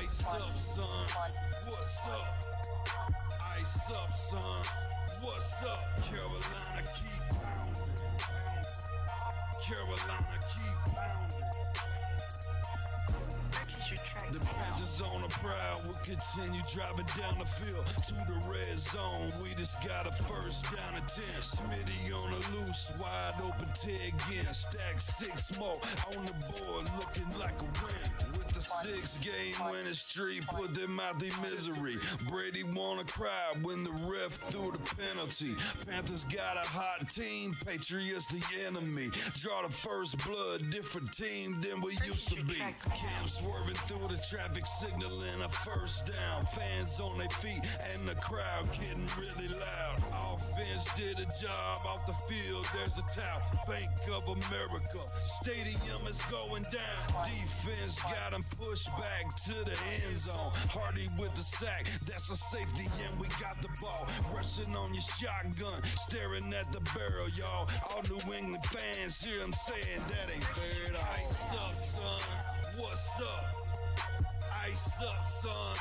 Ice up, son. What's up? Ice up, son. What's up? Carolina, keep pounding. Carolina, keep pounding. The Panthers on the prowl will continue driving down the field to the red zone. We just got a first down and 10. Smitty on the loose, wide open Ted again. Stack 6 more on the board, looking like a win. With the 6-game winning streak, put them out their misery. Brady wanna cry when the ref threw the penalty. Panthers got a hot team, Patriots the enemy. Draw the first blood, different team than we used to be. Cam swerving through the traffic signal in a first down. Fans on their feet and the crowd getting really loud. Offense did a job off the field. There's a towel. Bank of America. Stadium is going down. Defense got them pushed back to the end zone. Hardy with the sack. That's a safety and we got the ball. Rushing on your shotgun. Staring at the barrel, y'all. All New England fans hear them saying that ain't fair at all. Ice up, son. What's up? Ice up, son.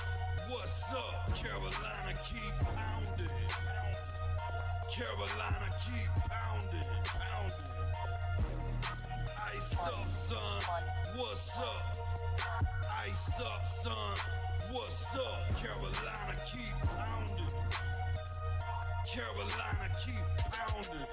What's up? Carolina, keep pounding. Carolina, keep pounding. Ice up, son. What's up? Ice up, son. What's up? Carolina, keep pounding. Carolina, keep pounding.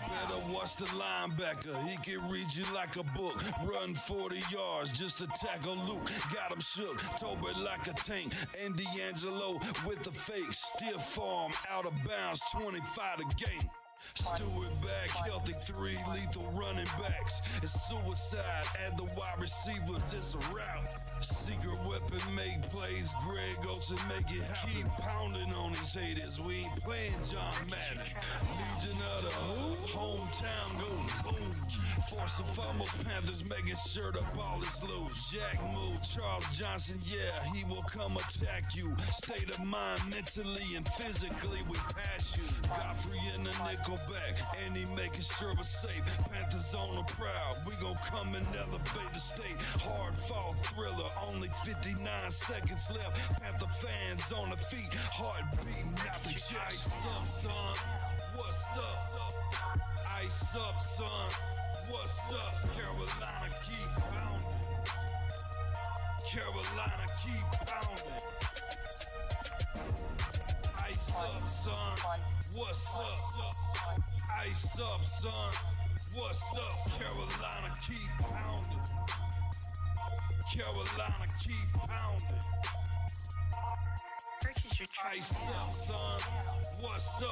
Better watch the linebacker, he can read you like a book. Run 40 yards just to tackle Luke. Got him shook, Toby like a tank. And D'Angelo with the fake. Stiff arm, out of bounds, 25 to game. Stewart back, healthy 3 lethal running backs. It's suicide at the wide receivers, it's a rout. Secret weapon make plays, Greg Olsen make it happen. Keep pounding on these haters, we ain't playing John Madden. Legion of the hometown go boom. Force and fumbles, Panthers making sure the ball is loose. Jack move, Charles Johnson, yeah, he will come attack you. State of mind, mentally and physically, we pass you. Godfrey in the nickel back, and he making sure we're safe. Panthers on the prowl, we gon' come and elevate the state. Hard fought thriller, only 59 seconds left. Panther fans on the feet, heart beating out the chest. Ice up, son, what's up? Ice up, son, what's up? Carolina, keep pounding. Carolina, keep pounding. Ice up, son, what's up? Ice up, son, what's up? Carolina, keep pounding. Carolina, keep pounding. Ice up, son, what's up?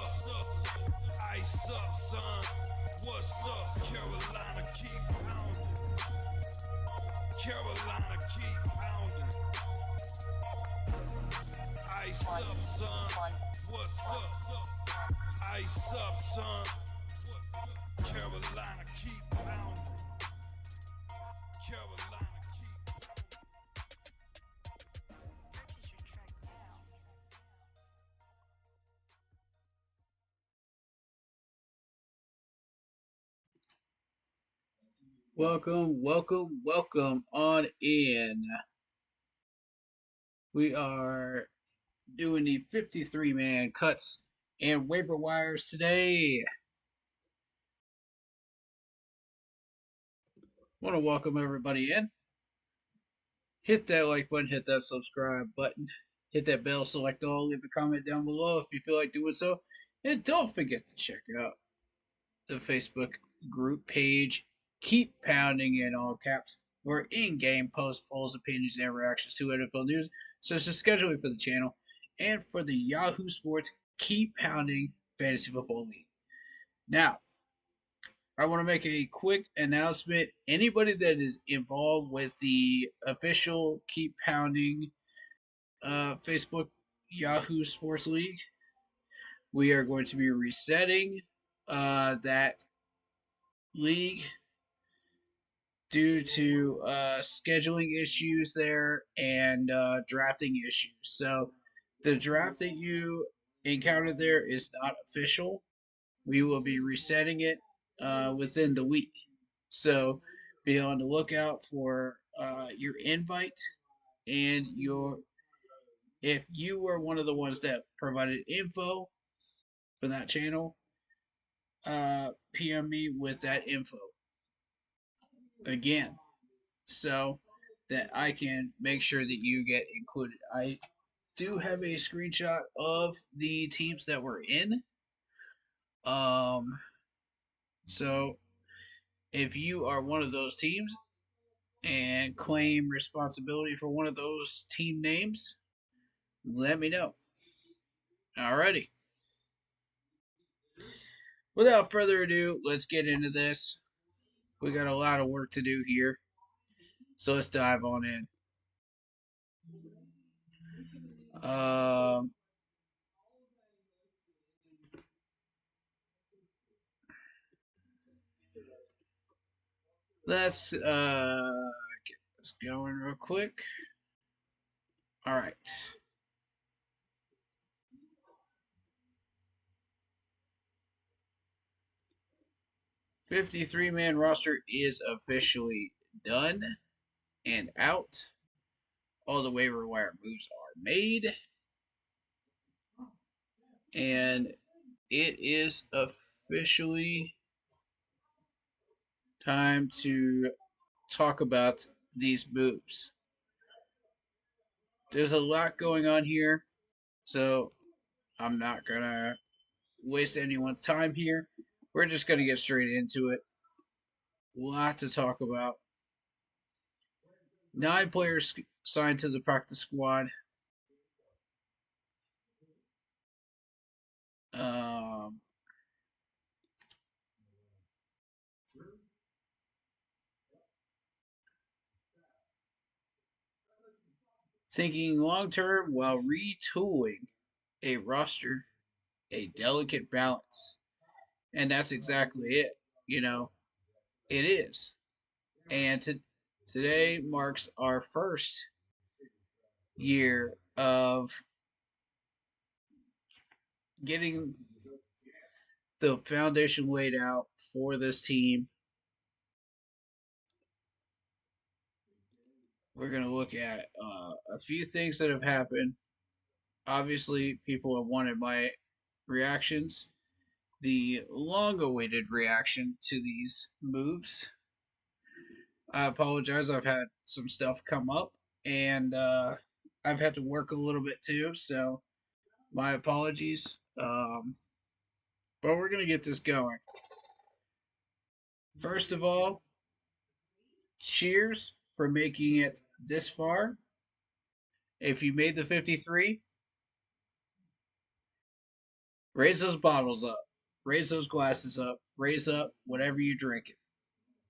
Ice up, son, what's up? Carolina, keep pounding. Carolina, keep pounding. Ice up, son, what's up? Ice up, son, Carolina, keep pounding. Carolina, keep pounding. Welcome on in. We are doing the 53-man cuts and waiver wires today. Want to welcome everybody in. Hit that like button, hit that subscribe button, hit that bell, select all, leave a comment down below if you feel like doing so. And don't forget to check out the Facebook group page. Keep pounding in all caps for in-game posts, polls, opinions, and reactions to NFL news, such as scheduling for the channel, and for the Yahoo Sports Keep Pounding Fantasy Football League. Now, I want to make a quick announcement. Anybody that is involved with the official Keep Pounding Facebook Yahoo Sports League, we are going to be resetting that league due to scheduling issues there and drafting issues. So the draft that you encountered there is not official. We will be resetting it within the week. So be on the lookout for your invite and your if you were one of the ones that provided info for that channel, PM me with that info again, so that I can make sure that you get included. I do have a screenshot of the teams that we're in. Um, so if you are one of those teams and claim responsibility for one of those team names, let me know. Alrighty. Without further ado, let's get into this. We got a lot of work to do here, so let's dive on in. Um, let's get this going real quick. All right. 53-man roster is officially done and out. All the waiver wire moves are made. And it is officially time to talk about these moves. There's a lot going on here, so I'm not going to waste anyone's time here. We're just going to get straight into it. A lot to talk about. 9 players signed to the practice squad. Um, Thinking long term while retooling a roster, a delicate balance. And that's exactly it. You know, it is. And today marks our first year of getting the foundation laid out for this team. We're going to look at a few things that have happened. Obviously, people have wanted my reactions, the long awaited reaction to these moves. I apologize, I've had some stuff come up and I've had to work a little bit too, so my apologies. But we're going to get this going. First of all, cheers for making it this far. If you made the 53, raise those bottles up, raise those glasses up, raise up whatever you drink it.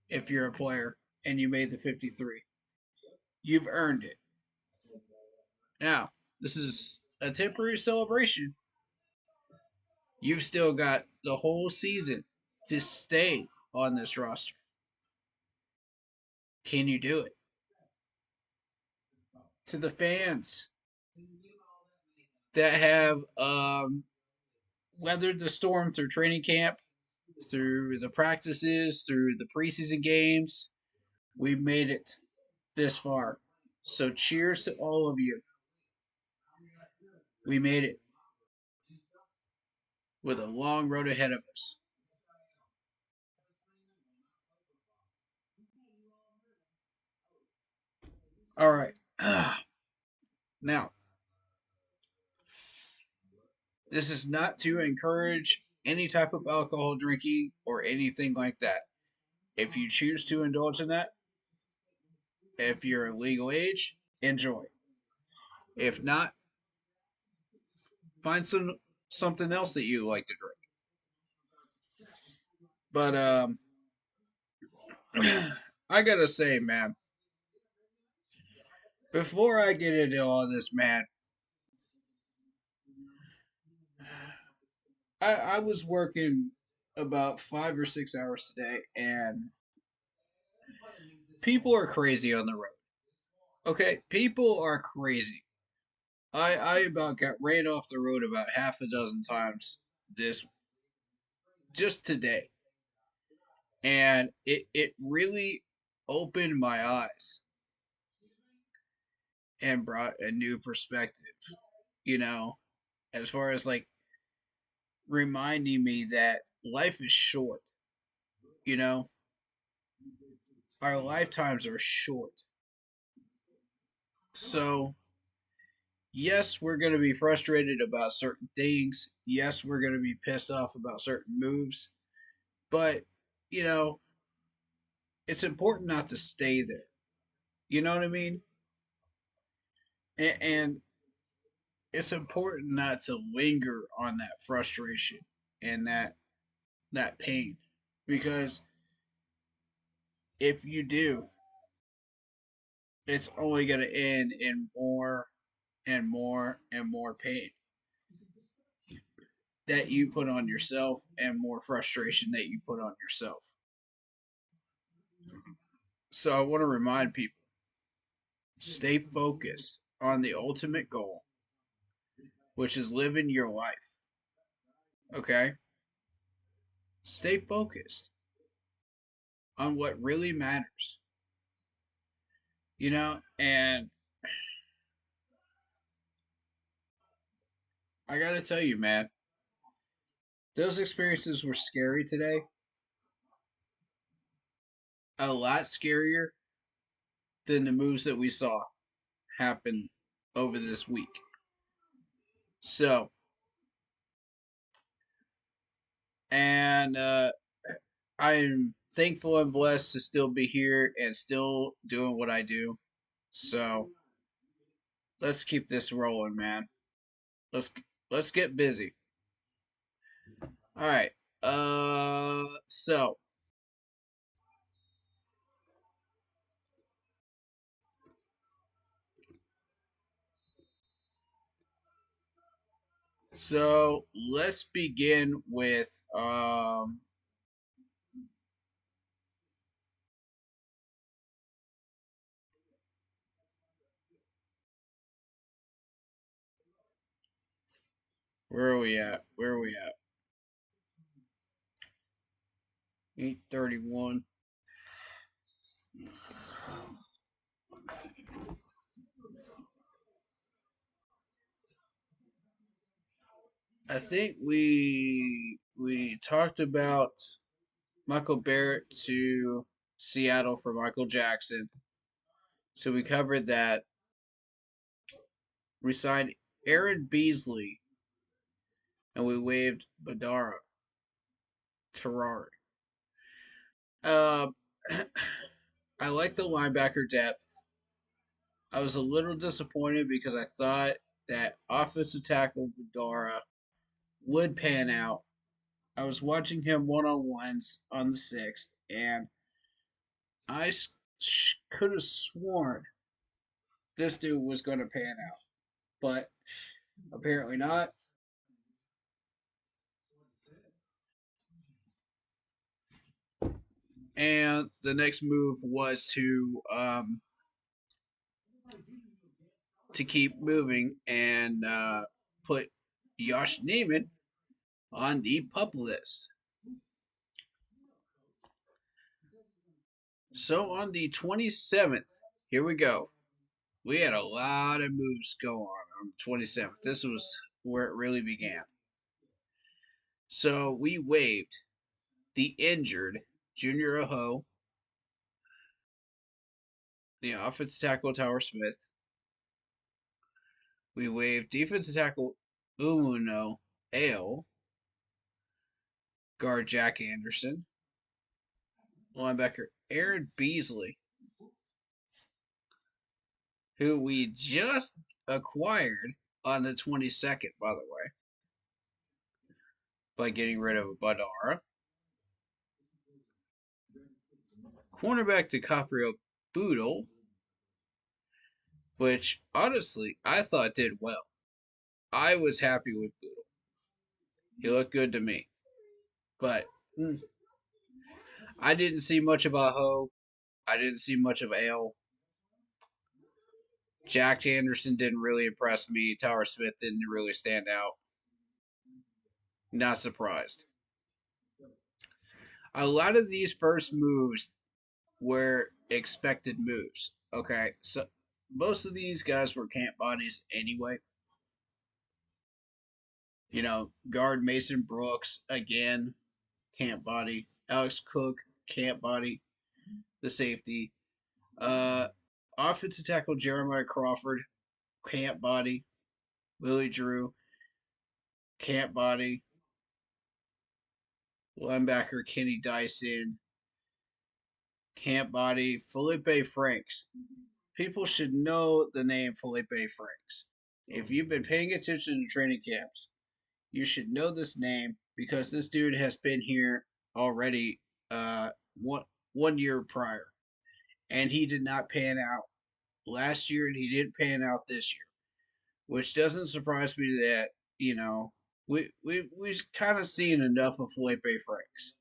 If you're a player and you made the 53, you've earned it. Now, this is a temporary celebration. You've still got the whole season to stay on this roster. Can you do it? To the fans that have weathered the storm through training camp, through the practices, through the preseason games, we've made it this far. So cheers to all of you. We made it with a long road ahead of us. All right. Now, this is not to encourage any type of alcohol drinking or anything like that. If you choose to indulge in that, if you're of legal age, enjoy. If not, find something else that you like to drink. But I gotta say, man, before I get into all this, man, I was working about 5 or 6 hours today, and people are crazy on the road. Okay, people are crazy. I about got ran off the road about half a dozen times this just today, and it really opened my eyes. and brought a new perspective, you know, as far as like reminding me that life is short, you know, our lifetimes are short. So, yes, we're going to be frustrated about certain things. Yes, we're going to be pissed off about certain moves. But, you know, it's important not to stay there. You know what I mean? And it's important not to linger on that frustration and that pain, because if you do, it's only going to end in more and more and more pain that you put on yourself and more frustration that you put on yourself. So I want to remind people, stay focused on the ultimate goal, which is living your life. Okay? Stay focused on what really matters. You know, and I got to tell you, man, those experiences were scary today. A lot scarier than the moves that we saw happen over this week. So, and I am thankful and blessed to still be here and still doing what I do. So, let's keep this rolling, man. Let's let's get busy. All right. So let's begin with where are we at? Where are we at? 8:31. I think we talked about Michael Barrett to Seattle for Michael Jackson. So we covered that. We signed Aaron Beasley and we waived Badara Terrari. Uh, I like the linebacker depth. I was a little disappointed because I thought that offensive tackle Badara would pan out. I was watching him one on ones on the sixth, and I could have sworn this dude was going to pan out, but apparently not. And the next move was to keep moving and put Josh Neiman on the pup list. So on the 27th, here we go. We had a lot of moves go on the 27th. This was where it really began. So we waived the injured Junior Aho, the offensive tackle Tower Smith. We waived defensive tackle Umuno Ale, guard Jack Anderson, linebacker Aaron Beasley, who we just acquired on the 22nd, by the way, by getting rid of Badara. Cornerback DiCaprio Boodle, which honestly I thought did well. I was happy with Boodle. He looked good to me. But I didn't see much of Aho. I didn't see much of Ale. Jack Anderson didn't really impress me. Tower Smith didn't really stand out. Not surprised. A lot of these first moves were expected moves. Okay, so most of these guys were camp bodies anyway. Guard Mason Brooks, again, camp body. Alex Cook, camp body, the safety. Uh, Offensive tackle Jeremiah Crawford, camp body. Willie Drew, camp body. Linebacker Kenny Dyson, camp body. Felipe Franks. People should know the name Felipe Franks. If you've been paying attention to training camps, you should know this name because this dude has been here already one year prior, and he did not pan out last year, and he didn't pan out this year, which doesn't surprise me that we've kind of seen enough of Felipe Franks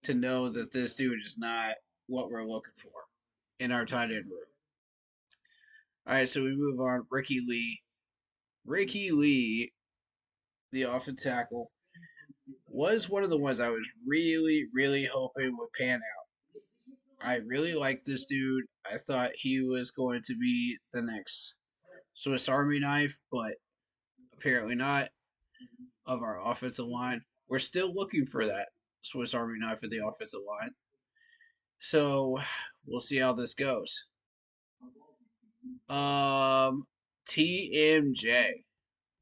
to know that this dude is not what we're looking for in our tight end room. All right, so we move on. Ricky Lee. Ricky Lee, the offensive tackle, was one of the ones I was really, really hoping would pan out. I really liked this dude. I thought he was going to be the next Swiss Army knife, but apparently not, of our offensive line. We're still looking for that Swiss Army knife of the offensive line. So we'll see how this goes. TMJ.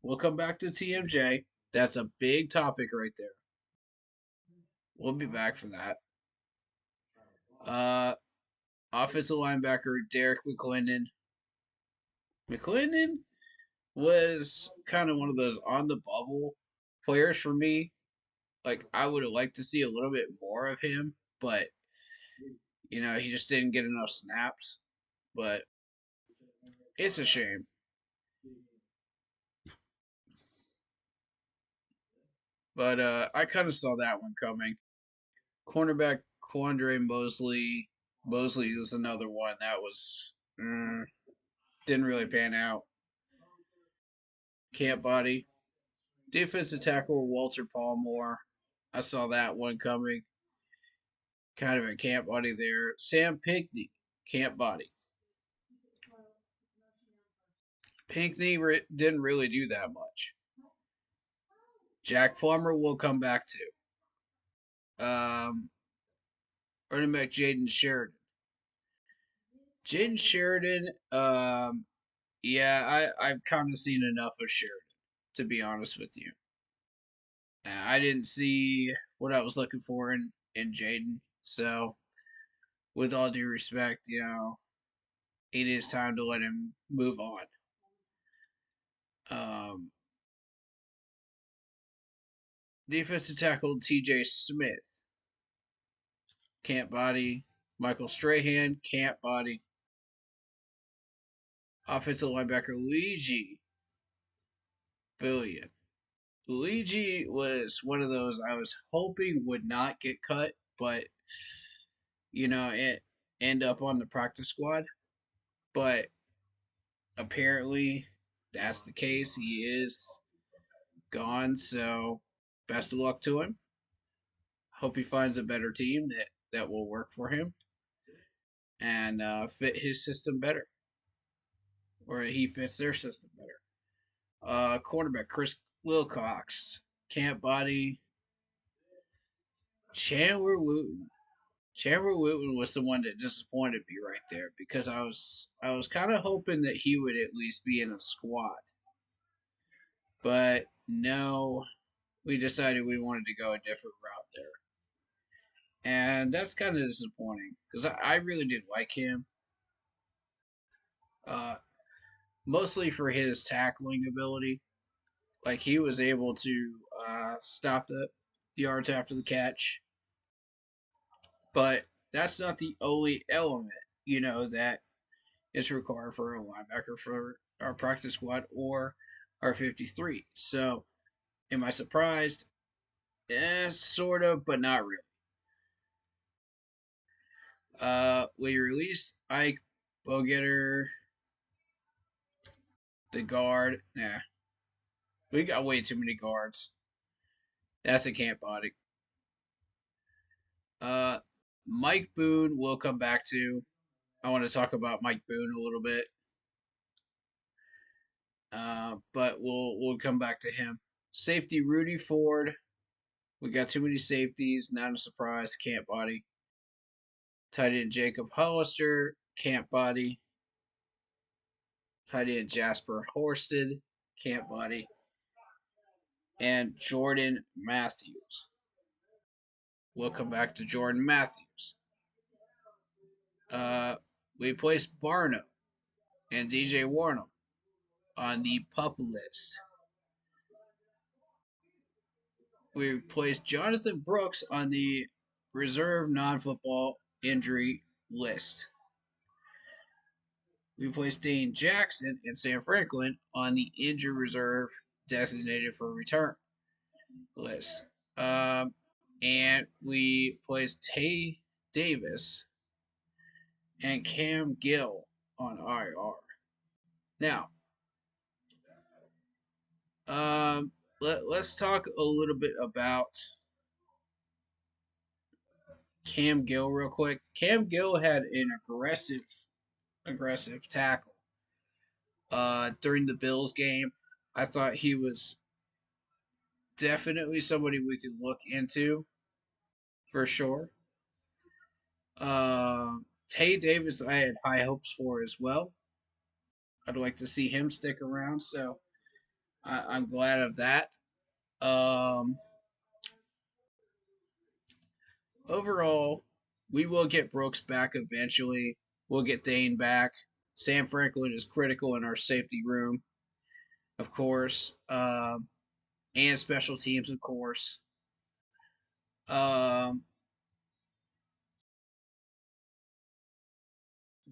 We'll come back to TMJ. That's a big topic right there. We'll be back for that. Offensive linebacker Derek McClendon. McClendon was kind of one of those on the bubble players for me. Like, I would have liked to see a little bit more of him, but he just didn't get enough snaps. But it's a shame. But I kind of saw that one coming. Cornerback Quandre Mosley. Mosley was another one that was didn't really pan out. Camp body. Defensive tackle Walter Palmore. I saw that one coming. Kind of a camp body there. Sam Pinckney, camp body. Pinckney didn't really do that much. Jack Plummer will come back to. Running back Jaden Sheridan. Jaden Sheridan, yeah, I've kind of seen enough of Sheridan, to be honest with you. I didn't see what I was looking for in Jaden, so with all due respect, it is time to let him move on. Defensive tackle TJ Smith, camp body. Michael Strahan, camp body. Offensive linebacker Luigi Billion. Luigi was one of those I was hoping would not get cut, but it end up on the practice squad. But apparently that's the case. He is gone, so best of luck to him. Hope he finds a better team that will work for him and fit his system better, or he fits their system better. Quarterback Chris Wilcox, camp body. Chandler Wooten. Chandler Wooten was the one that disappointed me right there because I was kind of hoping that he would at least be in a squad, but no, we decided we wanted to go a different route there. And that's kind of disappointing because I really did like him. Mostly for his tackling ability. Like, he was able to stop the yards after the catch. But that's not the only element, that is required for a linebacker for our practice squad or our 53. So, am I surprised? Sort of, but not really. We released Ike Bogetter, the guard. Nah, we got way too many guards. That's a camp body. Mike Boone will come back to. I want to talk about Mike Boone a little bit. But we'll come back to him. Safety Rudy Ford. We got too many safeties. Not a surprise. Camp body. Tight end Jacob Hollister. Camp body. Tight end Jasper Horsted. Camp body. And Jordan Matthews. We'll come back to Jordan Matthews. We placed Barno and DJ Warnham on the PUP list. We placed Jonathan Brooks on the reserve non-football injury list. We placed Dane Jackson and Sam Franklin on the injury reserve designated for return list. And we placed Tay Davis and Cam Gill on IR. Now, let's talk a little bit about Cam Gill real quick. Cam Gill had an aggressive tackle during the Bills game. I thought he was definitely somebody we could look into for sure. Tay Davis, I had high hopes for as well. I'd like to see him stick around, so I'm glad of that. Overall, we will get Brooks back eventually. We'll get Dane back. Sam Franklin is critical in our safety room, of course, and special teams, of course.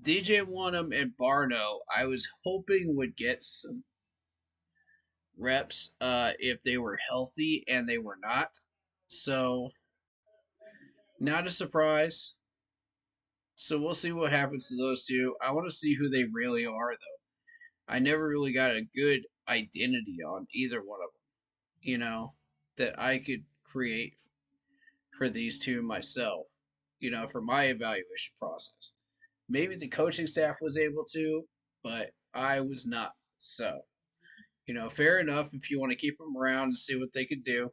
DJ Wanham and Barno, I was hoping would get some reps if they were healthy, and they were not. So, not a surprise. So we'll see what happens to those two. I want to see who they really are, though. I never really got a good identity on either one of them, that I could create for these two myself, for my evaluation process. Maybe the coaching staff was able to, but I was not. So, fair enough if you want to keep them around and see what they could do.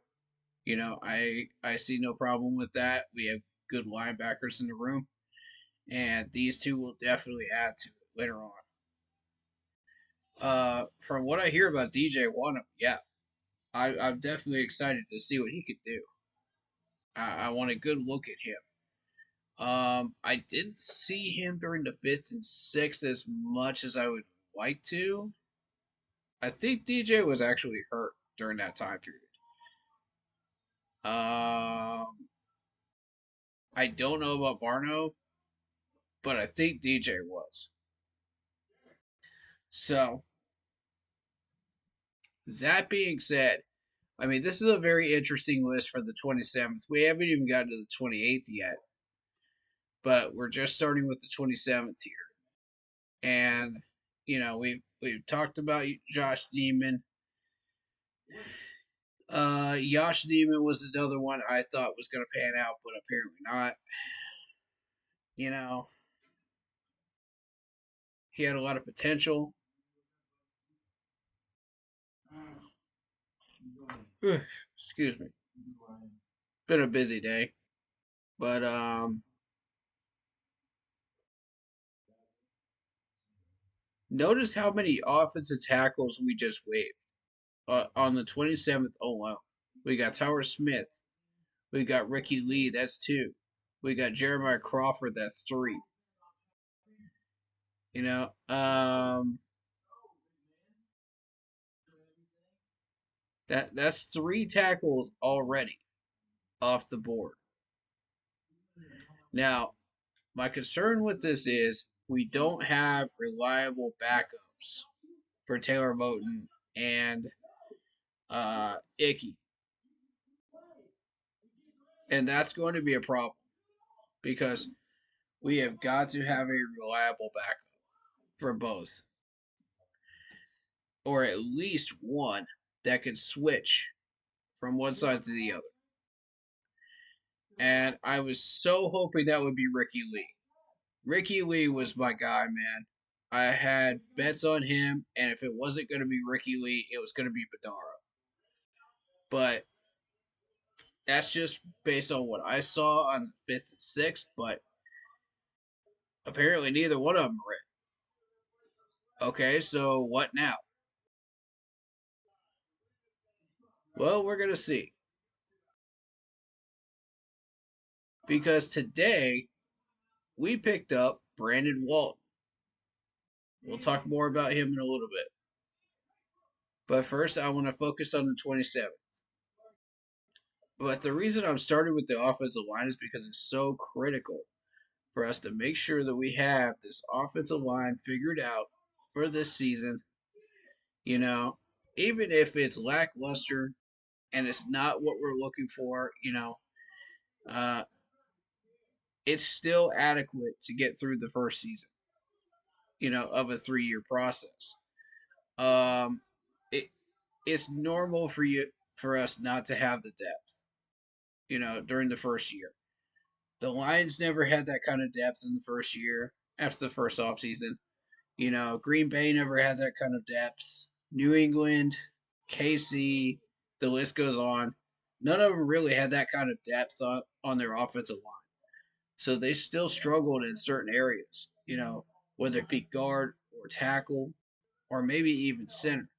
I see no problem with that. We have good linebackers in the room, and these two will definitely add to it later on. From what I hear about DJ Wanham, yeah, I'm definitely excited to see what he could do. I want a good look at him. I didn't see him during the fifth and sixth as much as I would like to. I think DJ was actually hurt during that time period. I don't know about Barno, but I think DJ was. So, that being said, I mean, this is a very interesting list for the 27th. We haven't even gotten to the 28th yet, but we're just starting with the 27th here. And, we've talked about Josh Neiman. Josh Neiman was another one I thought was going to pan out, but apparently not. He had a lot of potential. Excuse me. Been a busy day. But notice how many offensive tackles we just waived on the 27th alone. We got Tower Smith. We got Ricky Lee. That's 2. We got Jeremiah Crawford. That's 3. That's 3 tackles already off the board. Now, my concern with this is we don't have reliable backups for Taylor Moton and Icky. And that's going to be a problem because we have got to have a reliable backup for both. Or at least one that can switch from one side to the other. And I was so hoping that would be Ricky Lee. Ricky Lee was my guy, man. I had bets on him, and if it wasn't going to be Ricky Lee, it was going to be Bedara. But that's just based on what I saw on the 5th and 6th, but apparently neither one of them are it. Okay, so what now? Well, we're going to see. Because today, we picked up Brandon Walton. We'll talk more about him in a little bit. But first, I want to focus on the 27th. But the reason I'm starting with the offensive line is because it's so critical for us to make sure that we have this offensive line figured out for this season. You know, even if it's lackluster and it's not what we're looking for, uh, it's still adequate to get through the first season, of a 3-year process. Um, it it's normal for us not to have the depth, during the first year. The Lions never had that kind of depth in the first year after the first offseason. Green Bay never had that kind of depth. New England, KC, the list goes on. None of them really had that kind of depth on their offensive line. So they still struggled in certain areas, whether it be guard or tackle or maybe even center,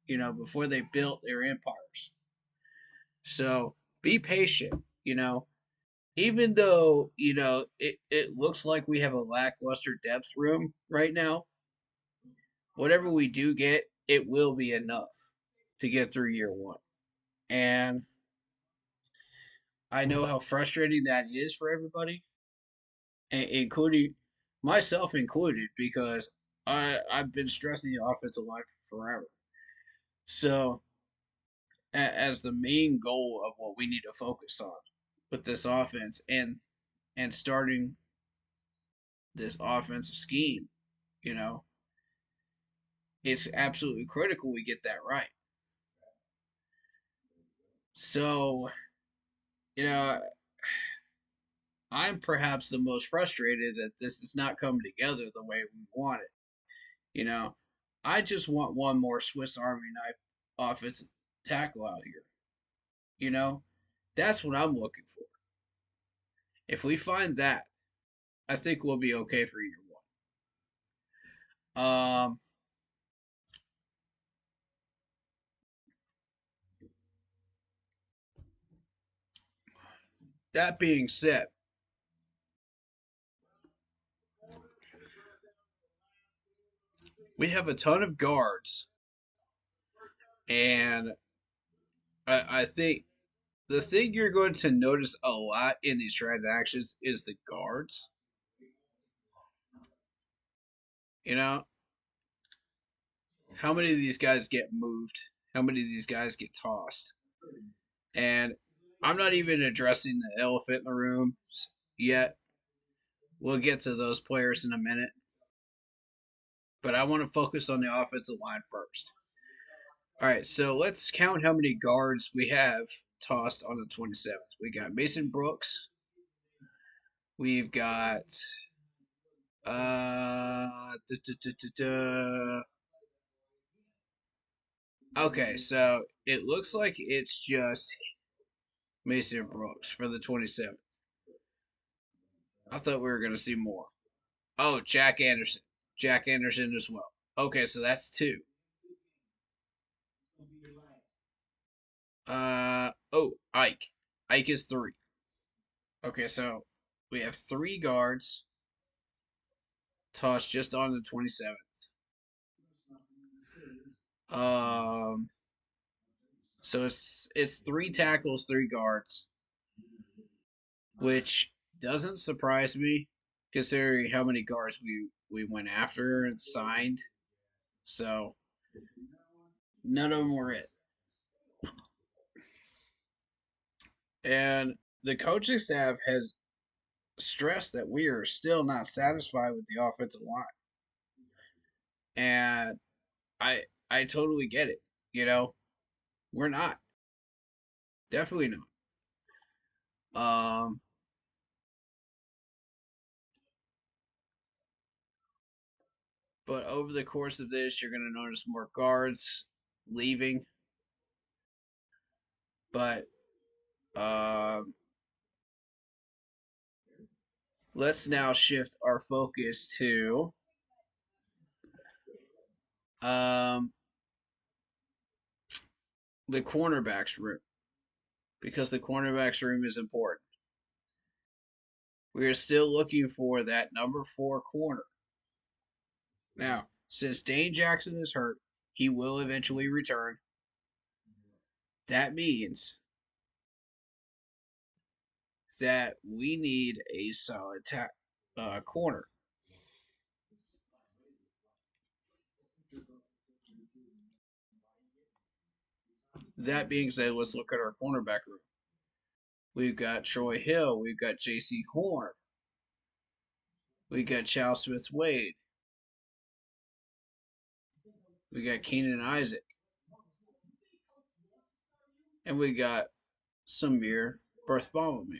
before they built their empires. So be patient, even though, it looks like we have a lackluster depth room right now, whatever we do get, it will be enough to get through year one. And I know how frustrating that is for everybody, including myself included, because I've been stressing the offensive line forever. So, as the main goal of what we need to focus on with this offense and starting this offensive scheme, you know, it's absolutely critical we get that right. So, you know, I'm perhaps the most frustrated that this is not coming together the way we want it. You know, I just want one more Swiss Army knife offensive tackle out here. You know, that's what I'm looking for. If we find that, I think we'll be okay for year one. That being said, we have a ton of guards, and I think the thing you're going to notice a lot in these transactions is the guards. You know, how many of these guys get moved? How many of these guys get tossed? And I'm not even addressing the elephant in the room yet. We'll get to those players in a minute. But I want to focus on the offensive line first. All right, so let's count how many guards we have tossed on the 27th. We got Mason Brooks. We've got okay, so it looks like it's just Mason Brooks for the 27th. I thought we were going to see more. Oh, Jack Anderson. Jack Anderson as well. Okay, so that's two. Ike. Ike is three. Okay, so we have three guards tossed just on the 27th. Um, so it's three tackles, three guards, which doesn't surprise me considering how many guards we went after and signed. So none of them were it. And the coaching staff has stressed that we are still not satisfied with the offensive line. And I totally get it. We're not. Definitely not. But over the course of this, you're going to notice more guards leaving. But let's now shift our focus to the cornerbacks room, because the cornerbacks room is important. We are still looking for that number 4 corner. Now, since Dane Jackson is hurt, he will eventually return. That means that we need a solid corner. That being said, let's look at our cornerback room. We've got Troy Hill. We've got J.C. Horn. We got Chow Smith Wade. We got Keenan Isaac. And we got Samir Bartholomew.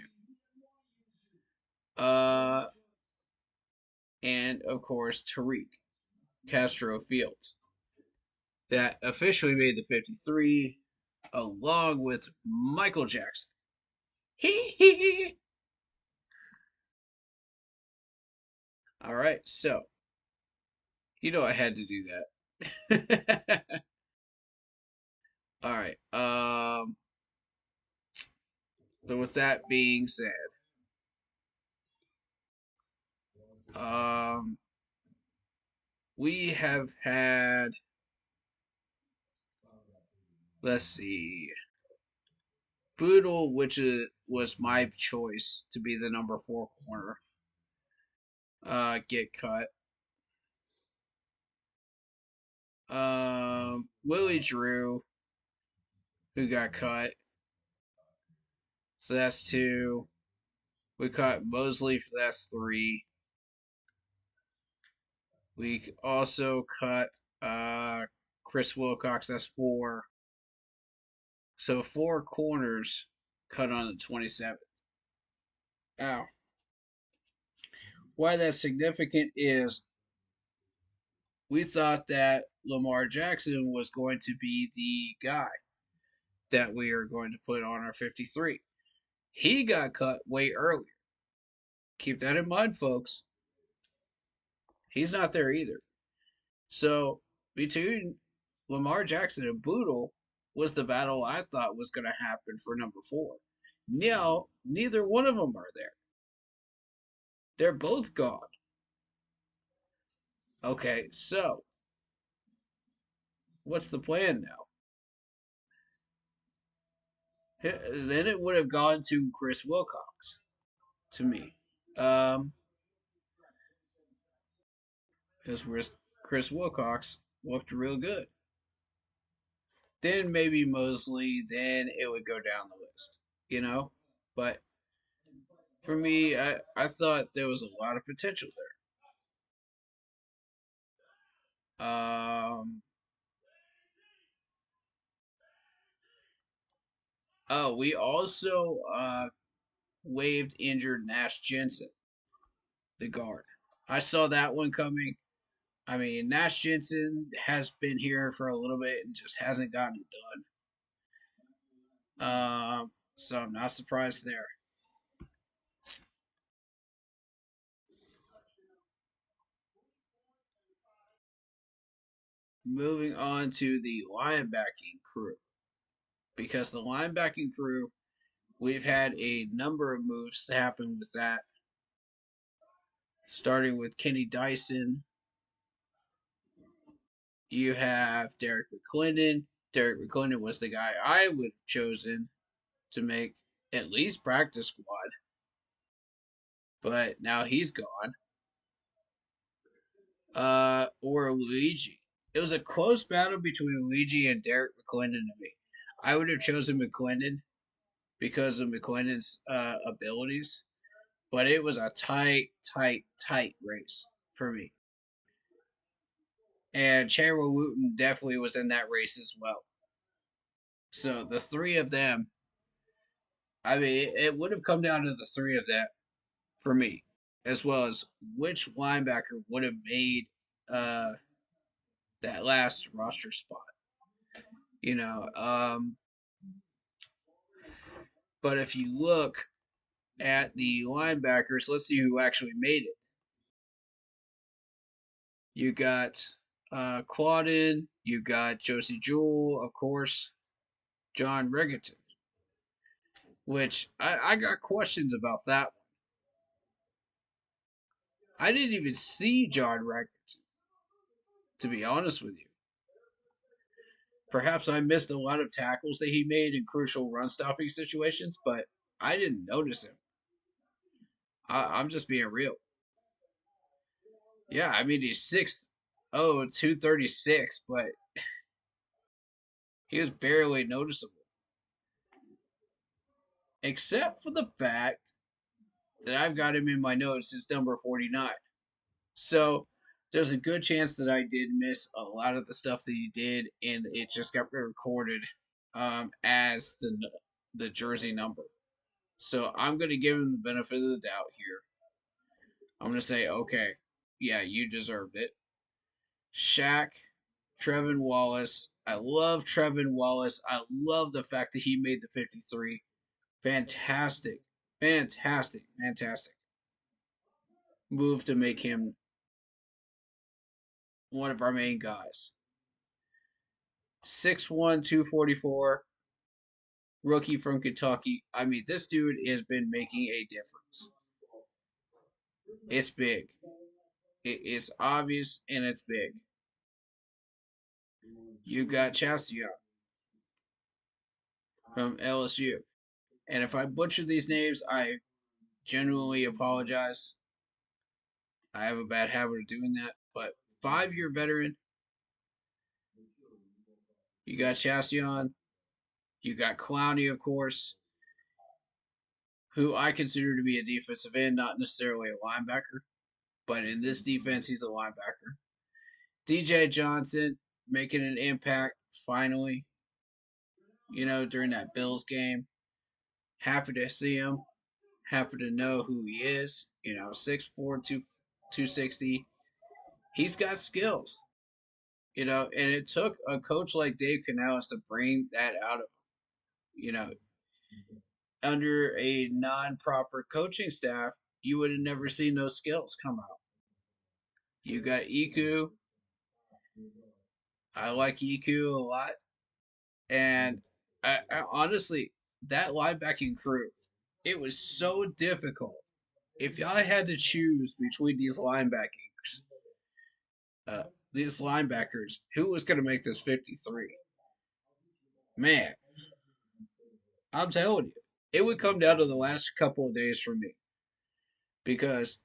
And of course, Tariq Castro Fields. That officially made the 53, along with Michael Jackson. All right, so I had to do that. All right. So with that being said, we have had, let's see, Boodle, which was my choice to be the number 4 corner, get cut. Willie Drew, who got cut. So that's 2. We cut Mosley, that's 3. We also cut Chris Wilcox, that's 4. So 4 corners cut on the 27th. Now, why that's significant is we thought that Lamar Jackson was going to be the guy that we are going to put on our 53. He got cut way earlier. Keep that in mind, folks. He's not there either. So between Lamar Jackson and Boodle was the battle I thought was going to happen for number 4. Now, neither one of them are there. They're both gone. Okay, so what's the plan now? Then it would have gone to Chris Wilcox, to me. Because Chris Wilcox looked real good. Then maybe Mosley, then it would go down the list, But for me, I thought there was a lot of potential there. We also waived injured Nash Jensen, the guard. I saw that one coming. I mean, Nash Jensen has been here for a little bit and just hasn't gotten it done. So I'm not surprised there. Moving on to the linebacking crew. Because the linebacking crew, we've had a number of moves to happen with that. Starting with Kenny Dyson. You have Derek McClendon. Derek McClendon was the guy I would have chosen to make at least practice squad. But now he's gone. Or Luigi. It was a close battle between Luigi and Derek McClendon to me. I would have chosen McClendon because of McClendon's abilities, but it was a tight race for me. And Chandler Wooten definitely was in that race as well. So the 3 of them, I mean, it would have come down to the 3 of them for me, as well as which linebacker would have made uh, that last roster spot. You know, but if you look at the linebackers, let's see who actually made it. You got Quaden, you got Josie Jewell, of course, John Riggington, which I got questions about that one. I didn't even see John Riggington, to be honest with you. Perhaps I missed a lot of tackles that he made in crucial run stopping situations, but I didn't notice him. I'm just being real. Yeah, I mean, he's 6'0", 236, but he was barely noticeable. Except for the fact that I've got him in my notes as number 49. So there's a good chance that I did miss a lot of the stuff that he did, and it just got recorded as the jersey number. So I'm going to give him the benefit of the doubt here. I'm going to say, okay, yeah, you deserved it. Shaq, Trevin Wallace. I love Trevin Wallace. I love the fact that he made the 53. Fantastic, fantastic, fantastic move to make him one of our main guys. 6'1", 244, rookie from Kentucky. I mean, this dude has been making a difference. It's big. It's obvious and it's big. You got Chasia from LSU. And if I butcher these names, I genuinely apologize. I have a bad habit of doing that. But 5-year veteran. You got Chasion. You got Clowney, of course, who I consider to be a defensive end, not necessarily a linebacker. But in this defense, he's a linebacker. DJ Johnson making an impact finally, during that Bills game. Happy to see him. Happy to know who he is. 6'4", 260. He's got skills, and it took a coach like Dave Canales to bring that out of him. Under a non-proper coaching staff, you would have never seen those skills come out. You got Iku. I like Iku a lot. And I honestly, that linebacking crew, it was so difficult. If I had to choose between these linebackers, who was going to make this 53? Man, I'm telling you, it would come down to the last couple of days for me because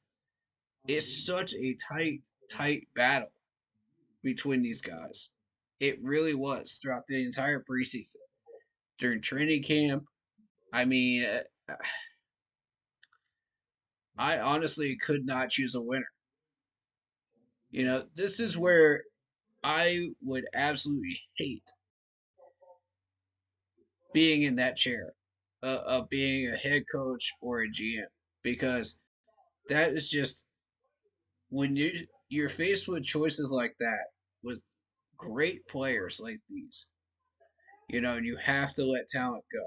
it's such a tight battle between these guys. It really was throughout the entire preseason. During training camp, I mean, I honestly could not choose a winner. This is where I would absolutely hate being in that chair of being a head coach or a GM because that is just when you're faced with choices like that with great players like these, and you have to let talent go.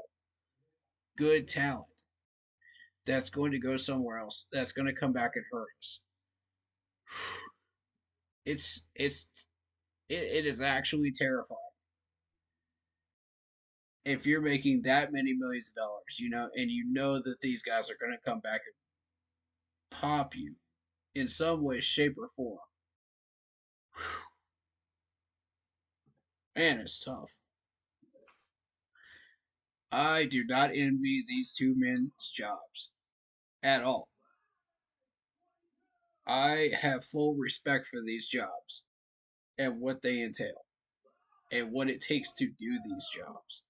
Good talent that's going to go somewhere else. That's going to come back and hurt us. It is actually terrifying if you're making that many millions of dollars, and that these guys are going to come back and pop you in some way, shape, or form. Man, it's tough. I do not envy these two men's jobs at all. I have full respect for these jobs and what they entail and what it takes to do these jobs.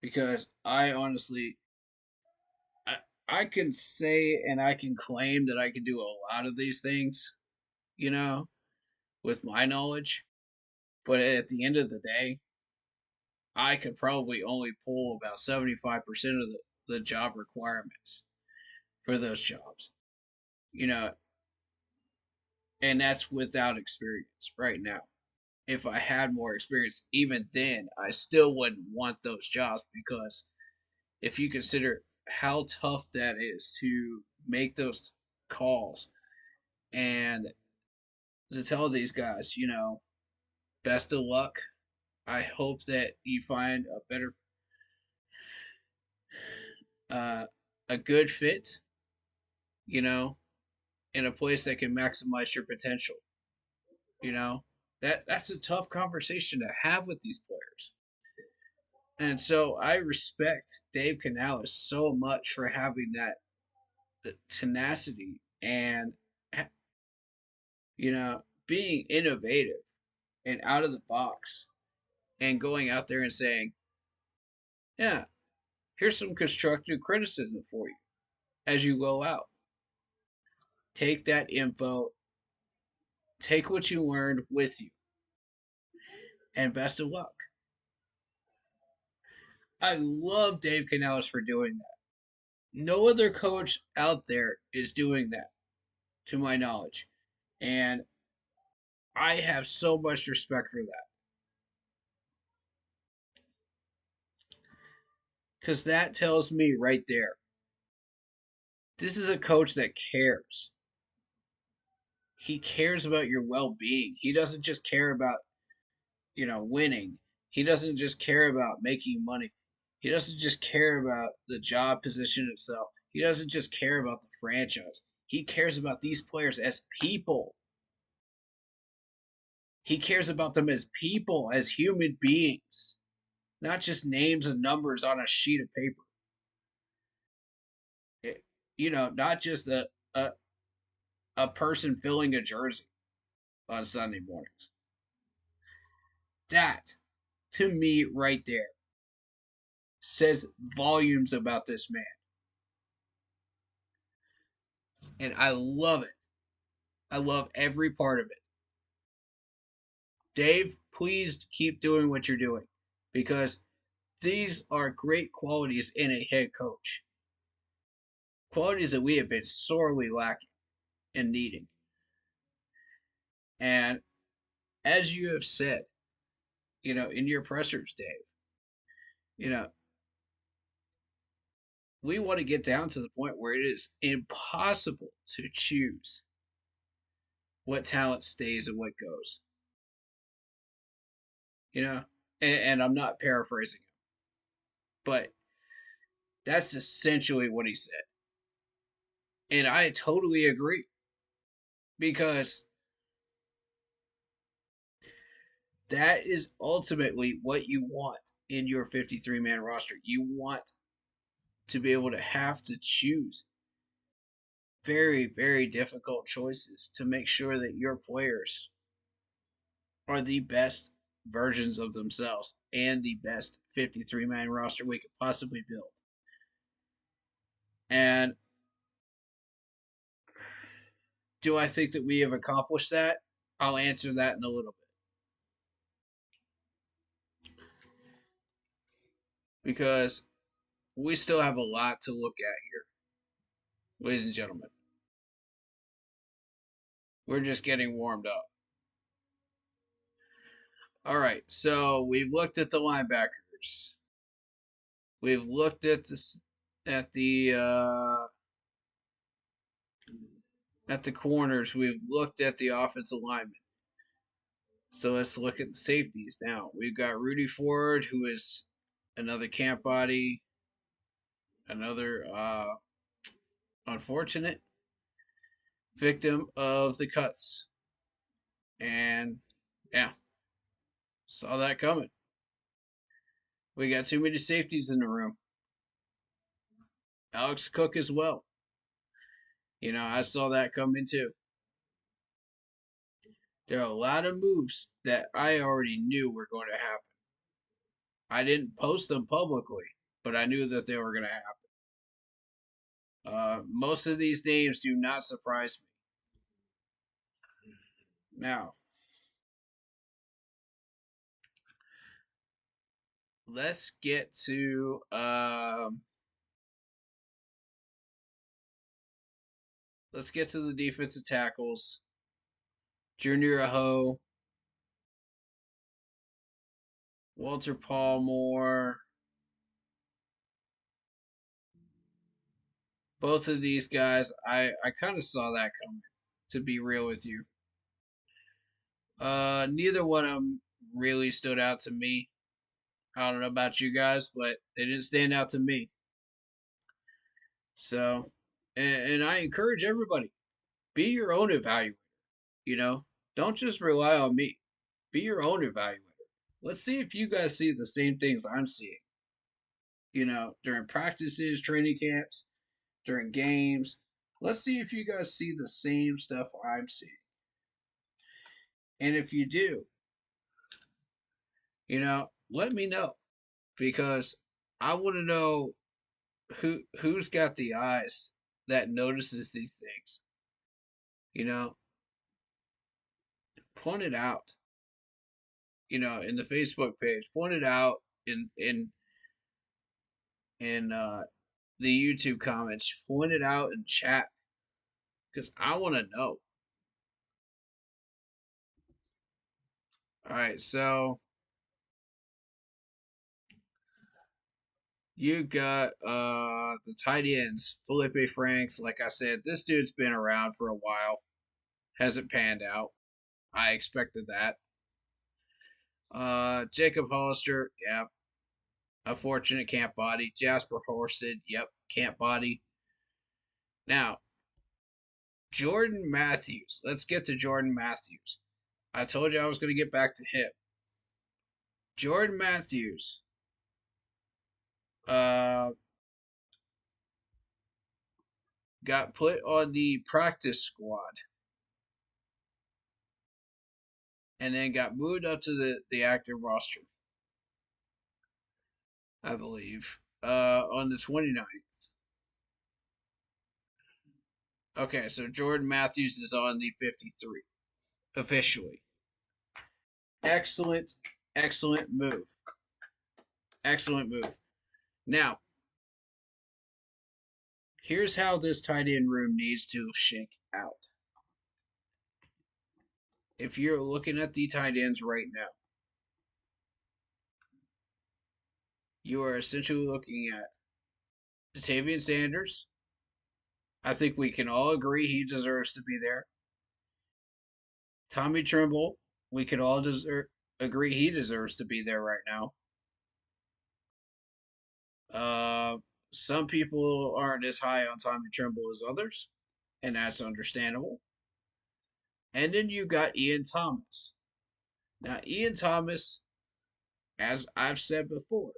Because I honestly, I can say and I can claim that I can do a lot of these things, with my knowledge. But at the end of the day, I could probably only pull about 75% of the job requirements for those jobs. You know, And that's without experience right now. If I had more experience, even then, I still wouldn't want those jobs because if you consider how tough that is to make those calls and to tell these guys, best of luck. I hope that you find a better, uh, a good fit, you know, in a place that can maximize your potential. You know, that's a tough conversation to have with these players. And so I respect Dave Canales so much for having that tenacity and being innovative and out of the box and going out there and saying, "Yeah, here's some constructive criticism for you as you go out. Take that info, take what you learned with you, and best of luck." I love Dave Canales for doing that. No other coach out there is doing that, to my knowledge. And I have so much respect for that. Because that tells me right there this is a coach that cares. He cares about your well being. He doesn't just care about, winning. He doesn't just care about making money. He doesn't just care about the job position itself. He doesn't just care about the franchise. He cares about these players as people. He cares about them as people, as human beings, not just names and numbers on a sheet of paper. Not just a, a person filling a jersey on Sunday mornings. That, to me, right there, says volumes about this man. And I love it. I love every part of it. Dave, please keep doing what you're doing because these are great qualities in a head coach. Qualities that we have been sorely lacking and needing. And as you have said, in your pressers, Dave, you know, we want to get down to the point where it is impossible to choose what talent stays and what goes. You know, and I'm not paraphrasing him, but that's essentially what he said. And I totally agree because that is ultimately what you want in your 53-man roster. You want to be able to have to choose very, very difficult choices to make sure that your players are the best versions of themselves and the best 53-man roster we could possibly build. And do I think that we have accomplished that? I'll answer that in a little bit. Because we still have a lot to look at here, ladies and gentlemen. We're just getting warmed up. All right, so we've looked at the linebackers. We've looked at the corners. We've looked at the offensive linemen. So let's look at the safeties now. We've got Rudy Ford, who is another camp body, another unfortunate victim of the cuts. And yeah, saw that coming. We got too many safeties in the room. Alex Cook as well. I saw that coming too. There are a lot of moves that I already knew were going to happen. I didn't post them publicly, but I knew that they were going to happen. Most of these names do not surprise me. Now, let's get to the defensive tackles Junior Aho, Walter Palmore. Both of these guys, I kind of saw that coming, to be real with you. Neither one of them really stood out to me. I don't know about you guys, but they didn't stand out to me. So, and I encourage everybody, be your own evaluator. You know, don't just rely on me. Be your own evaluator. Let's see if you guys see the same things I'm seeing. You know, during practices, training camps, during games. Let's see if you guys see the same stuff I'm seeing. And if you do, let me know because I want to know who's got the eyes that notices these things. You know, point it out. In the Facebook page, point it out in the YouTube comments, point it out in chat because I want to know. All right, so you got the tight ends, Felipe Franks. Like I said, this dude's been around for a while. Hasn't panned out. I expected that. Jacob Hollister, yeah. Unfortunate can't body. Jasper Horsted, yep, can't body. Now, Jordan Matthews. Let's get to Jordan Matthews. I told you I was going to get back to him. Jordan Matthews. Uh, got put on the practice squad and then got moved up to the active roster, I believe, on the 29th. Okay, so Jordan Matthews is on the 53 officially. Excellent, excellent move. Excellent move. Now, here's how this tight end room needs to shake out. If you're looking at the tight ends right now, you are essentially looking at Jatavian Sanders. I think we can all agree he deserves to be there. Tommy Tremble, we can all agree he deserves to be there right now. Some people aren't as high on Tommy Tremble as others, and that's understandable. And then you got Ian Thomas. Now, Ian Thomas, as I've said before,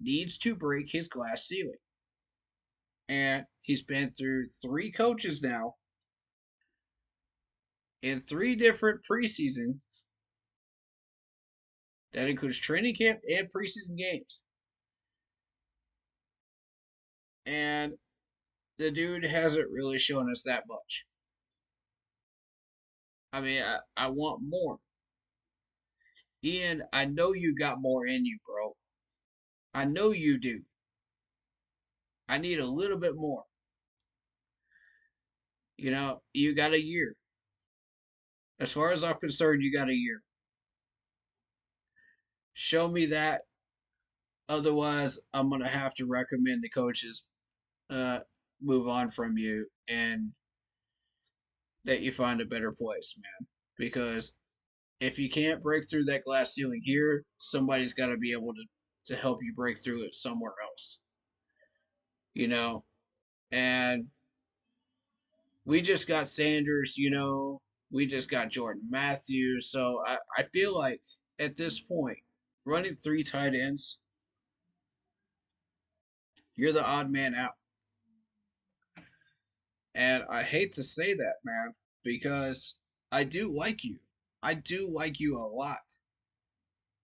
needs to break his glass ceiling. And he's been through 3 coaches now in 3 different preseasons that includes training camp and preseason games. And the dude hasn't really shown us that much. I mean, I want more. Ian, I know you got more in you, bro. I know you do. I need a little bit more. You got a year. As far as I'm concerned, you got a year. Show me that. Otherwise, I'm going to have to recommend the coaches move on from you and that you find a better place, man. Because if you can't break through that glass ceiling here, somebody's got to be able to help you break through it somewhere else. And we just got Sanders, we just got Jordan Matthews. So I feel like at this point, running 3 tight ends, you're the odd man out. And I hate to say that, man, because I do like you. I do like you a lot.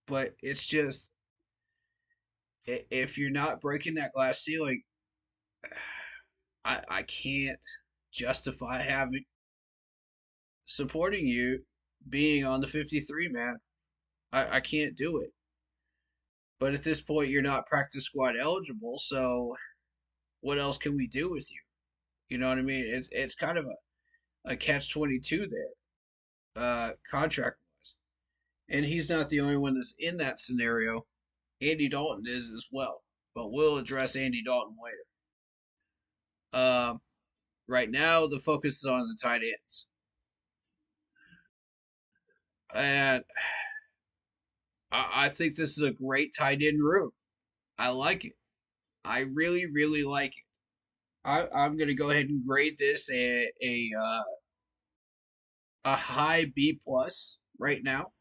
But it's just, if you're not breaking that glass ceiling, I can't justify supporting you being on the 53, man. I can't do it. But at this point, you're not practice squad eligible, so what else can we do with you? You know what I mean? It's kind of a catch 22 there. contract wise. And he's not the only one that's in that scenario. Andy Dalton is as well. But we'll address Andy Dalton later. Right now, the focus is on the tight ends. And I think this is a great tight end room. I like it. I really, really like it. I'm going to go ahead and grade this a high B plus right now.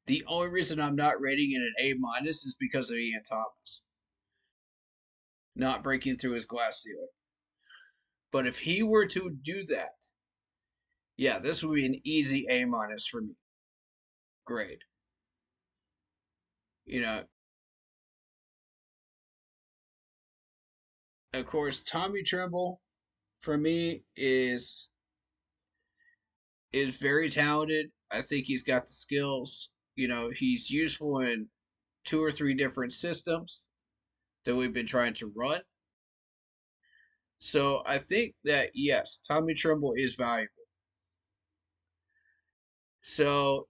The only reason I'm not rating it an A minus is because of Ian Thomas not breaking through his glass ceiling. But if he were to do that, yeah, this would be an easy A minus for me grade. You know, of course, Tommy Tremble for me is very talented. I think he's got the skills. He's useful in two or three different systems that we've been trying to run. So I think that yes, Tommy Tremble is valuable. So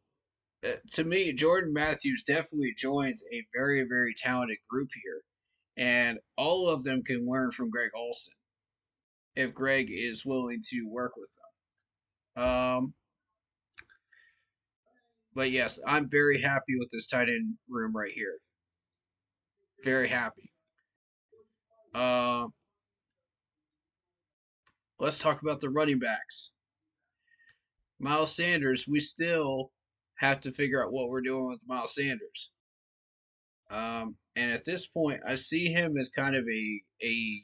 to me, Jordan Matthews definitely joins a very, very talented group here. And all of them can learn from Greg Olson if Greg is willing to work with them. But yes, I'm very happy with this tight end room right here. Very happy. Um, let's talk about the running backs. Miles Sanders, we still have to figure out what we're doing with Miles Sanders. And at this point, I see him as kind of a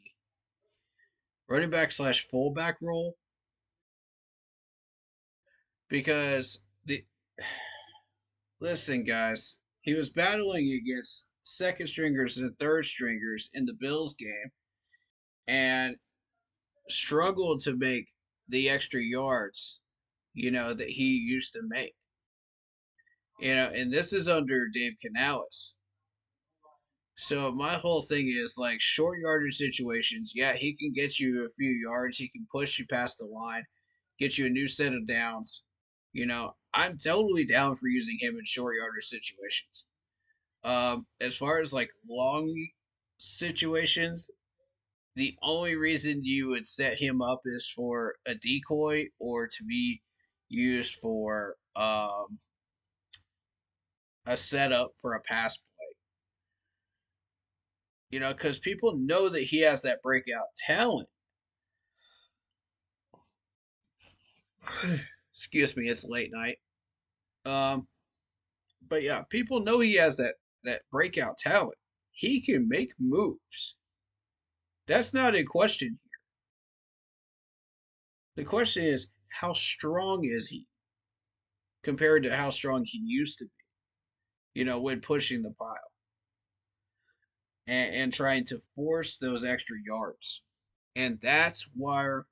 running back slash fullback role because the listen, guys, he was battling against second stringers and third stringers in the Bills game and struggled to make the extra yards, that he used to make. And this is under Dave Canales. So my whole thing is like short yardage situations. Yeah, he can get you a few yards. He can push you past the line, get you a new set of downs. I'm totally down for using him in short yardage situations. As far as like long situations, the only reason you would set him up is for a decoy or to be used for a setup for a pass play. Because people know that he has that breakout talent. Excuse me, it's late night. Um, but yeah, people know he has that breakout talent. He can make moves. That's not in question here. The question is, how strong is he compared to how strong he used to be? When pushing the pile and trying to force those extra yards. And that's where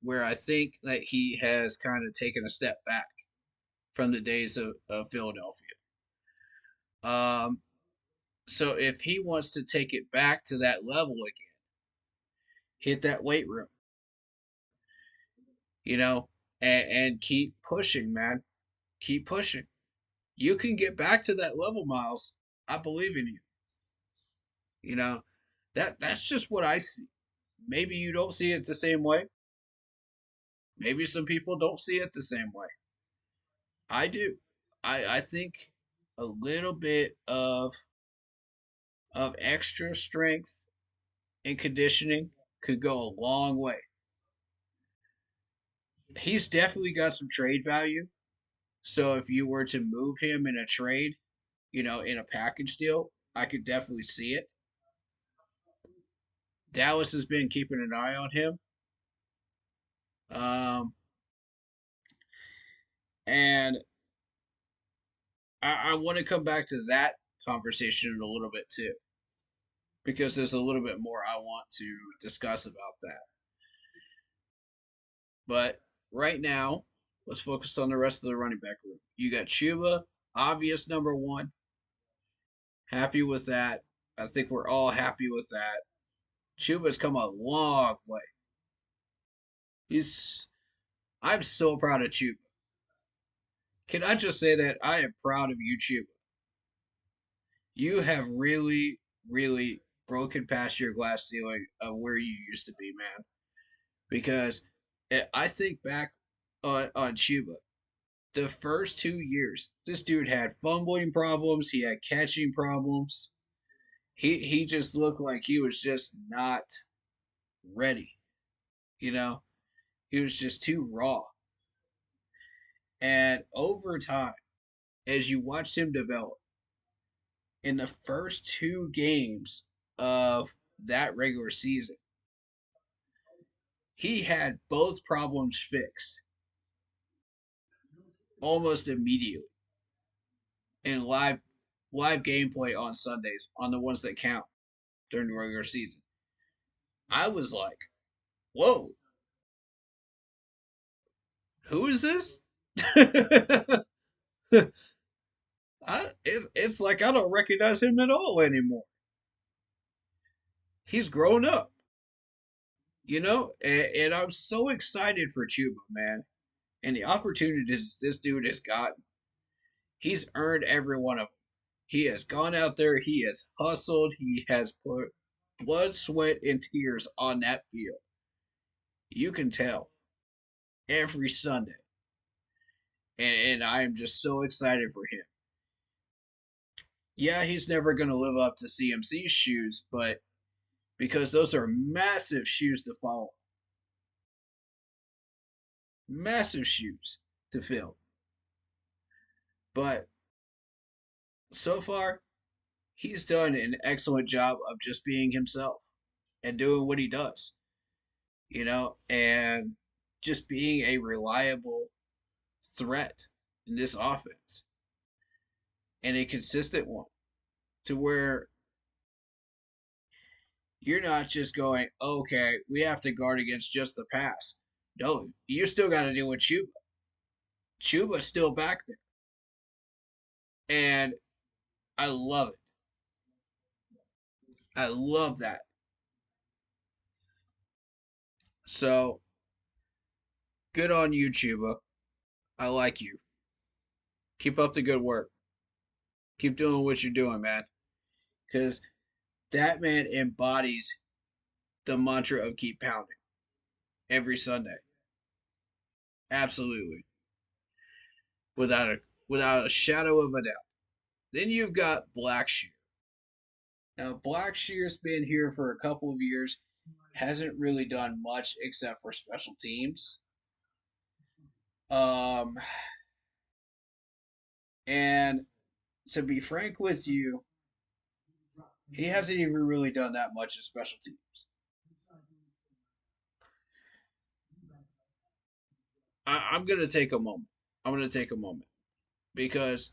I think that he has kind of taken a step back from the days of Philadelphia. So if he wants to take it back to that level again, hit that weight room, you know, and keep pushing, man. Keep pushing. You can get back to that level, Miles. I believe in you. You know, that's just what I see. Maybe you don't see it the same way. Maybe some people don't see it the same way. I do. I think a little bit of extra strength and conditioning could go a long way. He's definitely got some trade value. So if you were to move him in a trade, in a package deal, I could definitely see it. Dallas has been keeping an eye on him. Um, and I want to come back to that conversation in a little bit too, because there's a little bit more I want to discuss about that. But right now, let's focus on the rest of the running back room. You got Chuba, obvious number one. Happy with that. I think we're all happy with that. Chuba's come a long way. He's I'm so proud of Chuba. Can I just say that I am proud of you, Chuba? You have really, really broken past your glass ceiling of where you used to be, man. Because I think back on Chuba, the first 2 years, this dude had fumbling problems. He had catching problems. He just looked like he was just not ready. You know, he was just too raw. And over time, as you watched him develop, in the first 2 games of that regular season, he had both problems fixed almost immediately in live gameplay on Sundays on the ones that count during the regular season. I was like, "Whoa, who is this?" It's like I don't recognize him at all anymore. He's grown up, and I'm so excited for Chuba, man, and the opportunities this dude has gotten. He's earned every one of them. He has gone out there, he has hustled, he has put blood, sweat, and tears on that field. You can tell every Sunday. And I am just so excited for him. Yeah, he's never going to live up to CMC's shoes, but because those are massive shoes to follow, massive shoes to fill. But so far, he's done an excellent job of just being himself and doing what he does, and just being a reliable threat in this offense and a consistent one to where you're not just going, okay, we have to guard against just the pass. No, you still got to deal with Chuba. Chuba's still back there. And I love it. I love that. So good on you, Chuba. I like you. Keep up the good work. Keep doing what you're doing, man. Because that man embodies the mantra of keep pounding every Sunday. Absolutely. Without a shadow of a doubt. Then you've got Blackshear. Now Blackshear's been here for a couple of years, hasn't really done much except for special teams. Um and to be frank with you, he hasn't even really done that much in special teams. I'm gonna take a moment. I'm gonna take a moment because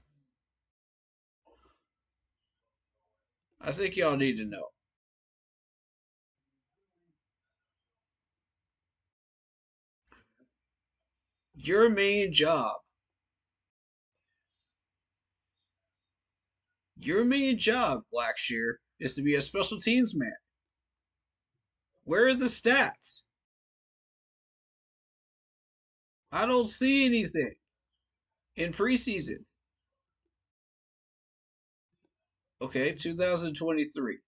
I think y'all need to know. Your main job, Blackshear, is to be a special teams man. Where are the stats? I don't see anything in preseason. Okay, 2023.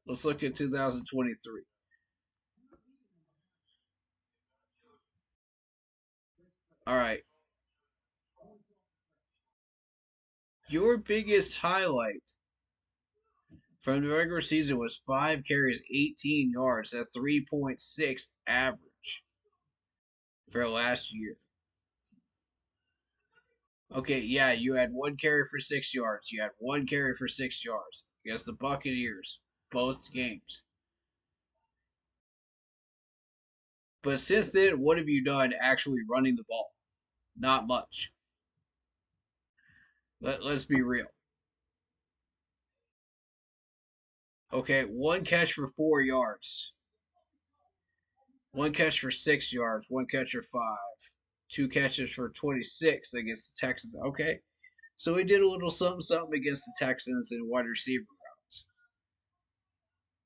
Let's look at 2023. All right. Your biggest highlight from the regular season was 5 carries, 18 yards. That's 3.6 average for last year. Okay, yeah, you had 1 carry for 6 yards. You had 1 carry for 6 yards against the Buccaneers, both games. But since then, what have you done actually running the ball? Not much. Let's be real. Okay, 1 catch for 4 yards, 1 catch for 6 yards, 1 catch for 5, 2 catches for 26 against the Texans. Okay, so he did a little something something against the Texans in wide receiver routes.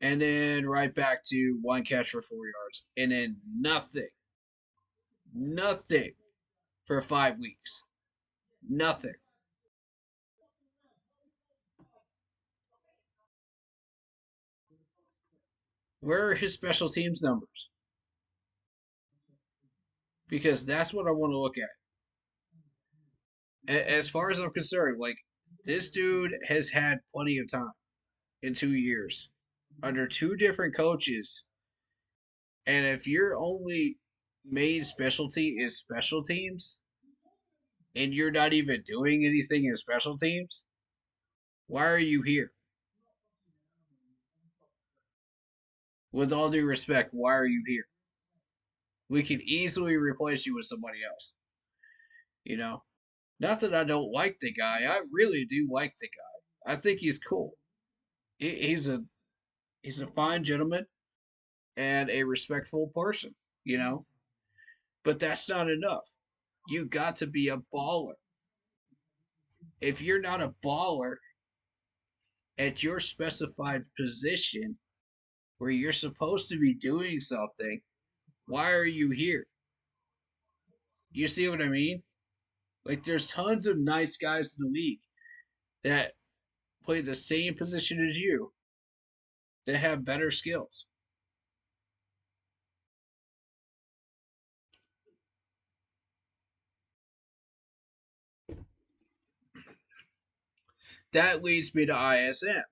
And then right back to 1 catch for 4 yards. And then nothing for 5 weeks. Nothing. Where are his special teams numbers? Because that's what I want to look at. As far as I'm concerned, like, this dude has had plenty of time in 2 years under two different coaches. And if your only main specialty is special teams and you're not even doing anything in special teams, why are you here? With all due respect, why are you here? We could easily replace you with somebody else. You know? Not that I don't like the guy. I really do like the guy. I think he's cool. He's a fine gentleman and a respectful person, you know? But that's not enough. You got to be a baller. If you're not a baller at your specified position where you're supposed to be doing something, why are you here? You see what I mean? Like, there's tons of nice guys in the league that play the same position as you that have better skills. That leads me to ISM.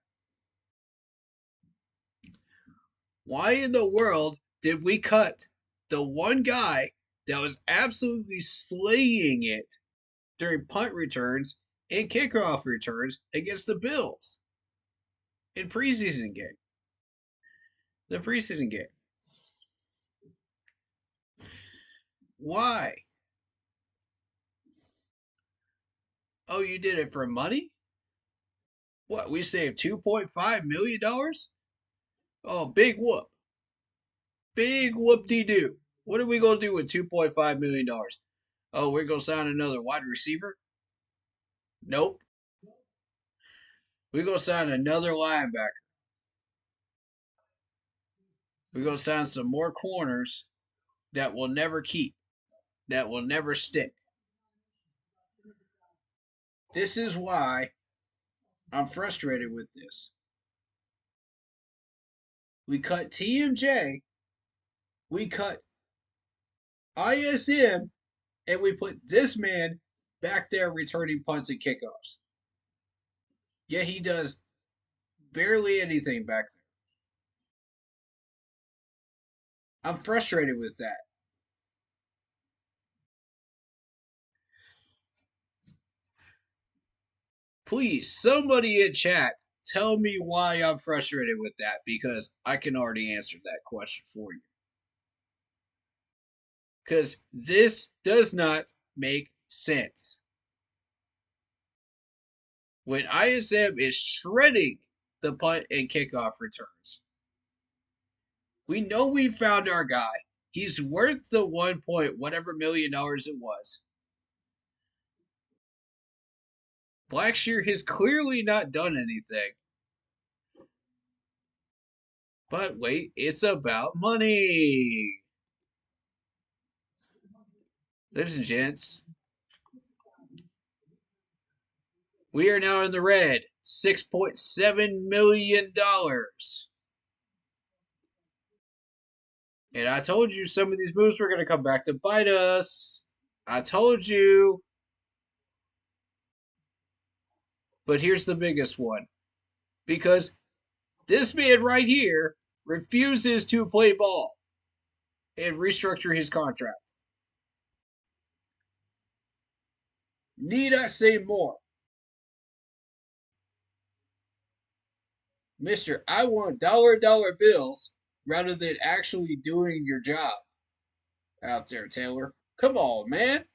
Why in the world did we cut the one guy that was absolutely slaying it during punt returns and kickoff returns against the Bills in preseason game? The preseason game. Why? Oh, you did it for money? What, we saved $2.5 million? Oh, big whoop. Big whoop-de-doo. What are we going to do with $2.5 million? Oh, we're going to sign another wide receiver? Nope. We're going to sign another linebacker. We're going to sign some more corners that will never keep, that will never stick. This is why I'm frustrated with this. We cut TMJ, we cut ISM, and we put this man back there returning punts and kickoffs. Yet he does barely anything back there. I'm frustrated with that. Please, somebody in chat, tell me why I'm frustrated with that, because I can already answer that question for you. Because this does not make sense. When ISM is shredding the punt and kickoff returns, we know we found our guy. He's worth the 1 point whatever million dollars it was. Blackshear has clearly not done anything. But wait, it's about money. Ladies and gents, we are now in the red. $6.7 million. And I told you some of these moves were going to come back to bite us. I told you. But here's the biggest one. Because this man right here refuses to play ball and restructure his contract. Need I say more? Mister, I want dollar bills rather than actually doing your job out there, Taylor. Come on, man.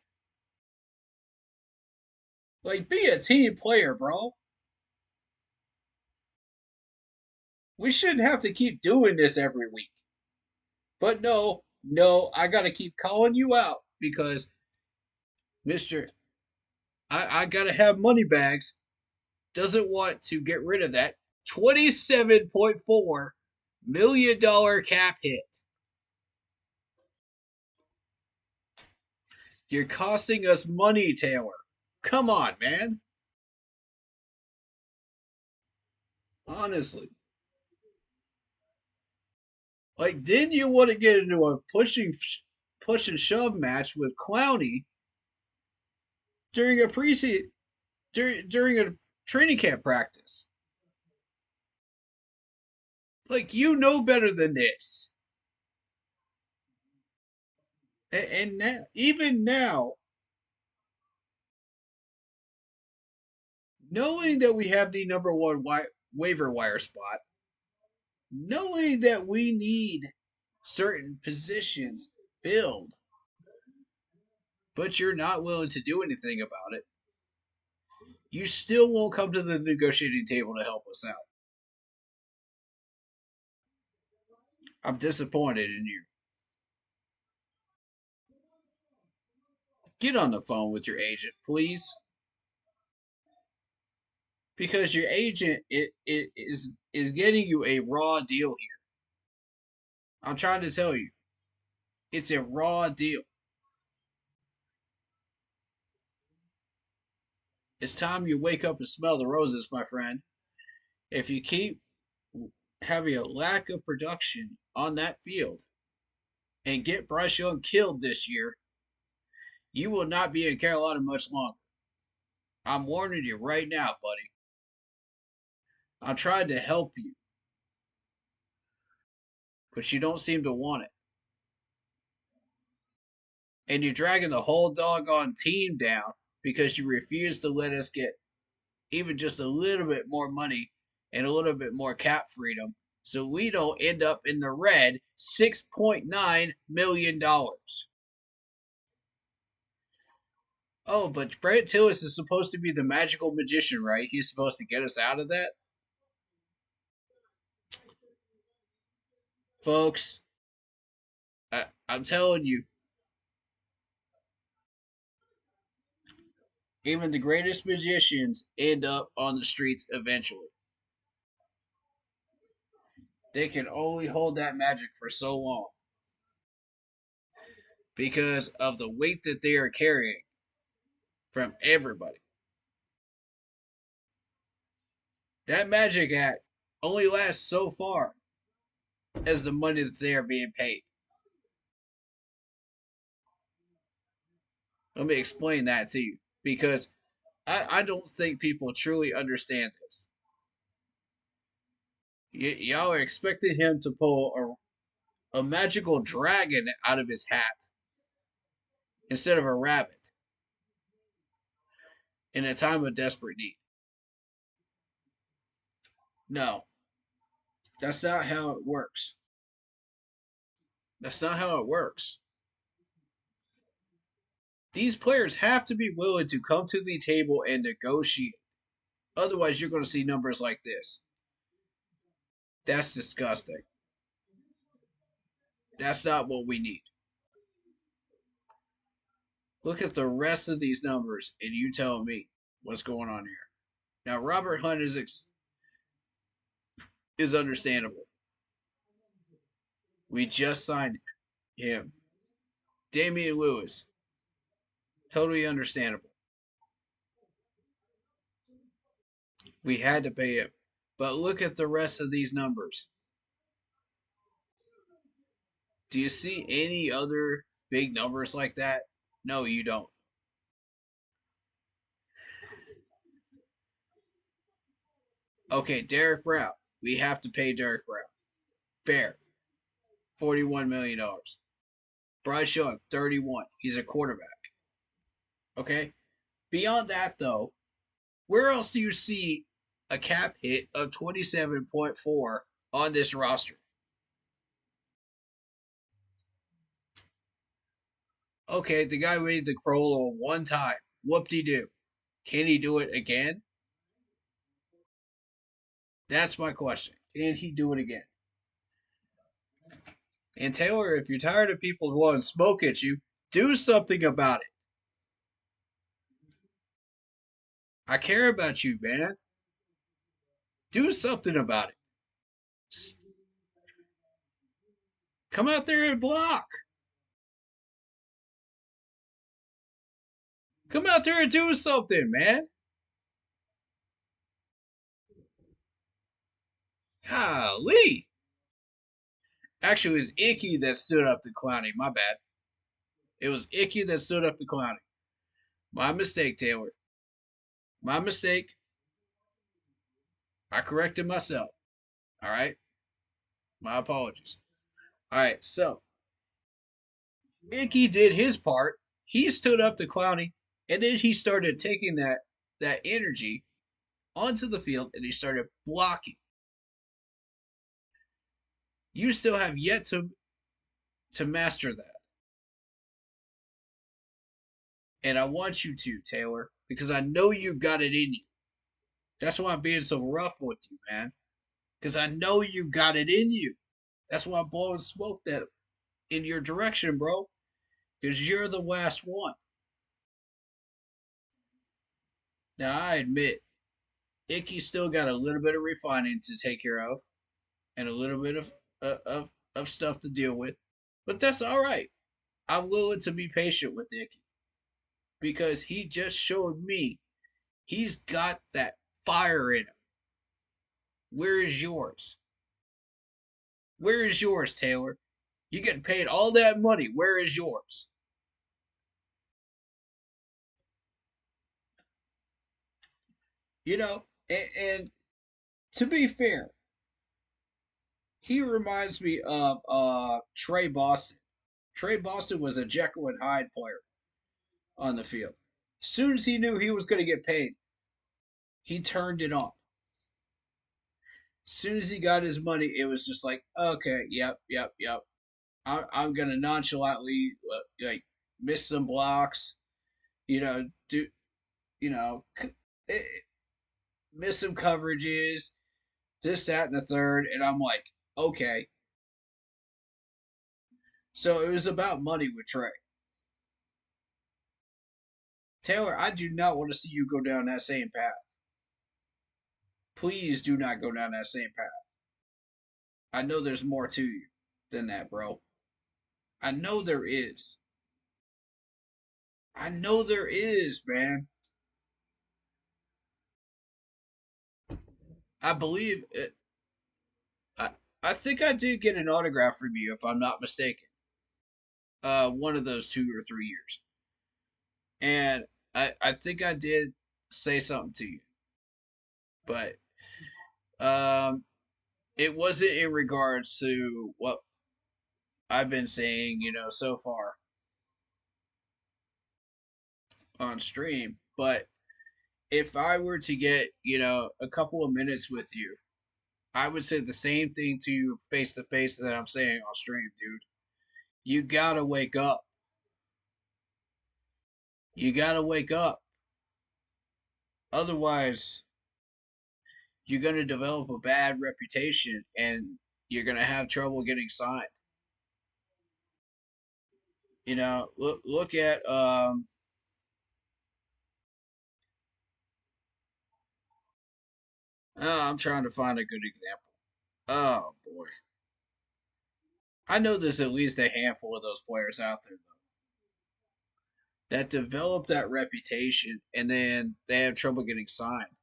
Like, be a team player, bro. We shouldn't have to keep doing this every week. But no, I got to keep calling you out because, Mister, I got to have money bags. Doesn't want to get rid of that $27.4 million cap hit. You're costing us money, Taylor. Come on, man. Honestly. Like, didn't you want to get into a push and shove match with Clowney during a preseason during a training camp practice? Like, you know better than this. And now, even now, knowing that we have the number one waiver wire spot, knowing that we need certain positions filled, but you're not willing to do anything about it, you still won't come to the negotiating table to help us out. I'm disappointed in you. Get on the phone with your agent, please. Because your agent is getting you a raw deal here. I'm trying to tell you, it's a raw deal. It's time you wake up and smell the roses, my friend. If you keep having a lack of production on that field and get Bryce Young killed this year, you will not be in Carolina much longer. I'm warning you right now, buddy. I'm trying to help you, but you don't seem to want it. And you're dragging the whole doggone team down because you refuse to let us get even just a little bit more money and a little bit more cap freedom so we don't end up in the red $6.9 million. Oh, but Brant Tillis is supposed to be the magical magician, right? He's supposed to get us out of that? Folks, I'm telling you, even the greatest magicians end up on the streets eventually. They can only hold that magic for so long because of the weight that they are carrying from everybody. That magic act only lasts so far as the money that they are being paid. Let me explain that to you because I don't think people truly understand this. Y'all are expecting him to pull a magical dragon out of his hat instead of a rabbit in a time of desperate need. No, that's not how it works. That's not how it works. These players have to be willing to come to the table and negotiate. Otherwise, you're going to see numbers like this. That's disgusting. That's not what we need. Look at the rest of these numbers and you tell me what's going on here. Now, Robert Hunt is understandable. We just signed him. Damian Lewis, totally understandable. We had to pay him. But look at the rest of these numbers. Do you see any other big numbers like that? No, you don't. Okay, Derek Brown. We have to pay Derek Brown. Fair. $41 million. Bryce Young, 31. He's a quarterback. Okay? Beyond that, though, where else do you see a cap hit of 27.4 on this roster? Okay, the guy made the Corolla one time. Whoop-de-doo. Can he do it again? That's my question. Can he do it again? And Taylor, if you're tired of people blowing smoke at you, do something about it. I care about you, man. Do something about it. Come out there and block. Come out there and do something, man. Golly. Actually, it was Icky that stood up to Clowney. My bad. It was Icky that stood up to Clowney. My mistake, Taylor. My mistake. I corrected myself. All right. My apologies. All right. So Icky did his part. He stood up to Clowney, and then he started taking that energy onto the field, and he started blocking. You still have yet to master that, and I want you to, Taylor, because I know you got it in you. That's why I'm being so rough with you, man. Because I know you got it in you. That's why I'm blowing smoke that in your direction, bro. Because you're the last one. Now I admit, Icky still got a little bit of refining to take care of, and a little bit of stuff to deal with. But that's all right. I'm willing to be patient with Icky because he just showed me he's got that fire in him. Where is yours? Where is yours, Taylor? You getting paid all that money. Where is yours? You know, and to be fair, he reminds me of Trey Boston. Trey Boston was a Jekyll and Hyde player on the field. As soon as he knew he was going to get paid, he turned it on. As soon as he got his money, it was just like, okay, yep. I'm going to nonchalantly like miss some blocks, do you know eh, miss some coverages, this, that, and the third, and I'm like, okay. So it was about money with Trey. Taylor, I do not want to see you go down that same path. Please do not go down that same path. I know there's more to you than that, bro. I know there is. I know there is, man. I believe it. I, I think I did get an autograph from you, if I'm not mistaken. One of those 2 or 3 years. And I think I did say something to you. But um, it wasn't in regards to what I've been saying, so far on stream. But if I were to get, a couple of minutes with you, I would say the same thing to you face to face that I'm saying on stream, dude. You gotta wake up. You gotta wake up. Otherwise, you're gonna develop a bad reputation and you're gonna have trouble getting signed. Look at I'm trying to find a good example. Oh boy. I know there's at least a handful of those players out there though that develop that reputation and then they have trouble getting signed.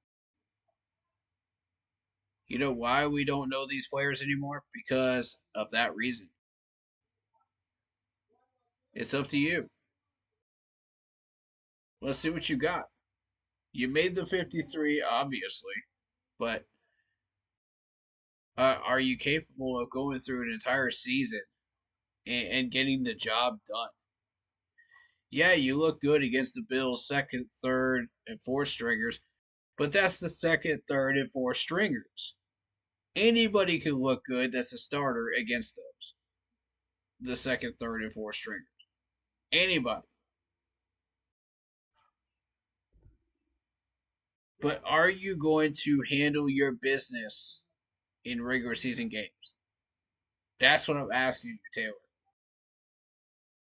You know why we don't know these players anymore? Because of that reason. It's up to you. Let's see what you got. You made the 53, obviously, but are you capable of going through an entire season and getting the job done? Yeah, you look good against the Bills' second, third, and fourth stringers, but that's the second, third, and fourth stringers. Anybody can look good that's a starter against those. The second, third, and fourth stringers. Anybody. But are you going to handle your business in regular season games? That's what I'm asking you, Taylor.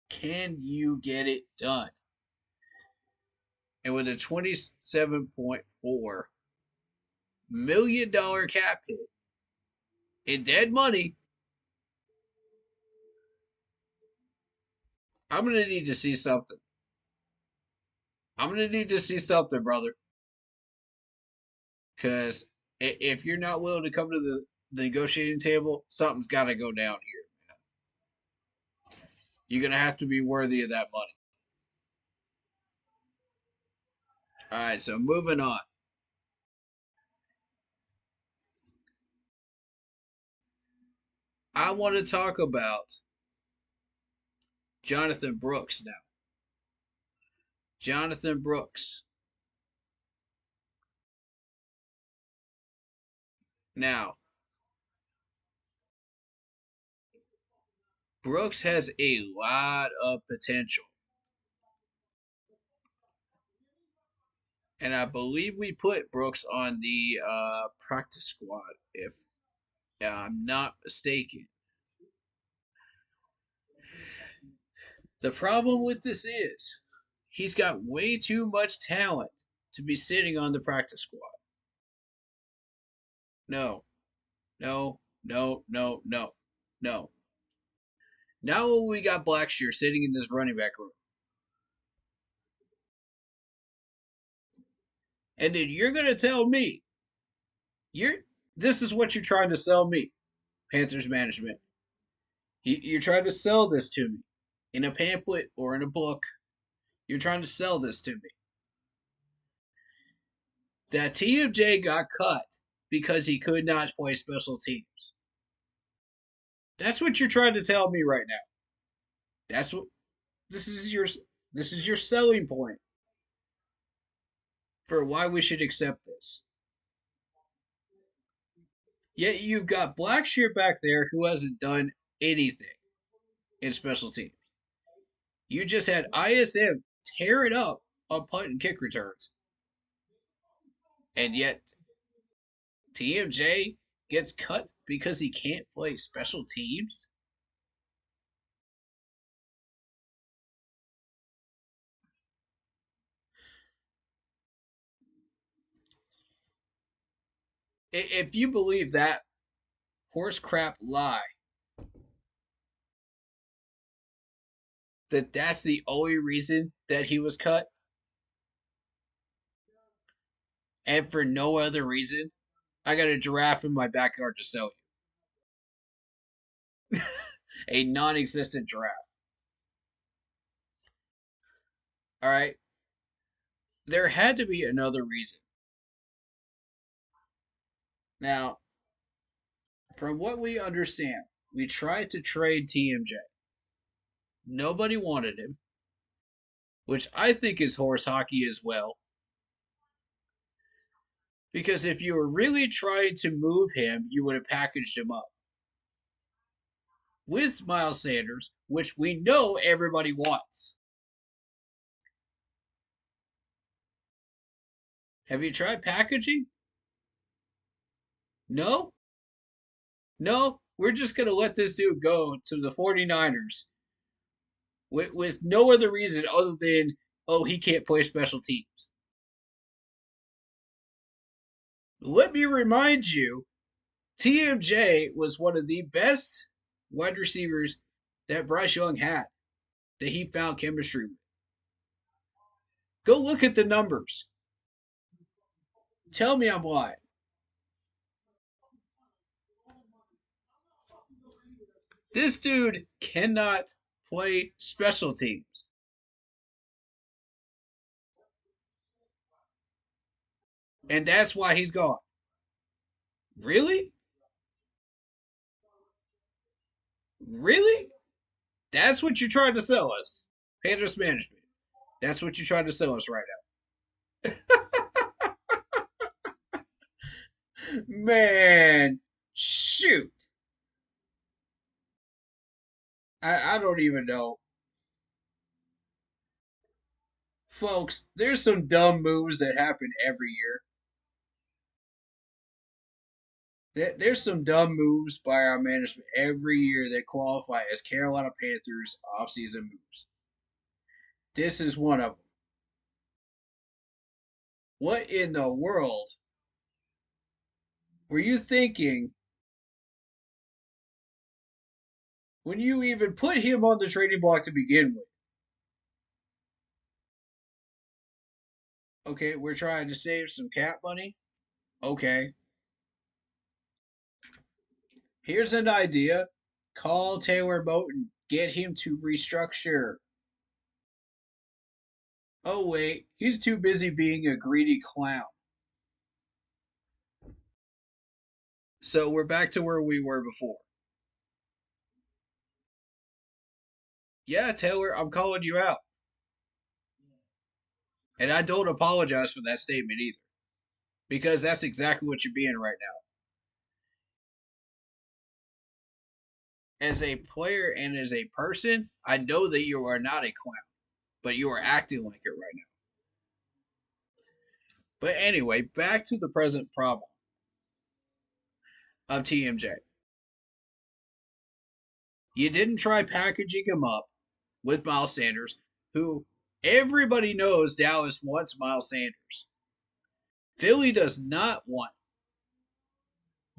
Can you get it done? And with a $27.4 million cap hit in dead money, I'm going to need to see something. I'm gonna need to see something, brother. Because if you're not willing to come to the negotiating table, something's got to go down here. You're gonna have to be worthy of that money. All right, so moving on. I want to talk about Jonathan Brooks now. Jonathan Brooks. Now, Brooks has a lot of potential. And I believe we put Brooks on the practice squad, if I'm not mistaken. The problem with this is he's got way too much talent to be sitting on the practice squad. No, no, no, no, no, no. Now we got Blackshear sitting in this running back room. And then you're going to tell me, this is what you're trying to sell me, Panthers management. You're trying to sell this to me in a pamphlet or in a book. You're trying to sell this to me. That TMJ got cut because he could not play special teams. That's what you're trying to tell me right now. That's what this is your selling point for why we should accept this. Yet you've got Blackshear back there who hasn't done anything in special teams. You just had ISM tear it up on punt and kick returns. And yet TMJ gets cut because he can't play special teams? If you believe that horse crap lie, that's the only reason that he was cut, and for no other reason, I got a giraffe in my backyard to sell you. A non existent giraffe. All right? There had to be another reason. Now, from what we understand, we tried to trade TMJ. Nobody wanted him, which I think is horse hockey as well. Because if you were really trying to move him, you would have packaged him up with Miles Sanders, which we know everybody wants. Have you tried packaging? No? No? We're just going to let this dude go to the 49ers with no other reason other than, oh, he can't play special teams. Let me remind you, TMJ was one of the best wide receivers that Bryce Young had, that he found chemistry with. Go look at the numbers. Tell me I'm lying. This dude cannot play special teams. And that's why he's gone. Really? Really? That's what you're trying to sell us. Panthers management. That's what you're trying to sell us right now. Man, shoot. I don't even know. Folks, there's some dumb moves that happen every year. There's some dumb moves by our management every year that qualify as Carolina Panthers offseason moves. This is one of them. What in the world were you thinking when you even put him on the trading block to begin with? Okay, we're trying to save some cap money. Okay, here's an idea. Call Taylor Moton. Get him to restructure. Oh, wait, he's too busy being a greedy clown. So we're back to where we were before. Yeah, Taylor, I'm calling you out. And I don't apologize for that statement either. Because that's exactly what you're being right now. As a player and as a person, I know that you are not a clown, but you are acting like it right now. But anyway, back to the present problem of TMJ. You didn't try packaging him up with Miles Sanders, who everybody knows Dallas wants Miles Sanders. Philly does not want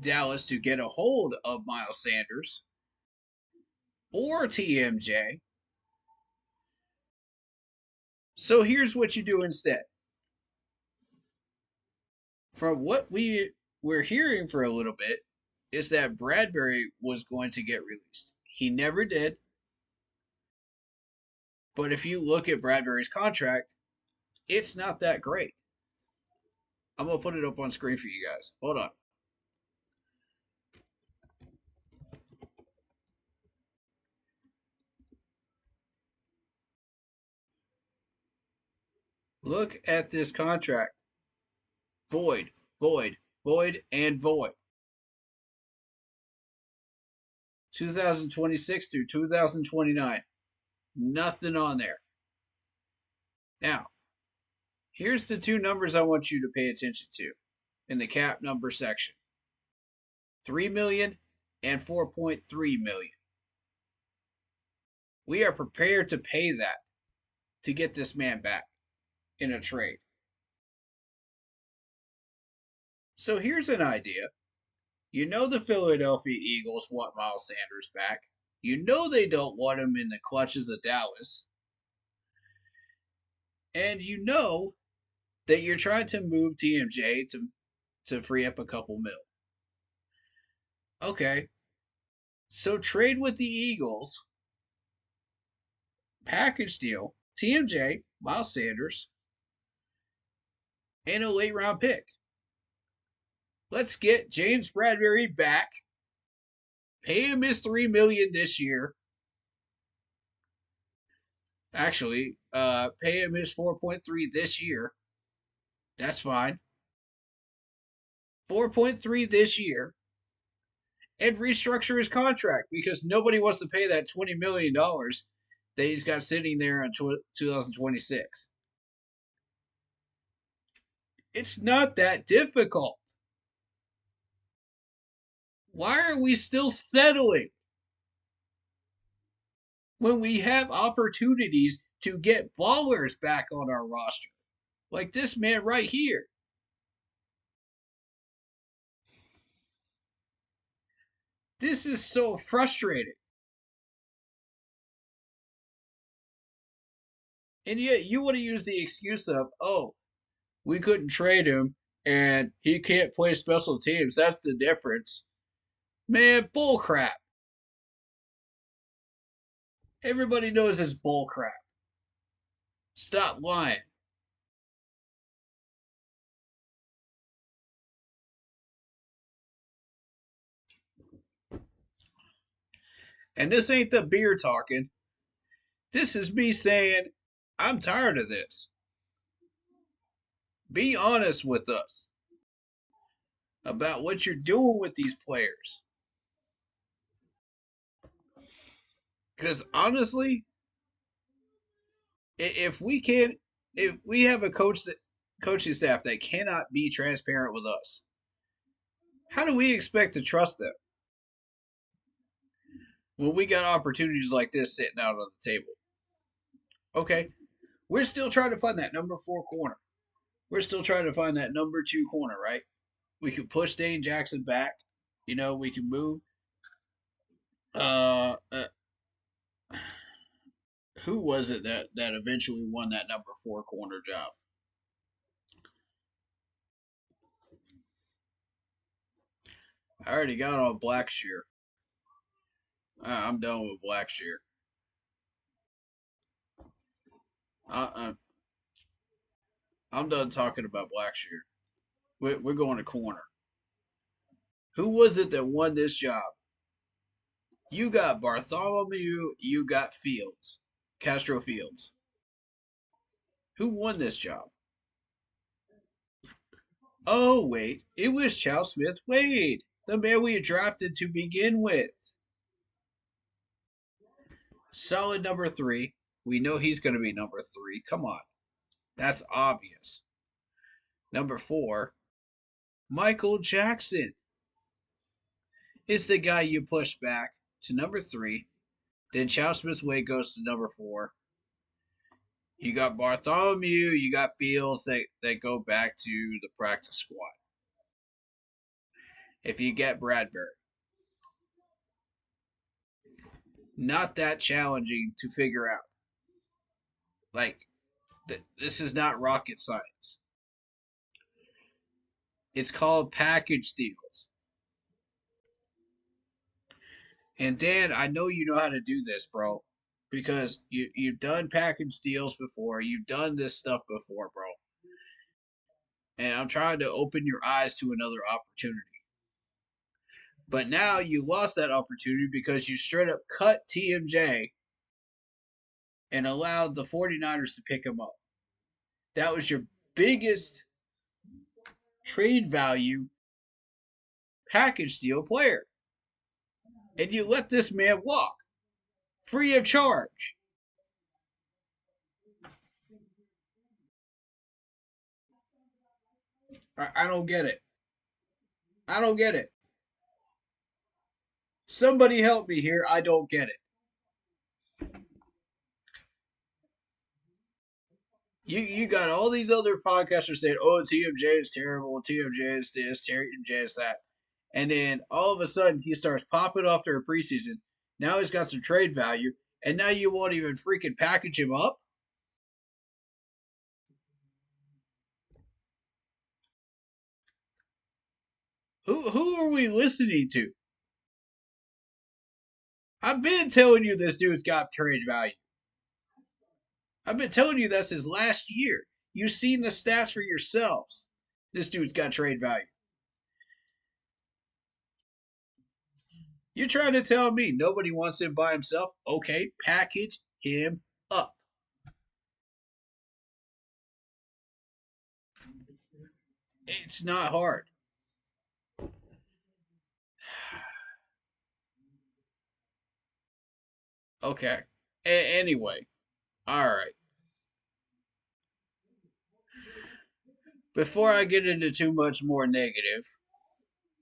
Dallas to get a hold of Miles Sanders or TMJ. So here's what you do instead. From what we were hearing for a little bit, is that Bradbury was going to get released. He never did. But if you look at Bradbury's contract, it's not that great. I'm going to put it up on screen for you guys. Hold on. Look at this contract. Void, void, void, and void. 2026 through 2029. Nothing on there. Now, here's the two numbers I want you to pay attention to in the cap number section. 3 million and 4.3 million. We are prepared to pay that to get this man back in a trade. So here's an idea. You know the Philadelphia Eagles want Miles Sanders back. You know they don't want him in the clutches of Dallas. And you know that you're trying to move TMJ to free up a couple mil. Okay. So trade with the Eagles. Package deal. TMJ, Miles Sanders, and a late round pick. Let's get James Bradbury back. Pay him his $3 million this year. Actually, pay him his 4.3 this year. That's fine. 4.3 this year. And restructure his contract because nobody wants to pay that $20 million that he's got sitting there in 2026. It's not that difficult. Why are we still settling when we have opportunities to get ballers back on our roster? Like this man right here. This is so frustrating. And yet you want to use the excuse of, oh, we couldn't trade him and he can't play special teams. That's the difference. Man, bullcrap. Everybody knows it's bullcrap. Stop lying. And this ain't the beer talking. This is me saying, I'm tired of this. Be honest with us about what you're doing with these players. Because honestly, if we can, if we have a coaching staff that cannot be transparent with us, how do we expect to trust them when we got opportunities like this sitting out on the table? Okay, we're still trying to find that number 4 corner. We're still trying to find that number 2 corner, right? We can push Dane Jackson back. You know, we can move. Uh, uh who was it that eventually won that number 4 corner job? I already got on Blackshear. I'm done with Blackshear. I'm done talking about Blackshear. We're going to corner. Who was it that won this job? You got Bartholomew. You got Fields. Castro Fields. Who won this job? Oh, wait. It was Chow Smith Wade, the man we drafted to begin with. Solid number 3. We know he's going to be number 3. Come on. That's obvious. Number 4, Michael Jackson is the guy you push back to number 3. Then Chow Smith Wade goes to number 4. You got Bartholomew, you got Fields that go back to the practice squad. If you get Bradbury, not that challenging to figure out. Like, this is not rocket science. It's called package deals. And Dan, I know you know how to do this, bro, because you've done package deals before. You've done this stuff before, bro. And I'm trying to open your eyes to another opportunity. But now you lost that opportunity because you straight up cut TMJ and allowed the 49ers to pick him up. That was your biggest trade value package deal player. And you let this man walk free of charge. I don't get it. I don't get it. Somebody help me here. I don't get it. You got all these other podcasters saying, "Oh, TMJ is terrible. TMJ is this. TMJ is that," and then all of a sudden he starts popping off during preseason. Now he's got some trade value, and now you won't even freaking package him up. Who are we listening to? I've been telling you this dude's got trade value. I've been telling you that's his last year. You've seen the stats for yourselves. This dude's got trade value. You're trying to tell me nobody wants him by himself? Okay, package him up. It's not hard. Okay. Anyway, all right. Before I get into too much more negative,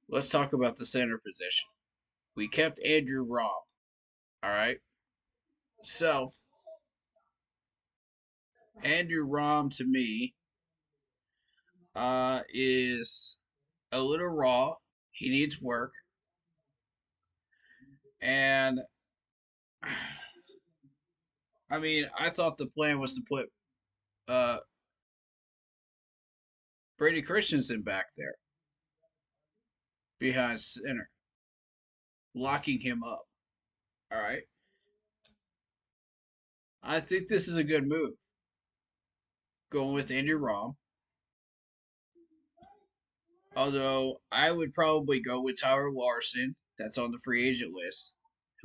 let's talk about the center position. We kept Andrew Rahm. All right. So, Andrew Rahm to me is a little raw. He needs work. And I mean, I thought the plan was to put uh, Brady Christensen back there behind center, locking him up. All right. I think this is a good move. Going with Andrew Rahm. Although I would probably go with Tyler Larson, that's on the free agent list,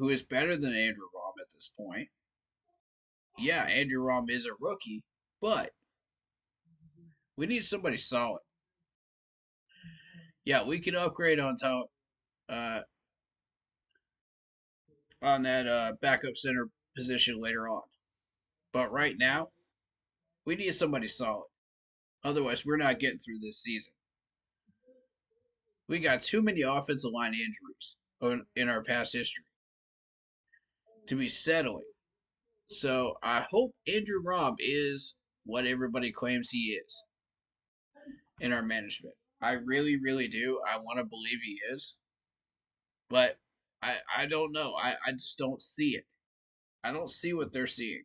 who is better than Andrew Rahm at this point. Yeah, Andrew Rahm is a rookie, but we need somebody solid. Yeah, we can upgrade on top uh, on that backup center position later on. But right now, we need somebody solid. Otherwise, we're not getting through this season. We got too many offensive line injuries in our past history to be settling. So I hope Andrew Rahm is what everybody claims he is in our management. I really, really do. I want to believe he is. But I don't know. I just don't see it. I don't see what they're seeing.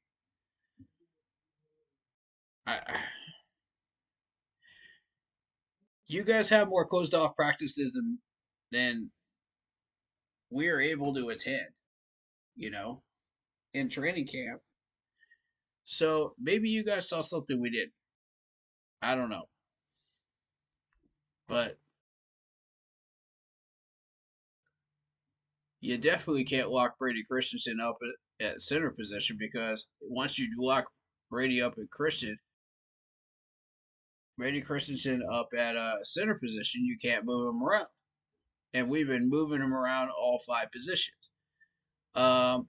I you guys have more closed off practices than we are able to attend, you know, in training camp. So maybe you guys saw something we didn't. I don't know. But you definitely can't lock Brady Christensen up at center position, because once you lock Brady Christensen up at center position, you can't move him around. And we've been moving him around all 5 positions. Um,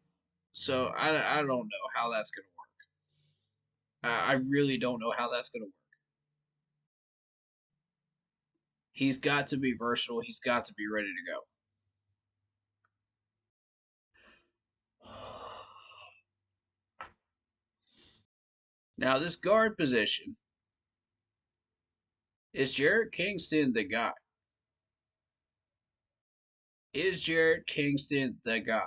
so I don't know how that's going to work. I really don't know how that's going to work. He's got to be versatile. He's got to be ready to go. Now, this guard position, is Jarrett Kingston the guy? Is Jarrett Kingston the guy?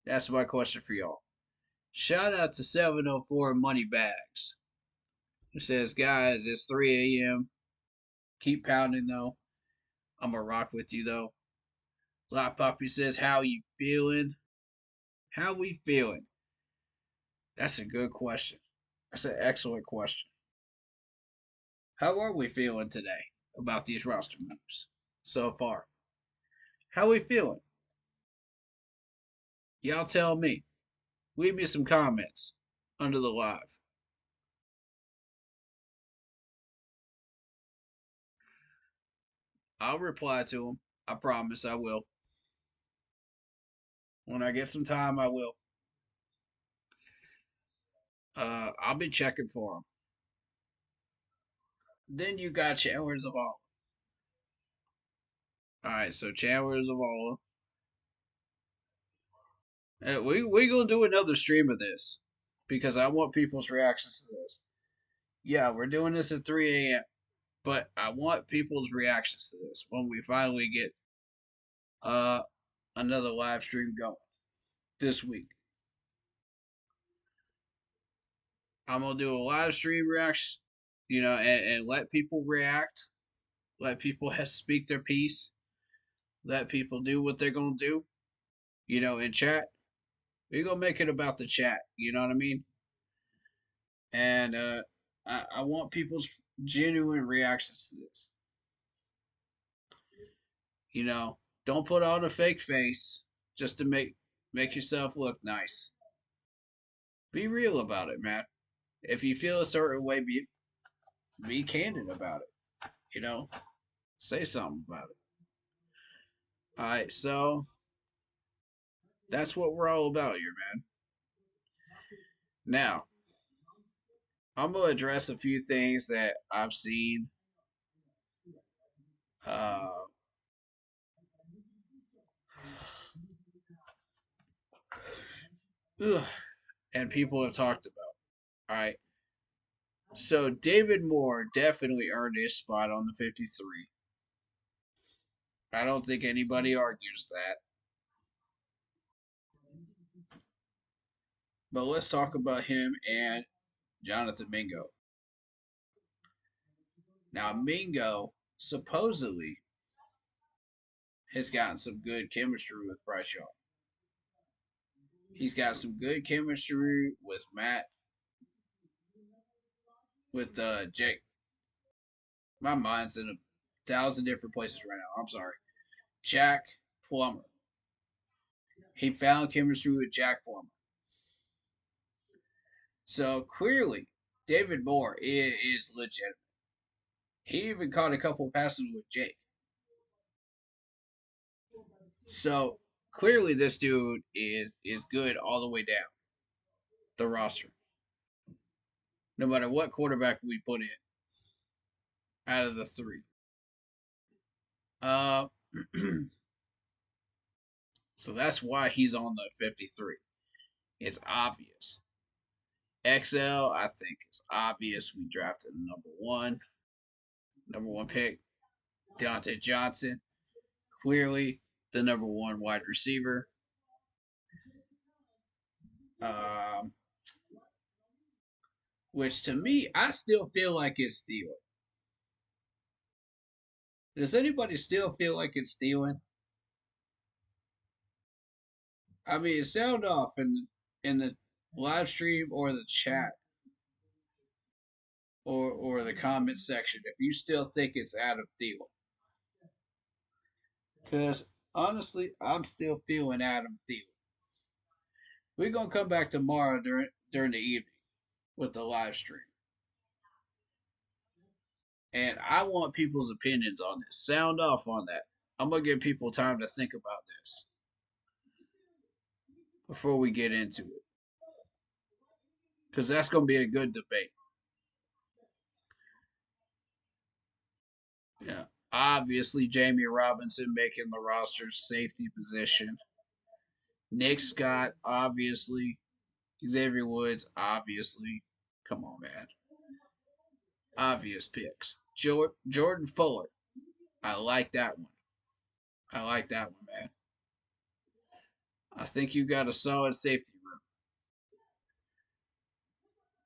That's my question for y'all. Shout out to 704 Money Bags. It says, guys, it's 3 a.m. Keep pounding, though. I'm going to rock with you, though. Lot Poppy says, how you feeling? How we feeling? That's a good question. That's an excellent question. How are we feeling today about these roster moves so far? How we feeling? Y'all tell me. Leave me some comments under the live. I'll reply to them. I promise I will. When I get some time, I will. I'll be checking for them. Then you got Chandler Zavala. All right, so Chandler Zavala. We gonna do another stream of this because I want people's reactions to this. Yeah, we're doing this at 3 a.m. But I want people's reactions to this when we finally get uh another live stream going this week. I'm gonna do a live stream reaction, and let people react, let people speak their piece, let people do what they're gonna do, in chat. We're gonna make it about the chat, you know what I mean? And I want people's genuine reactions to this. Don't put on a fake face just to make yourself look nice. Be real about it, man. If you feel a certain way, be candid about it. Say something about it. All right, so that's what we're all about here, man. Now, I'm gonna address a few things that I've seen. Uh, and people have talked about. All right. So David Moore definitely earned his spot on the 53. I don't think anybody argues that. But let's talk about him and Jonathan Mingo. Now, Mingo supposedly has gotten some good chemistry with Bryce Young. He's got some good chemistry with Matt, with Jake. My mind's in 1,000 different places right now. I'm sorry. Jack Plummer. He found chemistry with Jack Plummer. So clearly, David Moore is legitimate. He even caught a couple of passes with Jake. So clearly, this dude is good all the way down the roster. No matter what quarterback we put in out of the three. Uh, so that's why he's on the 53. It's obvious. XL, I think it's obvious. We drafted number one pick, Deontay Johnson. Clearly, the number one wide receiver. Um, which to me, I still feel like it's stealing. Does anybody still feel like it's stealing? I mean, sound off in the live stream or the chat or the comment section if you still think it's Adam Thielen. Because honestly, I'm still feeling Adam Thielen. We're gonna come back tomorrow during the evening with the live stream, and I want people's opinions on this. Sound off on that. I'm gonna give people time to think about this before we get into it, because that's gonna be a good debate. Yeah, obviously Jamie Robinson making the roster safety position. Nick Scott, obviously. Xavier Woods, obviously. Come on, man. Obvious picks. Jordan Fuller. I like that one. I like that one, man. I think you got a solid safety room.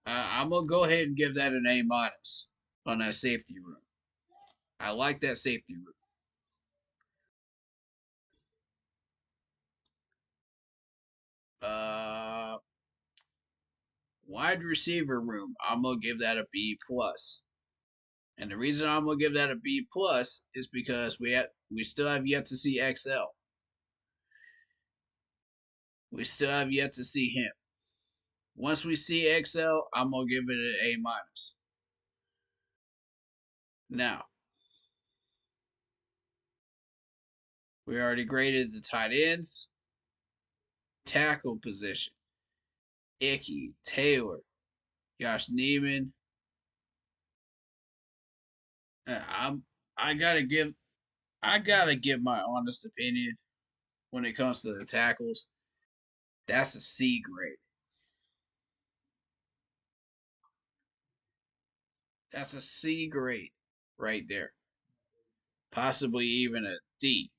I'm gonna go ahead and give that an A minus on that safety room. I like that safety room. Uh, Wide receiver room. I'm gonna give that a B plus. And the reason I'm gonna give that a B plus is because we still have yet to see XL. We still have yet to see him. Once we see XL, I'm gonna give it an A minus. Now, we already graded the tight ends, tackle position. Icky, Taylor, Josh Neiman. I'm I gotta give my honest opinion when it comes to the tackles. That's a C grade. That's a C grade right there. Possibly even a D.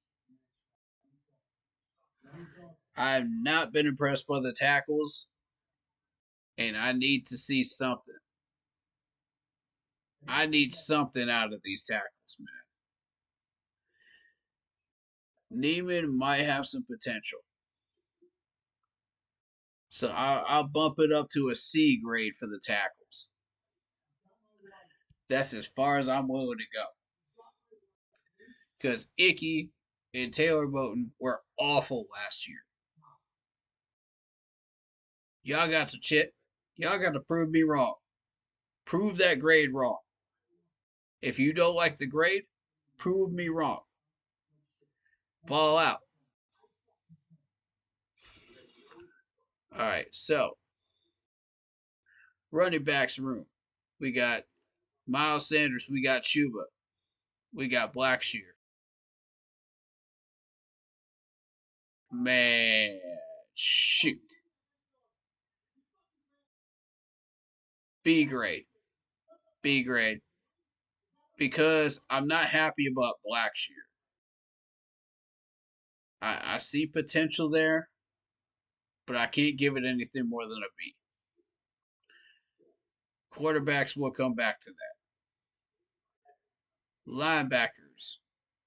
I've not been impressed by the tackles, and I need to see something. I need something out of these tackles, man. Neiman might have some potential. So I'll bump it up to a C grade for the tackles. That's as far as I'm willing to go. Because Icky and Taylor Moton were awful last year. Y'all got to Y'all got to prove me wrong. Prove that grade wrong. If you don't like the grade, prove me wrong. Ball out. All right, so running backs room. We got Miles Sanders. We got Chuba. We got Blackshear. Man, shoot. B grade. B grade. Because I'm not happy about Blackshear. I see potential there, but I can't give it anything more than a B. Quarterbacks will come back to that. Linebackers.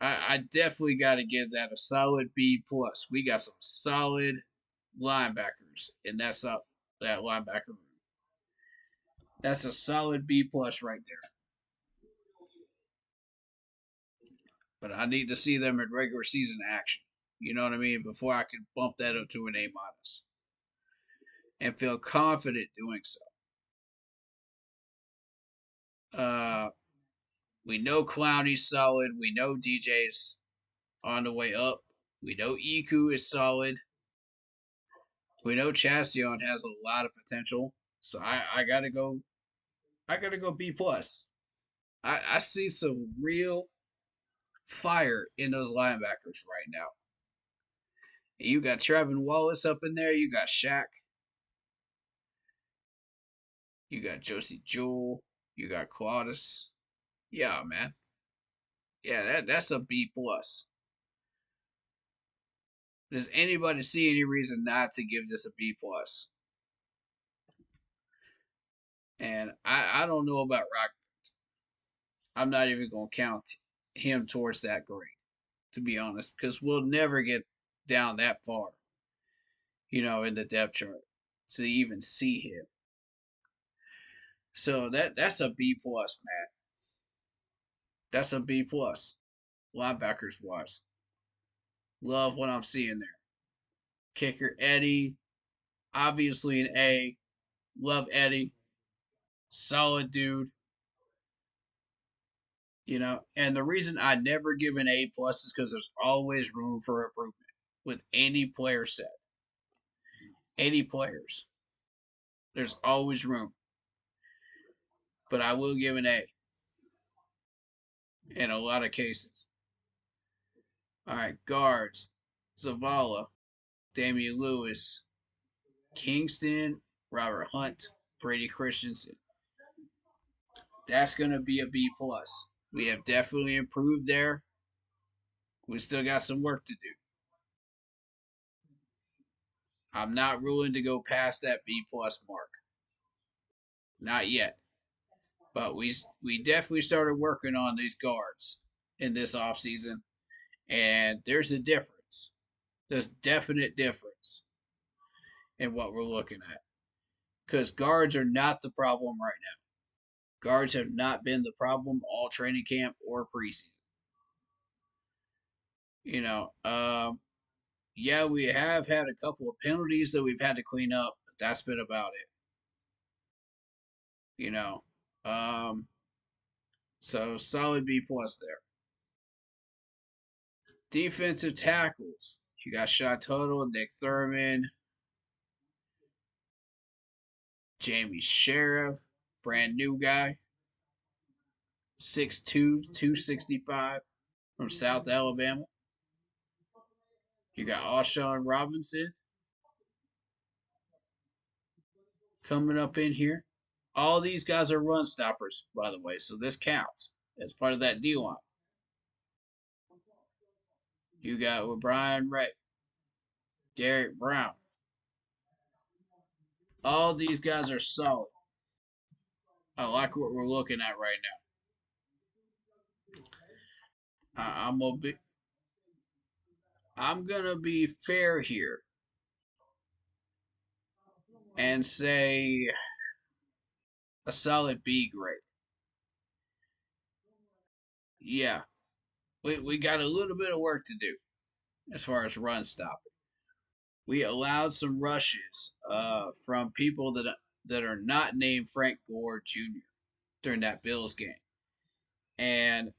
I definitely got to give that a solid B plus. We got some solid linebackers, and that's up that linebacker room. That's a solid B plus right there. But I need to see them in regular season action. You know what I mean? Before I can bump that up to an A minus and feel confident doing so. We know Clowney's solid. We know DJ's on the way up. We know Iku is solid. We know Chassion has a lot of potential. So I gotta go. I gotta go B plus. I see some real fire in those linebackers right now. You got Trevin Wallace up in there. You got Shaq. You got Josie Jewell. You got Claudius. Yeah, man. Yeah, that's a B plus. Does anybody see any reason not to give this a B plus? And I don't know about Rock. I'm not even gonna count him towards that grade, to be honest, because we'll never get down that far in the depth chart to even see him. So that's a B plus, Matt. That's a B plus. Linebackers wise. Love what I'm seeing there. Kicker Eddie, obviously an A. Love Eddie. Solid dude. And the reason I never give an A plus is because there's always room for improvement with any player set. Any players. There's always room. But I will give an A in a lot of cases. All right, guards. Zavala, Damian Lewis, Kingston, Robert Hunt, Brady Christensen. That's going to be a B plus. We have definitely improved there. We still got some work to do. I'm not willing to go past that B plus mark. Not yet. But we definitely started working on these guards in this offseason. And there's a difference. There's definite difference in what we're looking at. Because guards are not the problem right now. Guards have not been the problem all training camp or preseason. Yeah, we have had a couple of penalties that we've had to clean up, but that's been about it. So solid B plus there. Defensive tackles. You got Shot Total, Nick Thurman, Jamie Sheriff, brand new guy, 6'2", 265 from South Alabama. You got Alshon Robinson coming up in here. All these guys are run stoppers, by the way, so this counts as part of that D line. You got with Brian Ray, Derek Brown. All these guys are solid. I like what we're looking at right now. I'm gonna be fair here and say a solid B grade. Yeah, we got a little bit of work to do as far as run stopping. We allowed some rushes from people that are not named Frank Gore Jr. during that Bills game, and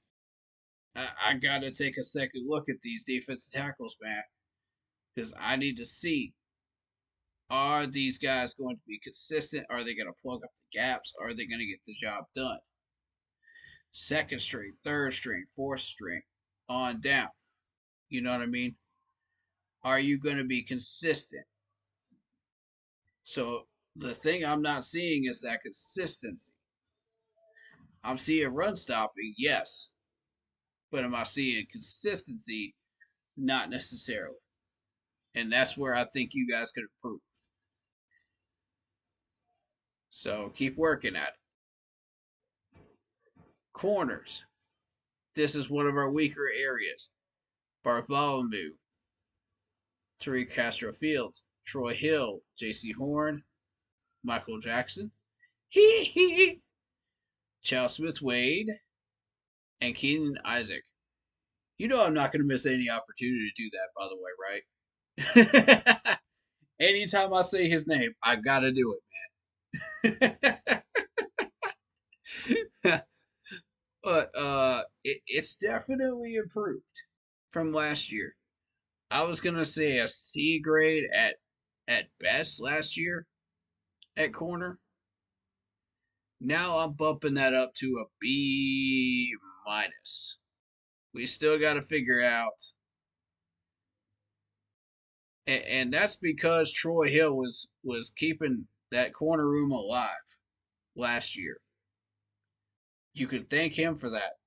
I got to take a second look at these defensive tackles, man, because I need to see, are these guys going to be consistent? Are they going to plug up the gaps? Are they going to get the job done? Second string, third string, fourth string, on down. You know what I mean? Are you going to be consistent? So the thing I'm not seeing is that consistency. I'm seeing run stopping, yes. But am I seeing consistency? Not necessarily. And that's where I think you guys could improve. So keep working at it. Corners. This is one of our weaker areas. Bartholomew, Tariq Castro Fields, Troy Hill, J.C. Horn, Michael Jackson, Charles Smith Wade, and Keenan Isaac. I'm not going to miss any opportunity to do that, by the way, right? Anytime I say his name, I got to do it, man. But it's definitely improved from last year. I was going to say a C grade at best last year at corner. Now I'm bumping that up to a B minus. We still got to figure out, and that's because Troy Hill was keeping that corner room alive last year. You could thank him for that,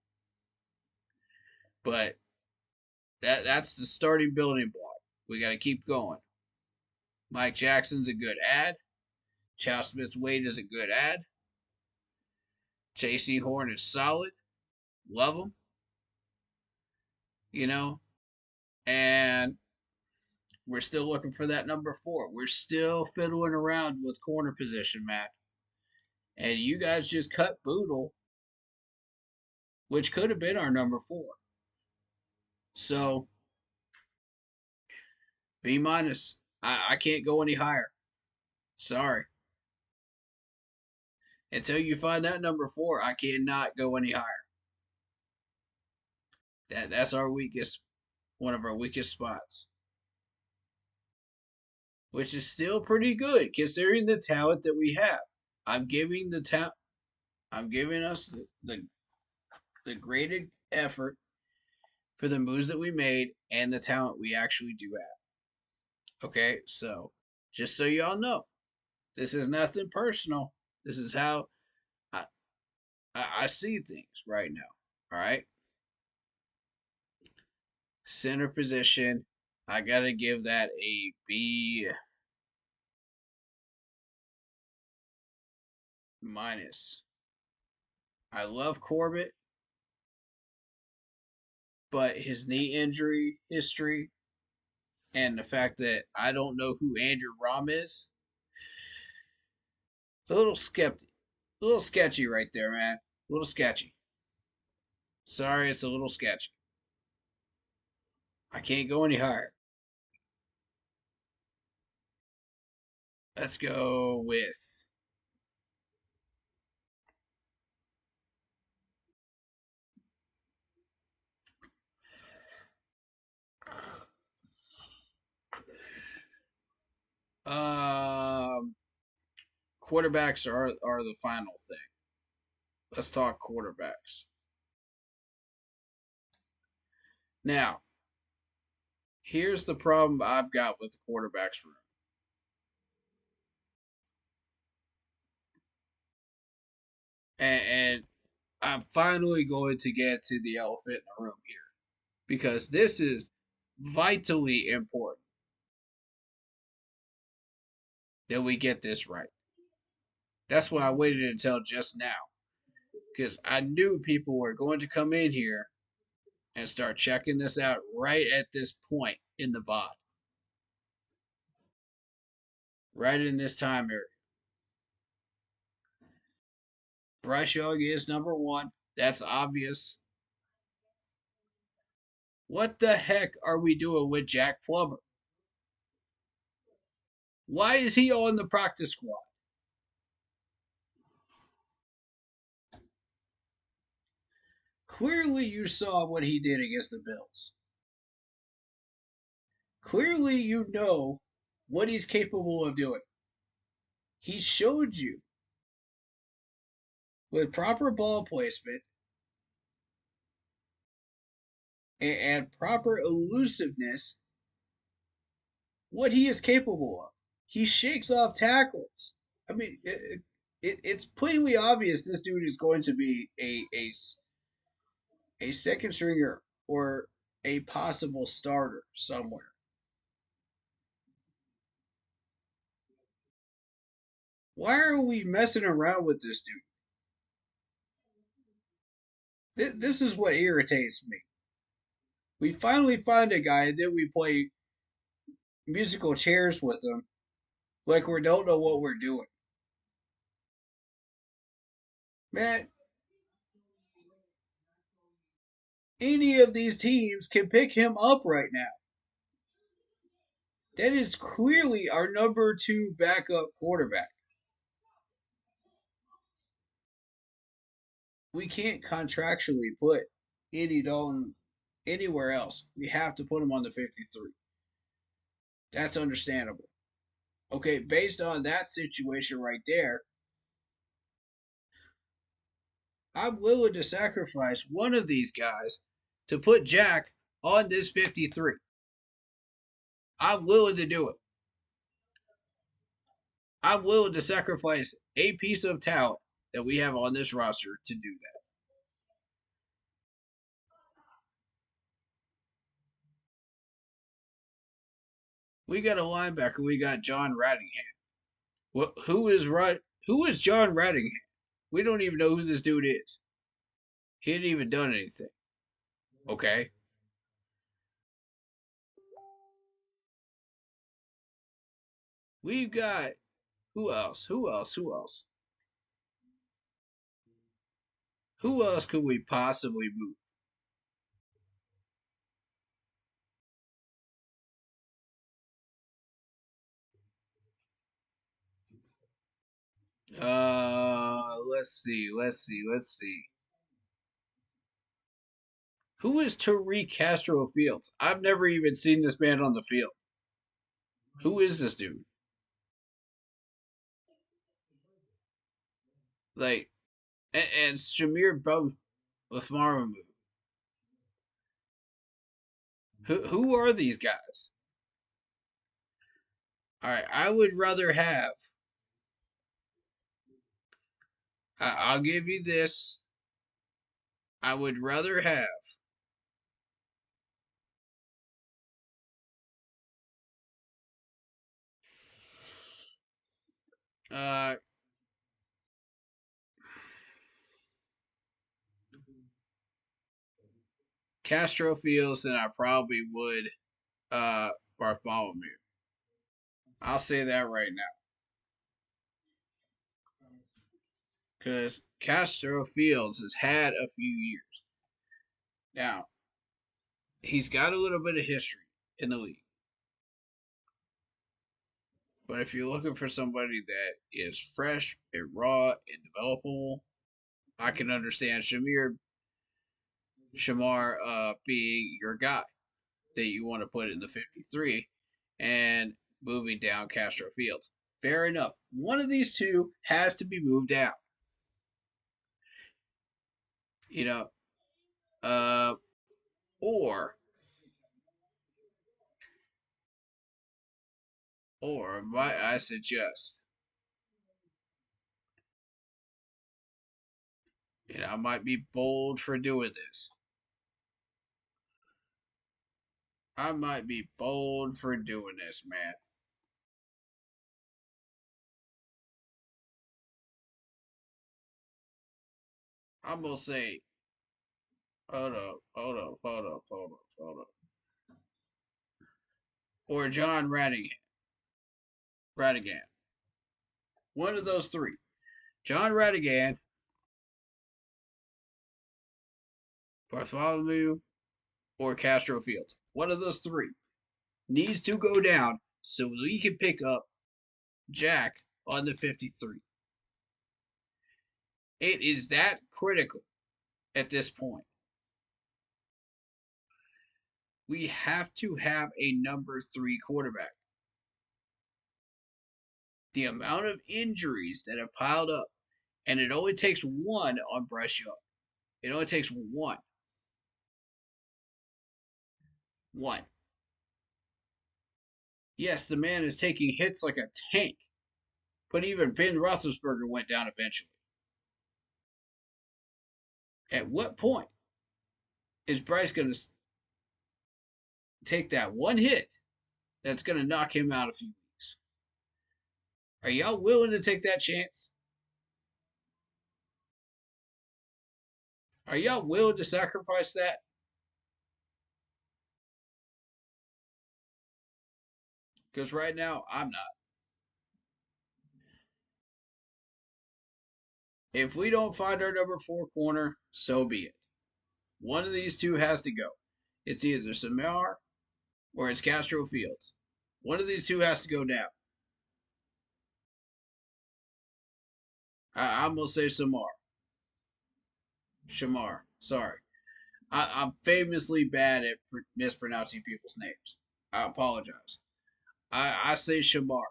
but that's the starting building block. We got to keep going. Mike Jackson's a good ad. Charles Smith Wade is a good ad. J.C. Horn is solid. Love him. And We're still looking for that number 4. We're still fiddling around with corner position, Matt. And you guys just cut Boodle, which could have been our number 4. So, B minus. I can't go any higher. Sorry. Until you find that number 4, I cannot go any higher. That's our weakest, one of our weakest spots. Which is still pretty good considering the talent that we have. I'm giving I'm giving us the great effort for the moves that we made and the talent we actually do have. Okay, so just so y'all know, this is nothing personal. This is how I, I see things right now. All right, center position, I gotta give that a B minus. I love Corbett, but his knee injury history and the fact that I don't know who Andrew Rom is, it's a little sketchy right there, man. A little sketchy. Sorry, it's a little sketchy. I can't go any higher. Let's go with um quarterbacks are the final thing. Let's talk quarterbacks. Now, here's the problem I've got with the quarterbacks room. And I'm finally going to get to the elephant in the room here because this is vitally important that we get this right. That's why I waited until just now because I knew people were going to come in here and start checking this out right at this point in the VOD, right in this time area. Bryce Young is number 1. That's obvious. What the heck are we doing with Jack Plummer? Why is he on the practice squad? Clearly, you saw what he did against the Bills. Clearly, you know what he's capable of doing. He showed you with proper ball placement and proper elusiveness what he is capable of. He shakes off tackles. I mean, it's plainly obvious this dude is going to be a second stringer or a possible starter somewhere. Why are we messing around with this dude? This is what irritates me. We finally find a guy, and then we play musical chairs with him like we don't know what we're doing. Man, any of these teams can pick him up right now. That is clearly our number 2 backup quarterback. We can't contractually put Andy Dalton anywhere else. We have to put him on the 53. That's understandable. Okay, based on that situation right there, I'm willing to sacrifice one of these guys to put Jack on this 53. I'm willing to do it. I'm willing to sacrifice a piece of talent that we have on this roster to do that. We got a linebacker. We got John Rattingham. What? Who is John Rattingham? We don't even know who this dude is. He ain't even done anything. Okay. We've got who else? Who else? Who else? Who else could we possibly move? Let's see. Let's see. Let's see. Who is Tariq Castro Fields? I've never even seen this man on the field. Who is this dude? Like, and Shamir both with Maramu. Who are these guys? All right, I would rather have. I'll give you this. I would rather have uh, Castro Fields than I probably would Bartholomew. I'll say that right now because Castro Fields has had a few years now. He's got a little bit of history in the league, but if you're looking for somebody that is fresh and raw and developable, I can understand Shamar being your guy that you want to put in the 53 and moving down Castro Fields. Fair enough. One of these two has to be moved down. You know, uh, or might I suggest, I might be bold for doing this. I might be bold for doing this, man. I'm gonna say, hold up, hold up, hold up, hold up, hold up. Or John Radigan. One of those three. John Radigan, Bartholomew, or Castro Fields. One of those three needs to go down so we can pick up Jack on the 53. It is that critical at this point. We have to have a number 3 quarterback. The amount of injuries that have piled up, and it only takes one on Bryce Young. It only takes one. One. Yes, the man is taking hits like a tank, but even Ben Roethlisberger went down eventually. At what point is Bryce going to take that one hit that's going to knock him out a few weeks? Are y'all willing to take that chance? Are y'all willing to sacrifice that? Because right now, I'm not. If we don't find our number 4 corner, so be it. One of these two has to go. It's either Samar or it's Castro Fields. One of these two has to go down. I'm going to say Samar. Shamar. Sorry. I'm famously bad at mispronouncing people's names. I apologize. I say Shamar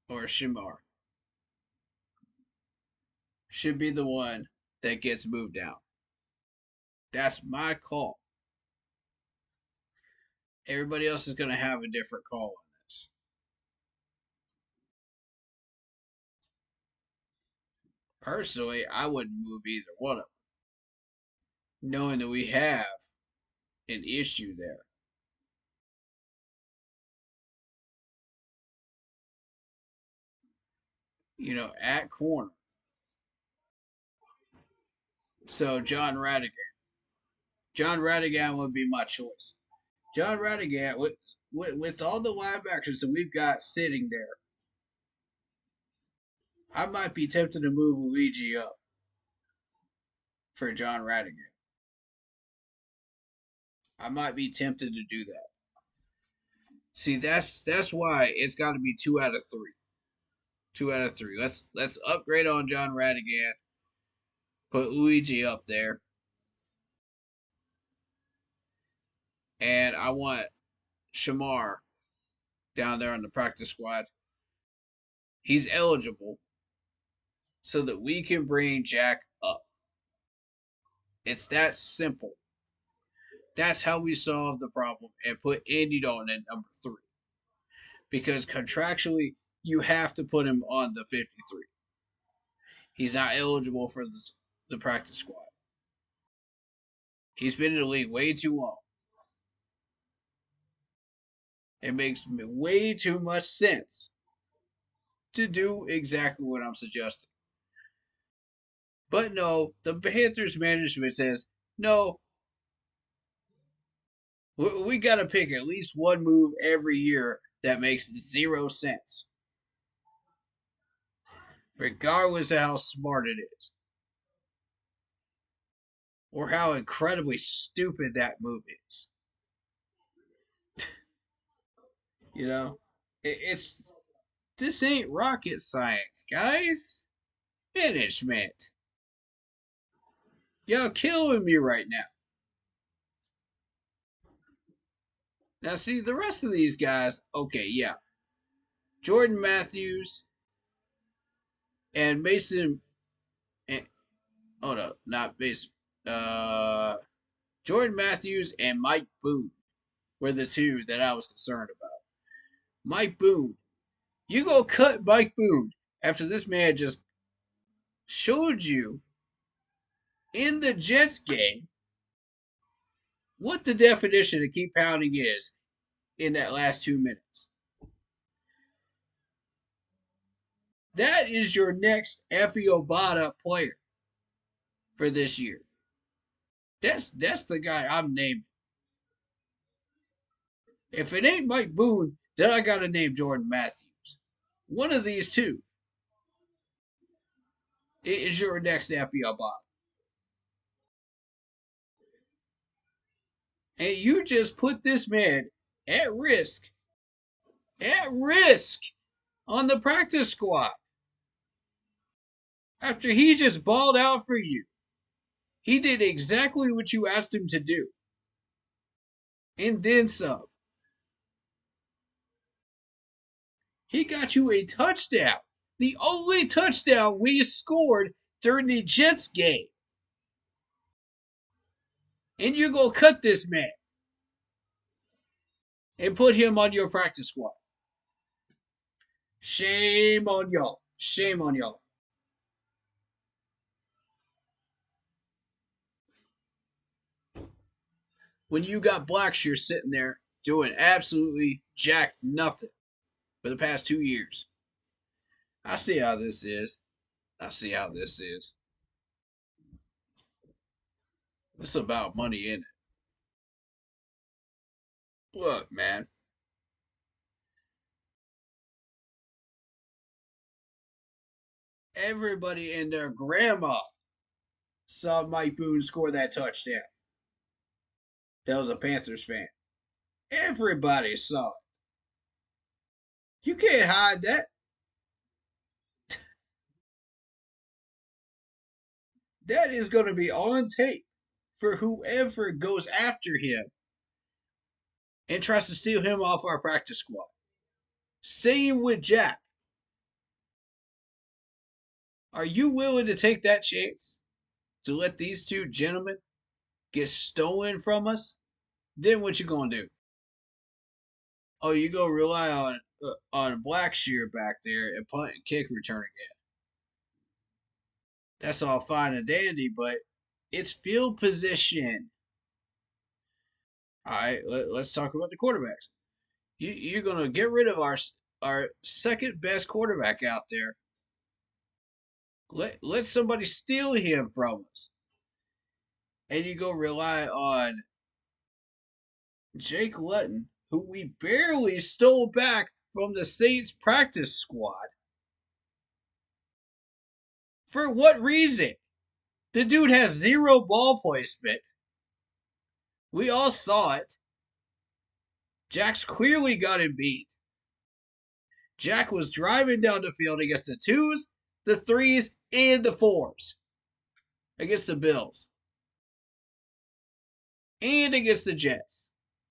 or Shimar should be the one that gets moved down. That's my call. Everybody else is going to have a different call on this. Personally, I wouldn't move either one of them, knowing that we have an issue there. At corner. So John Radigan. John Radigan would be my choice. John Radigan would. with all the linebackers that we've got sitting there, I might be tempted to move Luigi up for John Radigan. I might be tempted to do that. See, that's why it's got to be 2 out of 3. 2 out of 3. Let's upgrade on John Radigan. Put Luigi up there, and I want Shamar down there on the practice squad. He's eligible, so that we can bring Jack up. It's that simple. That's how we solve the problem and put Andy Dalton at number 3. Because contractually, you have to put him on the 53. He's not eligible for the practice squad. He's been in the league way too long. It makes way too much sense to do exactly what I'm suggesting. But no, the Panthers management says, no, we got to pick at least one move every year that makes 0 sense, regardless of how smart it is or how incredibly stupid that move is. You know, it's this ain't rocket science, guys. Management, y'all killing me right now. Now, see, the rest of these guys, okay, yeah. Jordan Matthews and Mason. And, oh, no, not Mason. Jordan Matthews and Mike Boone were the 2 that I was concerned about. Mike Boone. You go cut Mike Boone after this man just showed you in the Jets game what the definition of keep pounding is in that last 2 minutes. That is your next Effie Obata player for this year. That's the guy I'm naming. If it ain't Mike Boone, then I gotta name Jordan Matthews. One of these 2 is your next Effie Obata. And you just put this man at risk on the practice squad after he just balled out for you. He did exactly what you asked him to do, and then some. He got you a touchdown, the only touchdown we scored during the Jets game. And you go cut this man and put him on your practice squad. Shame on y'all. Shame on y'all. When you got Blackshear sitting there doing absolutely jack nothing for the past 2 years. I see how this is. It's about money in it. Look, man. Everybody and their grandma saw Mike Boone score that touchdown. That was a Panthers fan. Everybody saw it. You can't hide that. That is going to be on tape for whoever goes after him and tries to steal him off our practice squad. Same with Jack. Are you willing to take that chance to let these 2 gentlemen get stolen from us? Then what you gonna do? Oh, you gonna rely on Blackshear back there and punt and kick return again? That's all fine and dandy, but it's field position. All right, let's talk about the quarterbacks. You're gonna get rid of our second best quarterback out there. Let somebody steal him from us, and you go rely on Jake Luton, who we barely stole back from the Saints practice squad. For what reason? The dude has zero ball placement. We all saw it. Jack's clearly got him beat. Jack was driving down the field against the twos, the threes, and the fours. Against the Bills. And against the Jets.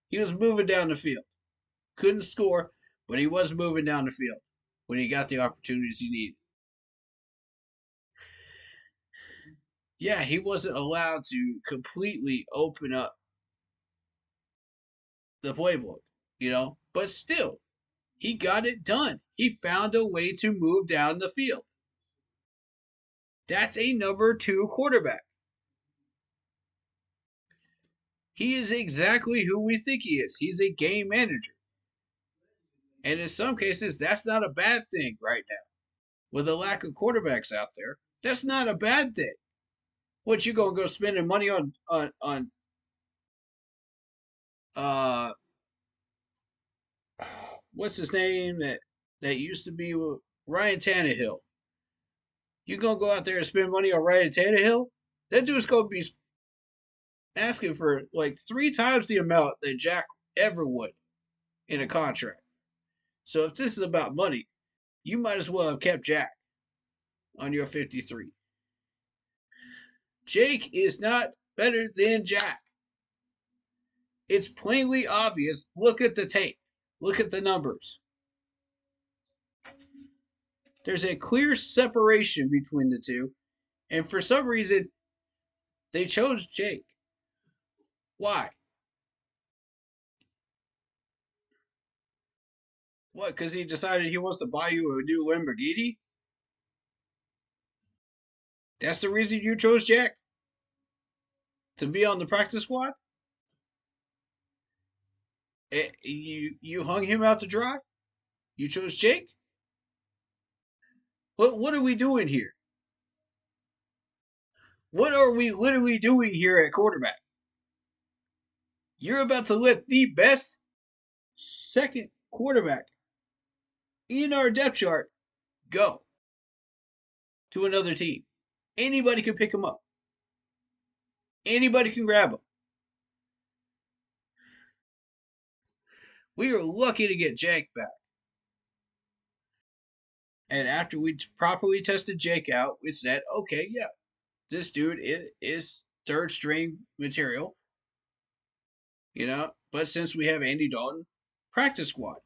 He was moving down the field. Couldn't score, but he was moving down the field when he got the opportunities he needed. Yeah, he wasn't allowed to completely open up the playbook, but still, he got it done. He found a way to move down the field. That's a number 2 quarterback. He is exactly who we think he is. He's a game manager. And in some cases, that's not a bad thing right now. With a lack of quarterbacks out there, that's not a bad thing. What, you gonna go spending money on uh what's his name that used to be Ryan Tannehill? You gonna go out there and spend money on Ryan Tannehill? That dude's gonna be asking for like 3 times the amount that Jack ever would in a contract. So if this is about money, you might as well have kept Jack on your 53. Jake is not better than Jack. It's plainly obvious. Look at the tape. Look at the numbers. There's a clear separation between the two, and for some reason, they chose Jake. Why? What, because he decided he wants to buy you a new Lamborghini? That's the reason you chose Jack? To be on the practice squad? You hung him out to dry? You chose Jake? What are we doing here? What are we literally doing here at quarterback? You're about to let the best second quarterback in our depth chart go to another team. Anybody can pick him up. Anybody can grab him. We are lucky to get Jake back. And after we properly tested Jake out, we said, okay, yeah, this dude is third string material, But since we have Andy Dalton, practice squad.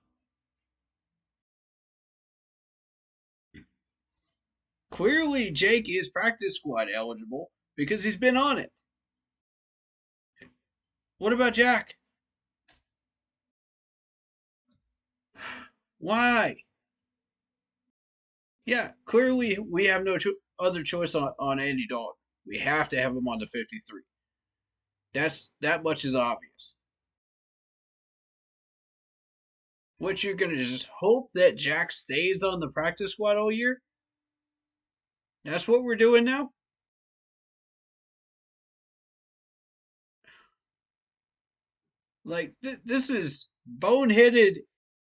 Clearly, Jake is practice squad eligible because he's been on it. What about Jack? Why? Yeah, clearly we have no other choice on Andy Dalton. We have to have him on the 53. That much is obvious. What, you're gonna just hope that Jack stays on the practice squad all year? That's what we're doing now? Like, this is boneheaded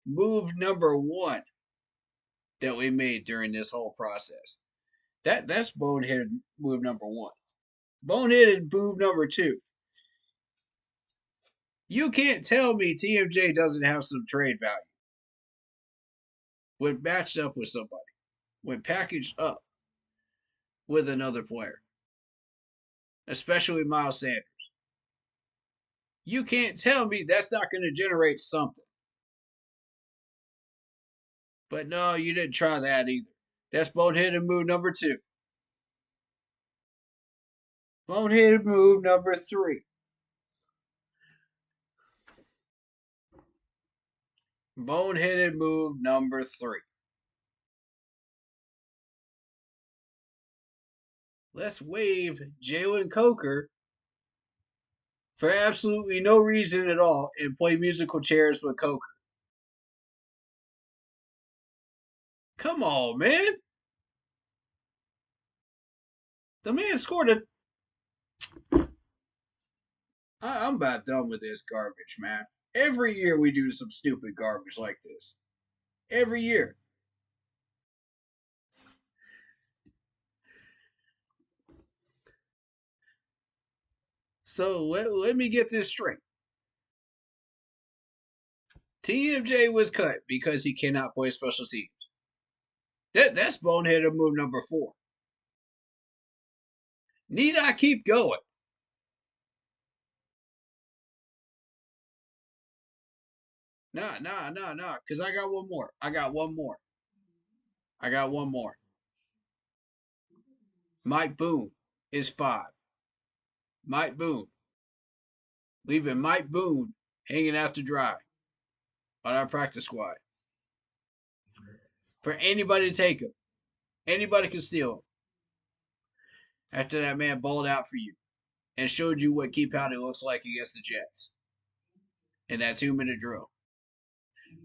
move number 1 that we made during this whole process. That's boneheaded move number 1. Boneheaded move number 2. You can't tell me TMJ doesn't have some trade value when matched up with somebody, when packaged up with another player, especially Miles Sanders. You can't tell me that's not going to generate something. But no, you didn't try that either. That's boneheaded move number 2. Boneheaded move number 3. Boneheaded move number 3. Let's waive Jalen Coker for absolutely no reason at all and play musical chairs with Coker. Come on, man. The man scored I'm about done with this garbage, man. Every year we do some stupid garbage like this. Every year. So let me get this straight. TMJ was cut because he cannot play special teams. That's boneheaded move number 4. Need I keep going? Nah. Because I got one more. I got one more. Mike Boone is 5. Mike Boone. Leaving Mike Boone hanging out to dry on our practice squad. For anybody to take him. Anybody can steal him. After that man balled out for you and showed you what keep pounding looks like against the Jets in that 2-minute drill.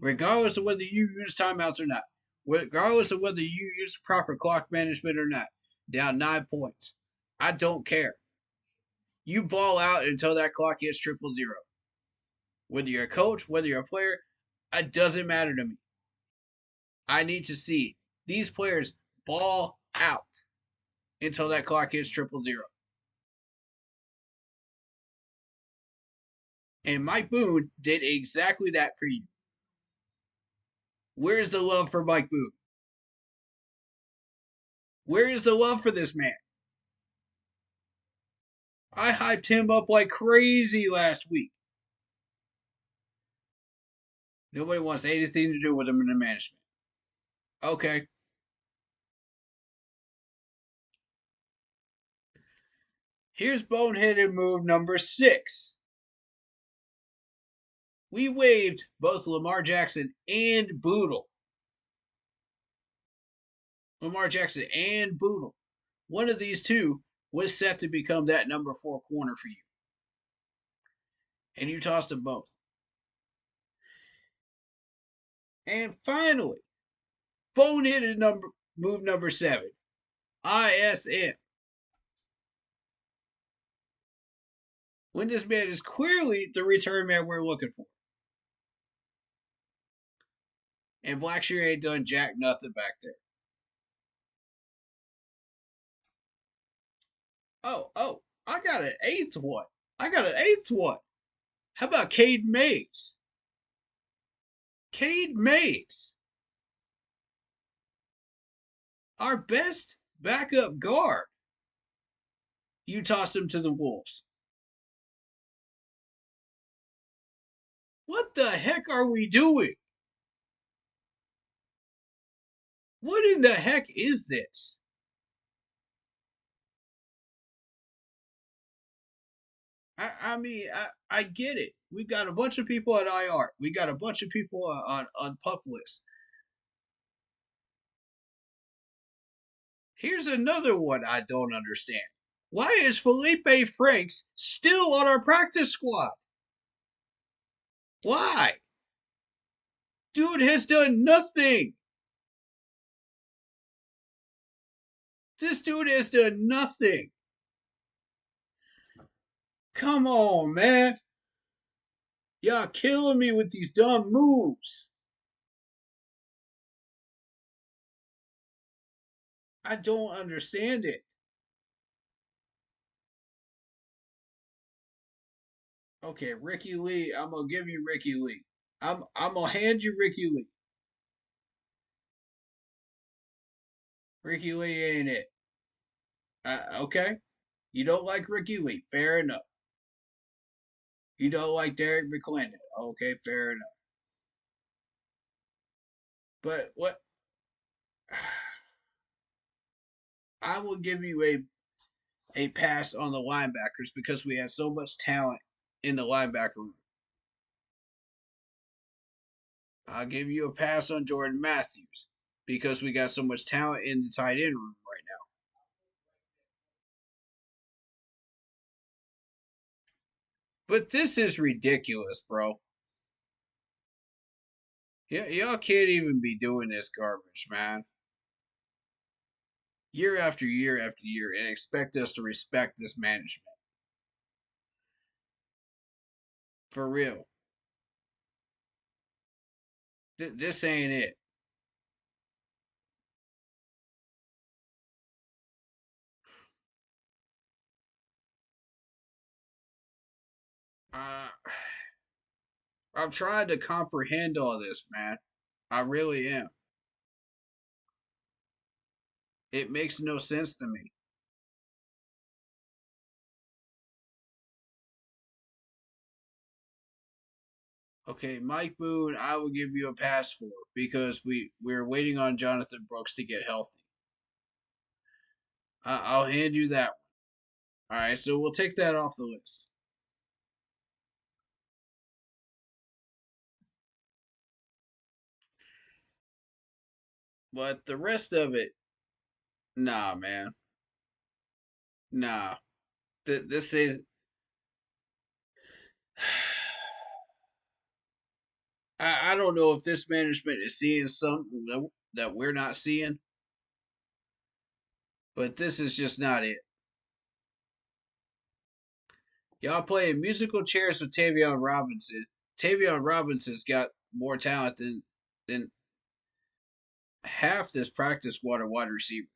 Regardless of whether you use timeouts or not, regardless of whether you use proper clock management or not, down 9 points. I don't care. You ball out until that clock hits 000. Whether you're a coach, whether you're a player, it doesn't matter to me. I need to see these players ball out until that clock hits 000. And Mike Boone did exactly that for you. Where is the love for Mike Boone? Where is the love for this man? I hyped him up like crazy last week. Nobody wants anything to do with him in the management. Okay. Here's boneheaded move number 6. We waived both Lamar Jackson and Boodle. Lamar Jackson and Boodle. One of these two was set to become that number 4 corner for you. And you tossed them both. And finally, boneheaded move number 7. ISM. When this man is clearly the return man we're looking for. And Blackshear ain't done jack nothing back there. Oh, I got an 8th one. How about Cade Mays? Cade Mays. Our best backup guard. You tossed him to the Wolves. What the heck are we doing? What in the heck is this? I get it. We got a bunch of people at IR. We got a bunch of people on pup list. Here's another one I don't understand. Why is Felipe Franks still on our practice squad? Why? Dude has done nothing. This dude has done nothing. Come on, man. Y'all killing me with these dumb moves. I don't understand it. Okay, Ricky Lee, I'm gonna give you Ricky Lee. I'm gonna hand you Ricky Lee. Ricky Lee ain't it. Okay? You don't like Ricky Lee. Fair enough. You don't like Derek McClendon. Okay, fair enough. But what I will give you a pass on the linebackers because we had so much talent in the linebacker room. I'll give you a pass on Jordan Matthews because we got so much talent in the tight end room right now. But this is ridiculous, bro. Yeah, y'all can't even be doing this garbage, man. Year after year after year, and expect us to respect this management. For real. This ain't it. Uh, I'm trying to comprehend all this, man. I really am. It makes no sense to me. Okay, Mike Boone, I will give you a pass for because we're waiting on Jonathan Brooks to get healthy. I'll hand you that one. All right, so we'll take that off the list. But the rest of it, nah, man, nah. This is. I don't know if this management is seeing something that we're not seeing, but this is just not it. Y'all playing musical chairs with Tavion Robinson. Tavion Robinson's got more talent than half this practice squad of wide receivers.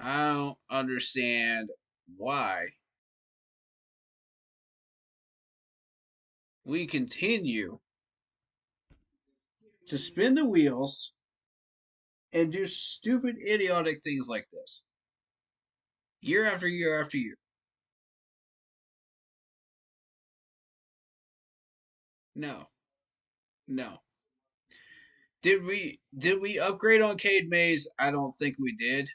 I don't understand why we continue to spin the wheels and do stupid, idiotic things like this year after year after year. No, no. Did we upgrade on Cade Mays? I don't think we did.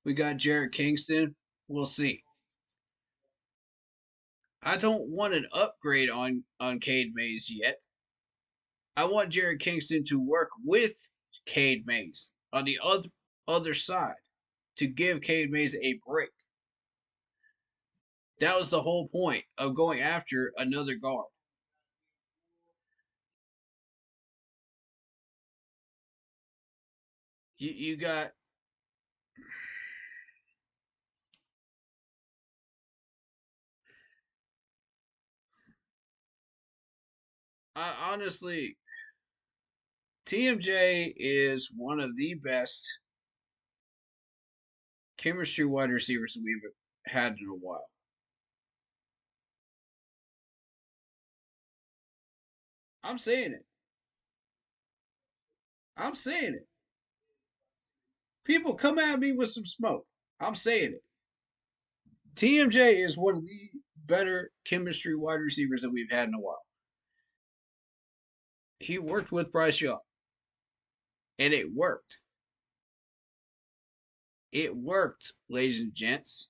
We got Jarrett Kingston. We'll see. I don't want an upgrade on Cade Mays yet. I want Jarrett Kingston to work with Cade Mays on the other side to give Cade Mays a break. That was the whole point of going after another guard. You got. I honestly, TMJ is one of the best chemistry wide receivers we've had in a while. I'm saying it. I'm saying it. People come at me with some smoke. I'm saying it. TMJ is one of the better chemistry wide receivers that we've had in a while. He worked with Bryce Young, and it worked. It worked, ladies and gents.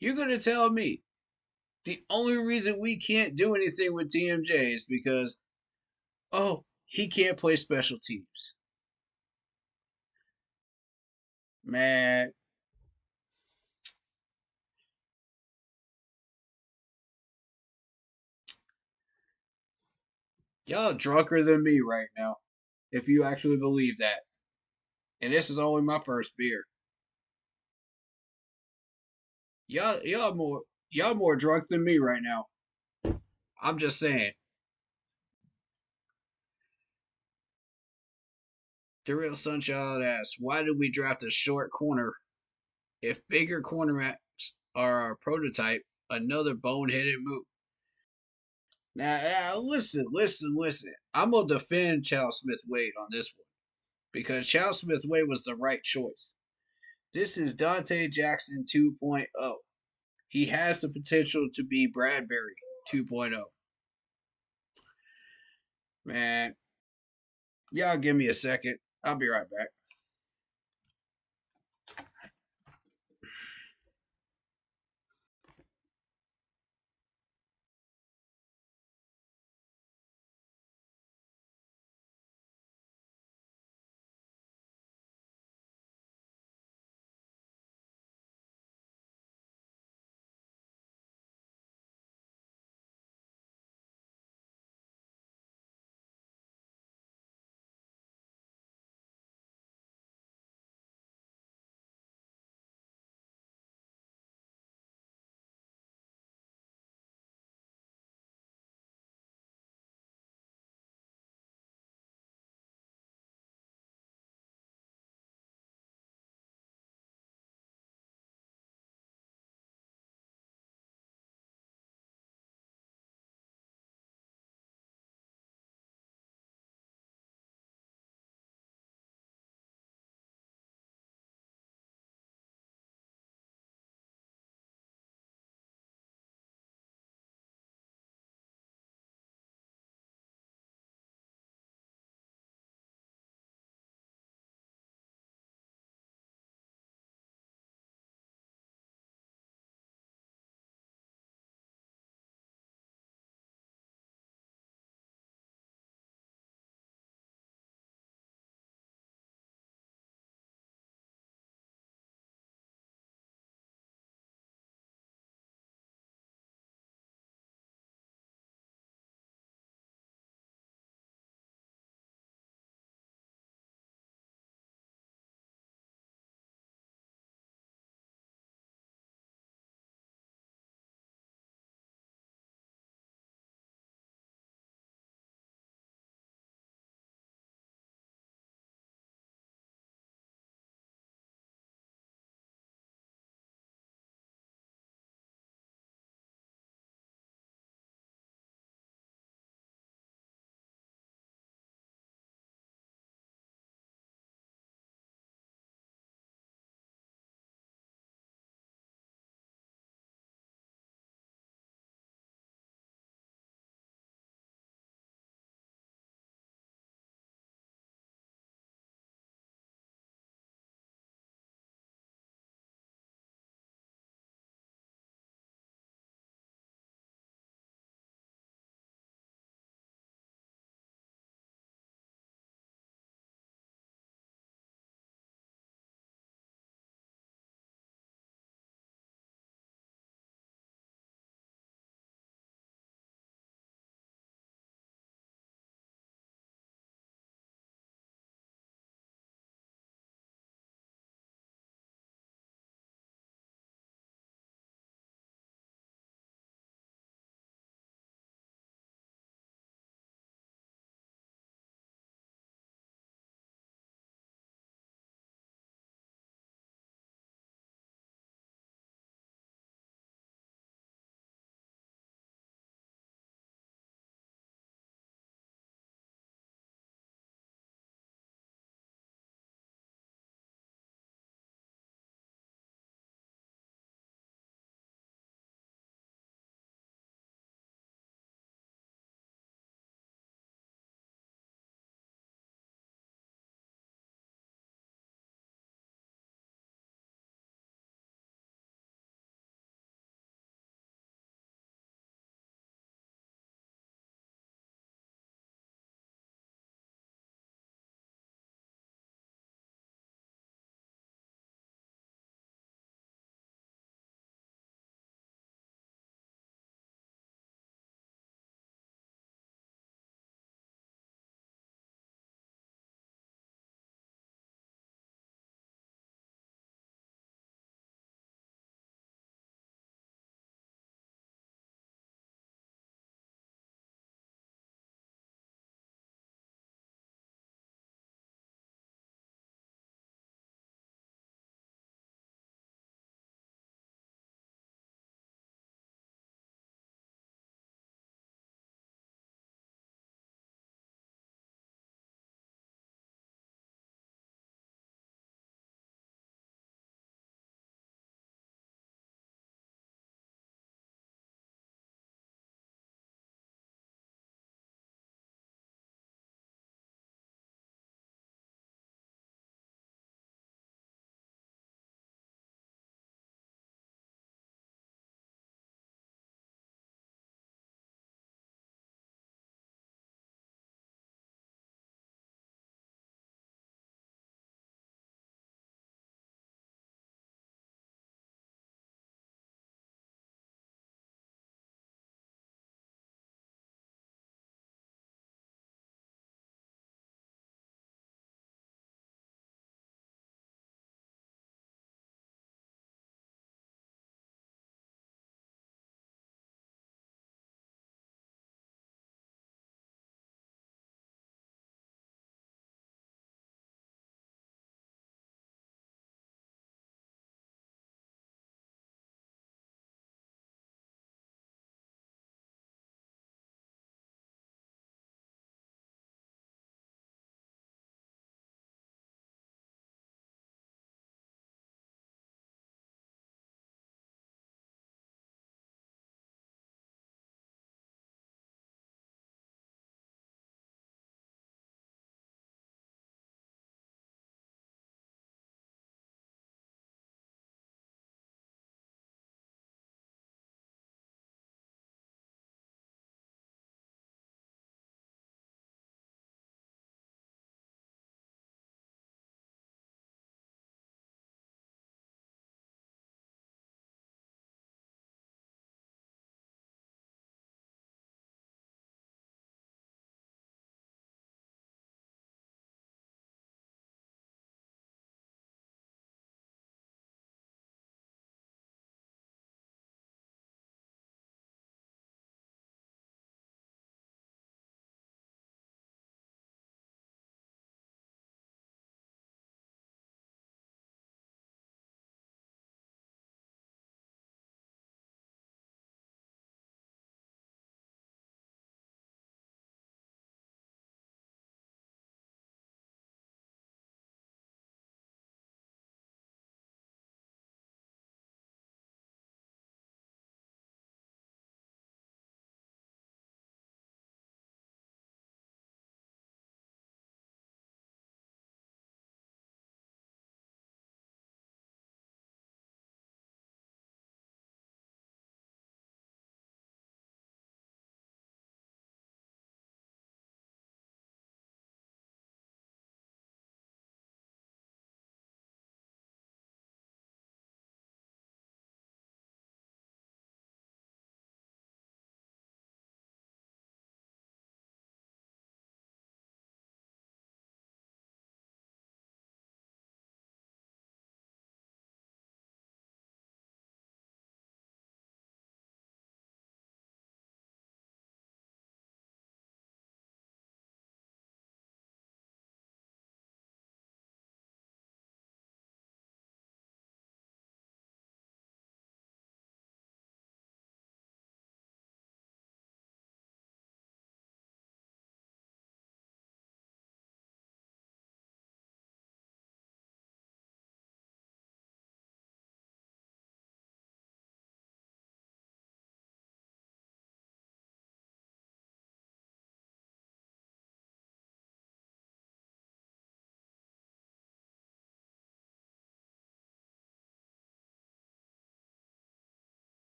You're going to tell me the only reason we can't do anything with TMJ is because, oh, he can't play special teams. Man, y'all drunker than me right now, if you actually believe that. And this is only my first beer. Y'all more drunk than me right now. I'm just saying. The real Sunshine asks, why did we draft a short corner if bigger cornerbacks are our prototype? Another boneheaded move. Now, listen. I'm gonna defend Charles Smith Wade on this one because Charles Smith Wade was the right choice. This is Dante Jackson 2.0. He has the potential to be Bradbury 2.0. Man, y'all give me a second. I'll be right back.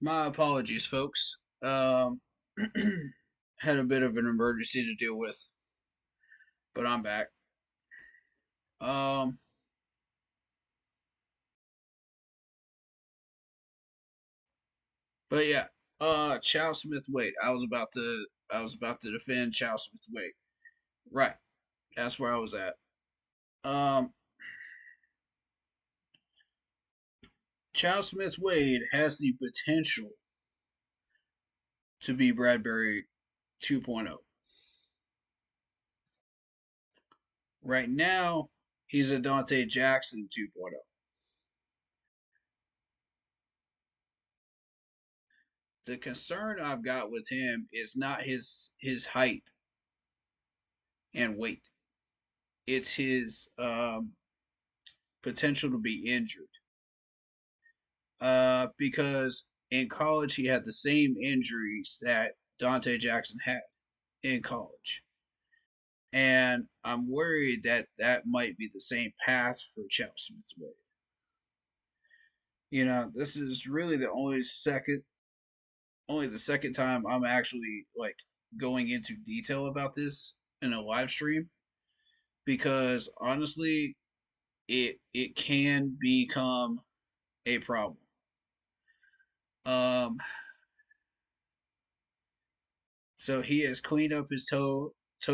My apologies, folks. Had a bit of an emergency to deal with, but I'm back. Um, but yeah, Chow Smith Wade. I was about to defend Chow Smith Wade. Right, that's where I was at. Um, Chow Smith Wade has the potential to be Bradbury 2.0. Right now, he's a Dante Jackson 2.0. The concern I've got with him is not his height and weight. It's his potential to be injured. Because in college he had the same injuries that Dante Jackson had in college, and I'm worried that that might be the same path for Chelsea Smith's way. This is really only the second time I'm actually like going into detail about this in a live stream because honestly, it can become a problem. Um, so he has cleaned up his toe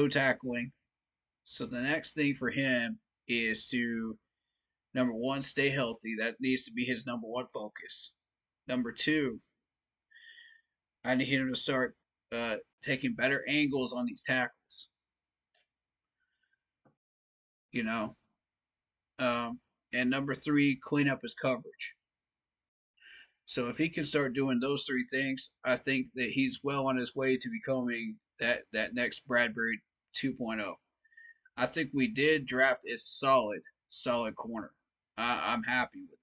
tackling. So the next thing for him is to number one stay healthy. That needs to be his number one focus. Number two, I need him to start taking better angles on these tackles. You know, um, and number three, clean up his coverage. So if he can start doing those three things, I think that he's well on his way to becoming that next Bradbury 2.0. I think we did draft a solid corner. I'm happy with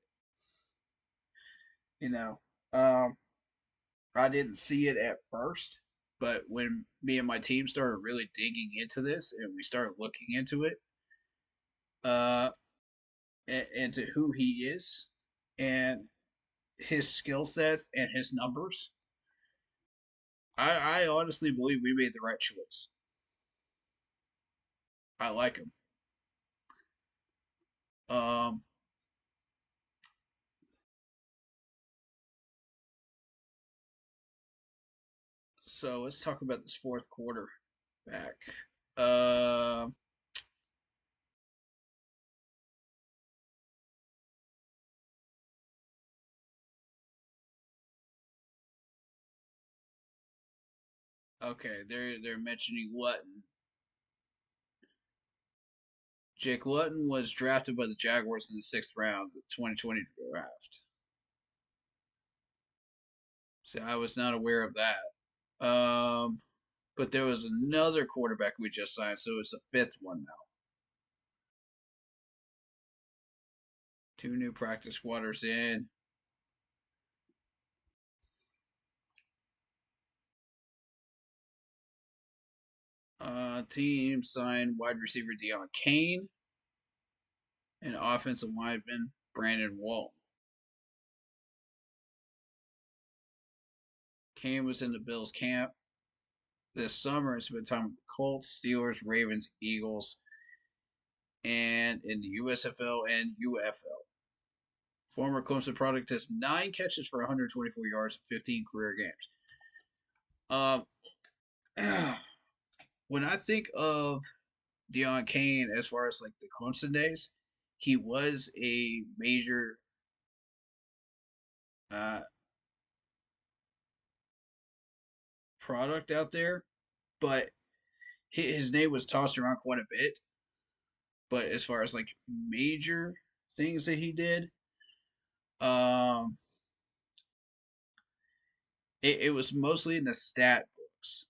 it. Um, I didn't see it at first, but when me and my team started really digging into this and we started looking into it, uh, into who he is and his skill sets and his numbers, I honestly believe we made the right choice. I like him. Um, so let's talk about this fourth quarter back. Uh, okay, they're mentioning Lutton. Jake Lutton was drafted by the Jaguars in the sixth round of the 2020 draft. So I was not aware of that. But there was another quarterback we just signed, so it's the fifth one now. Two new practice squatters in. Team signed wide receiver Deion Kane and offensive lineman Brandon Walton. Kane was in the Bills camp this summer and spent time with the Colts, Steelers, Ravens, Eagles, and in the USFL and UFL. Former Clemson product has 9 catches for 124 yards in 15 career games. Um, when I think of Deion Kane as far as like the Clemson days, he was a major uh, product out there, but his name was tossed around quite a bit. But as far as like major things that he did, um, it was mostly in the stat books.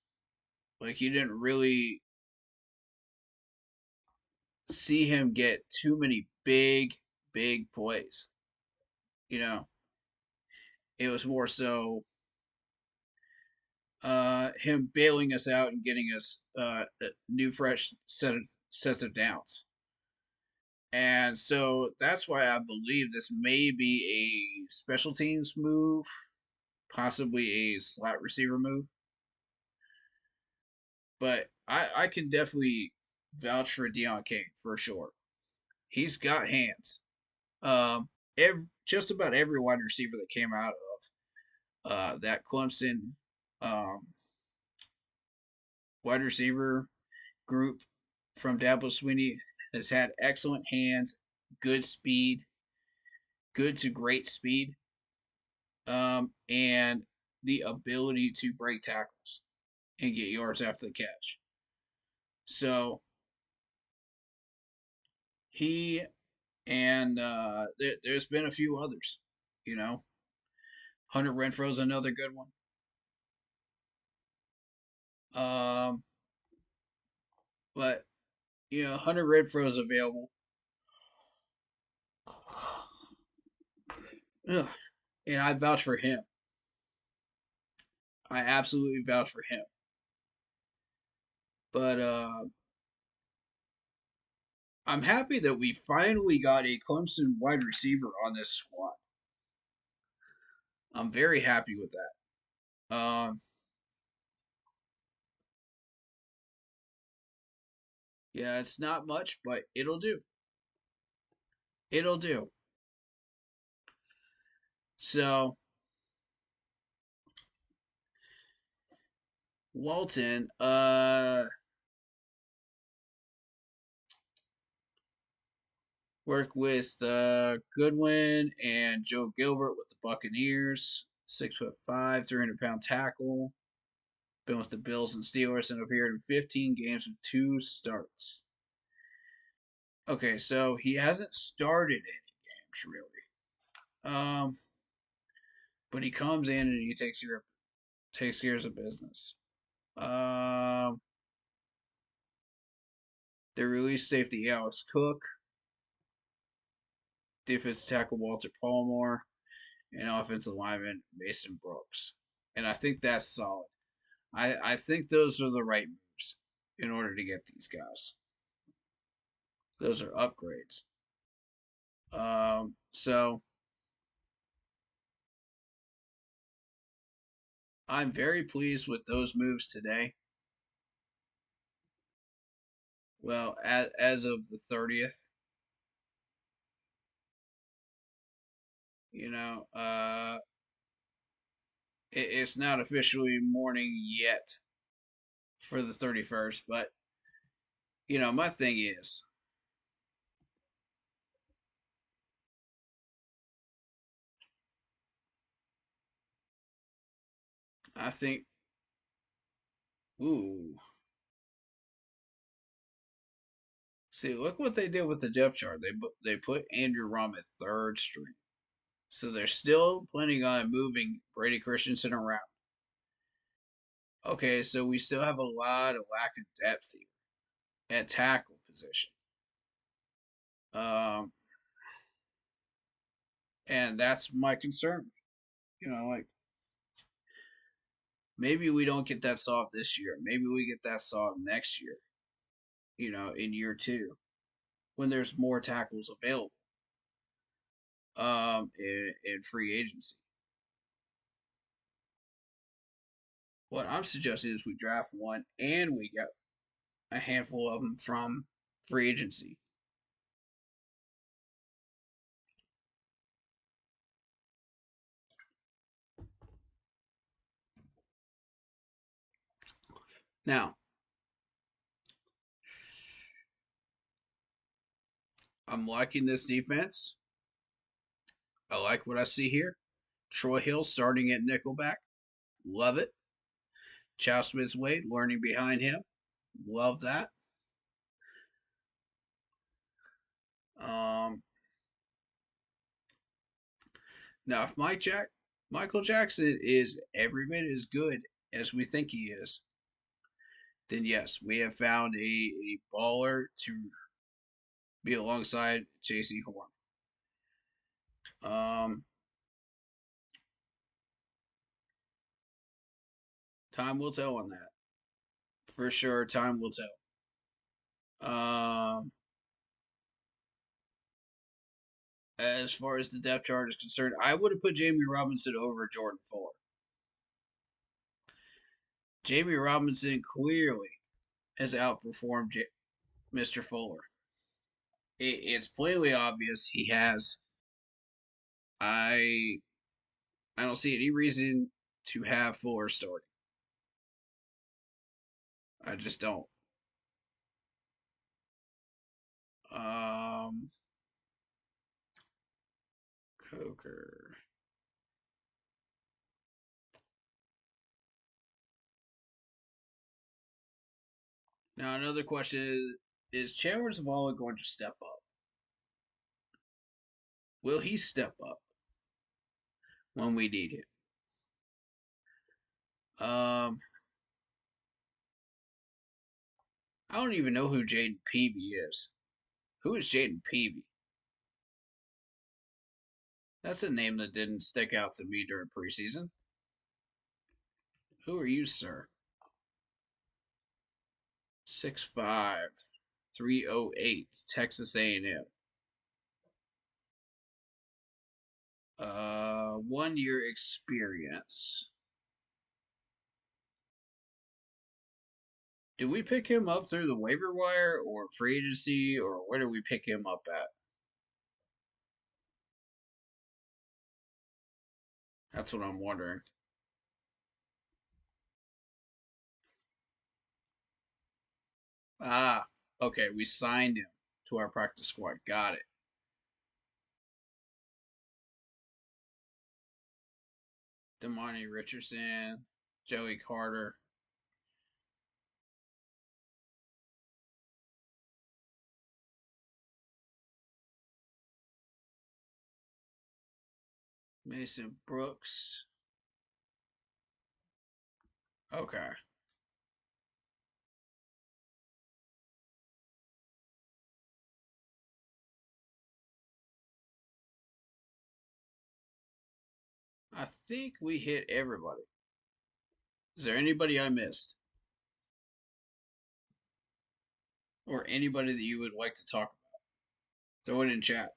Like you didn't really see him get too many big plays. You know, it was more so him bailing us out and getting us a new fresh sets of downs. And so that's why I believe this may be a special teams move possibly a slot receiver move. But I can definitely vouch for Deion King for sure. He's got hands. Just about every wide receiver that came out of that Clemson um, wide receiver group from Dabo Swinney has had excellent hands, good speed, good to great speed, and the ability to break tackles and get yards after the catch. So he and there's been a few others, you know. Hunter Renfro's another good one. Um, but Hunter Renfro's available. Ugh. And I vouch for him. I absolutely vouch for him. But I'm happy that we finally got a Clemson wide receiver on this squad. I'm very happy with that. Yeah, it's not much, but it'll do. It'll do. So Walton, worked with Goodwin and Joe Gilbert with the Buccaneers. 6'5", 300-pound tackle. Been with the Bills and Steelers and appeared in 15 games with 2 starts. Okay, so he hasn't started any games really. But he comes in and he takes care of business. They released safety Alex Cook, defensive tackle Walter Palmore, and offensive lineman Mason Brooks. And I think that's solid. I think those are the right moves in order to get these guys. Those are upgrades. So I'm very pleased with those moves today. Well, as of the 30th, it's not officially morning yet for the 31st, but my thing is, I think, ooh, see, look what they did with the depth chart. They put Andrew Rom at third string, so they're still planning on moving Brady Christensen around. Okay, so we still have a lot of lack of depth here at tackle position. Um, and that's my concern. Like maybe we don't get that solved this year. Maybe we get that solved next year. In year 2, when there's more tackles available. In free agency. What I'm suggesting is we draft one and we get a handful of them from free agency. Now, I'm liking this defense. I like what I see here. Troy Hill starting at nickelback. Love it. Chow Smith Wade learning behind him. Love that. Um, Now, if Michael Jackson is every bit as good as we think he is, then yes, we have found a baller to be alongside J.C. Horn. Time will tell on that. For sure, time will tell. As far as the depth chart is concerned, I would have put Jamie Robinson over Jordan Fuller. Jamie Robinson clearly has outperformed Mr. Fuller. It's plainly obvious he has. I I don't see any reason to have Fuller starting. I just don't. Um, Coker. Now another question is Chandler Zavala going to step up? Will he step up when we need him? I don't even know who Jaden Peavy is. Who is Jaden Peavy? That's a name that didn't stick out to me during preseason. Who are you, sir? 6'5", 308, Texas A&M. 1 year experience. Did we pick him up through the waiver wire or free agency, or where did we pick him up at? That's what I'm wondering. Ah, okay, we signed him to our practice squad. Got it. Damani Richardson, Joey Carter. Mason Brooks. Okay. I think we hit everybody. Is there anybody I missed? Or anybody that you would like to talk about? Throw it in chat.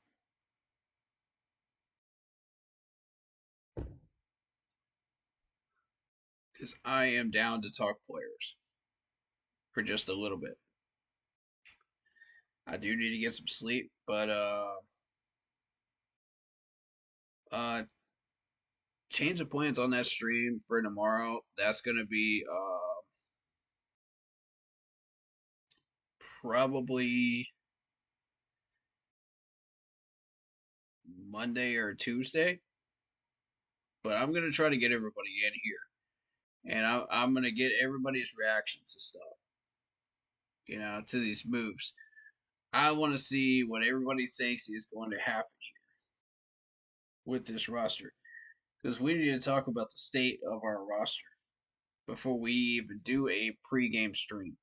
Because I am down to talk players for just a little bit. I do need to get some sleep, but uh change of plans on that stream for tomorrow. That's gonna be probably Monday or Tuesday. But I'm gonna try to get everybody in here, and I'm gonna get everybody's reactions to stuff, to these moves. I want to see what everybody thinks is going to happen with this roster, because we need to talk about the state of our roster before we even do a pregame stream.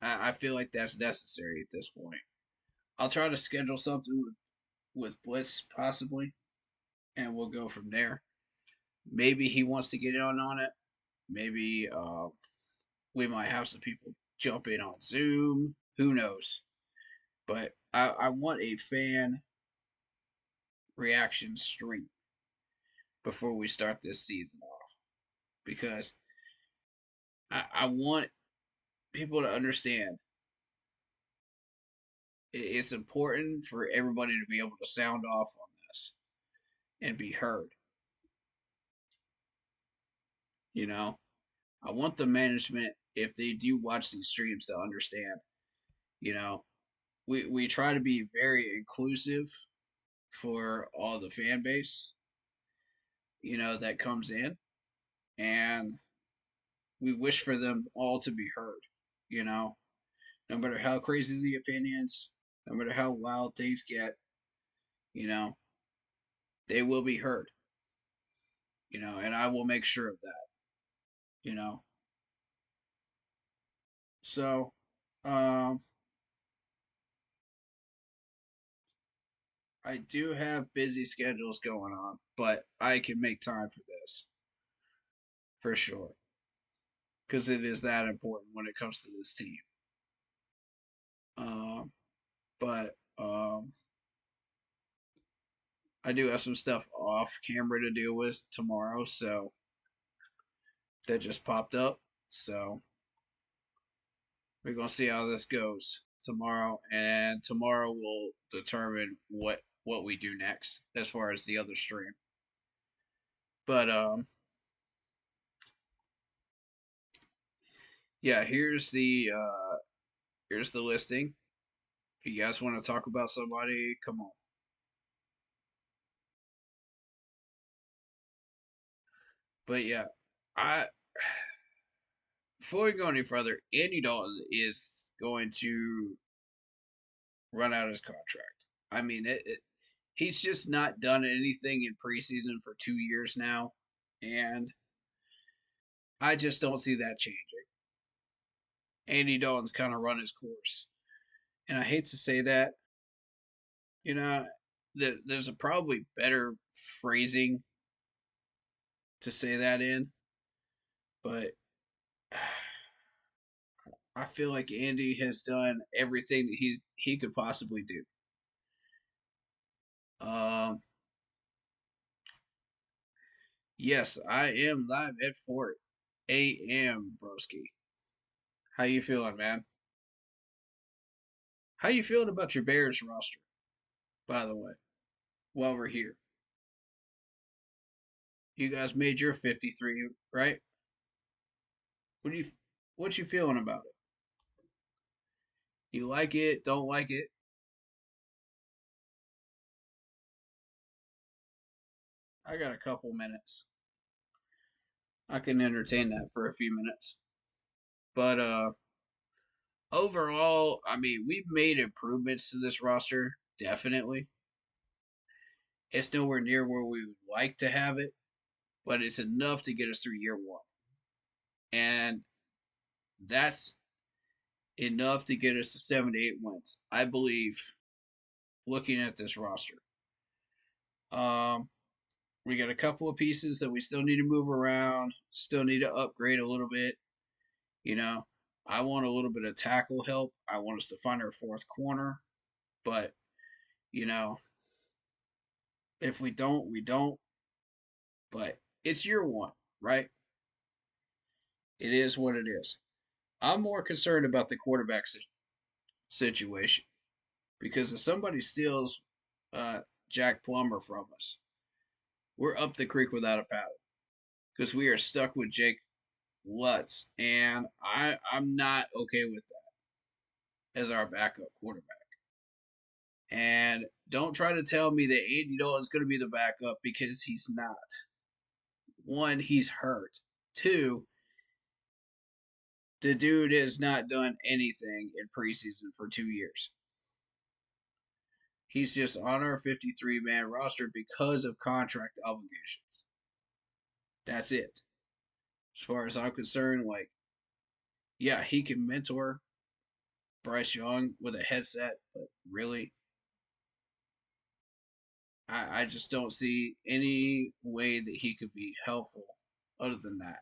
I feel like that's necessary at this point. I'll try to schedule something with Blitz possibly, and we'll go from there. Maybe he wants to get in on it. Maybe we might have some people jump in on Zoom. Who knows? But I want a fan reaction stream before we start this season off, because I want people to understand it's important for everybody to be able to sound off on this and be heard. You know, I want the management, if they do watch these streams, to understand. You know, we try to be very inclusive for all the fan base, that comes in, and we wish for them all to be heard. You know, no matter how crazy the opinions, no matter how wild things get, you know, they will be heard. And I will make sure of that. You know, so um, I do have busy schedules going on, but I can make time for this for sure, because it is that important when it comes to this team. Um, but I do have some stuff off camera to deal with tomorrow, so that just popped up. So we're gonna see how this goes tomorrow, and tomorrow will determine what we do next as far as the other stream. But yeah, here's the listing. If you guys want to talk about somebody, come on. But yeah, I before we go any further, Andy Dalton is going to run out his contract. I mean, he's just not done anything in preseason for 2 years now, and I just don't see that changing. Andy Dalton's kind of run his course, and I hate to say that. You know, there's a probably better phrasing to say that in, but I feel like Andy has done everything that he could possibly do. Um, yes, I am live at 4 a.m. Broski. How you feeling, man? How you feeling about your Bears roster? By the way, while we're here, you guys made your 53, right? What do you what you feeling about it? You like it? Don't like it? I got a couple minutes. I can entertain that for a few minutes. But overall, I mean, we've made improvements to this roster, definitely. It's nowhere near where we would like to have it, but it's enough to get us through year one. And that's enough to get us to 7 to 8 wins, I believe, looking at this roster. Um, we got a couple of pieces that we still need to move around, still need to upgrade a little bit. You know, I want a little bit of tackle help. I want us to find our fourth corner. But, you know, if we don't, we don't. But it's year one, right? It is what it is. I'm more concerned about the quarterback situation because if somebody steals uh, Jack Plummer from us, we're up the creek without a paddle because we are stuck with Jake Lutz, and I'm not okay with that as our backup quarterback. And don't try to tell me that Andy Dalton's going to be the backup because he's not. One, he's hurt. Two, the dude has not done anything in preseason for 2 years. He's just on our 53-man roster because of contract obligations. That's it. As far as I'm concerned, like, yeah, he can mentor Bryce Young with a headset, but really, I just don't see any way that he could be helpful other than that.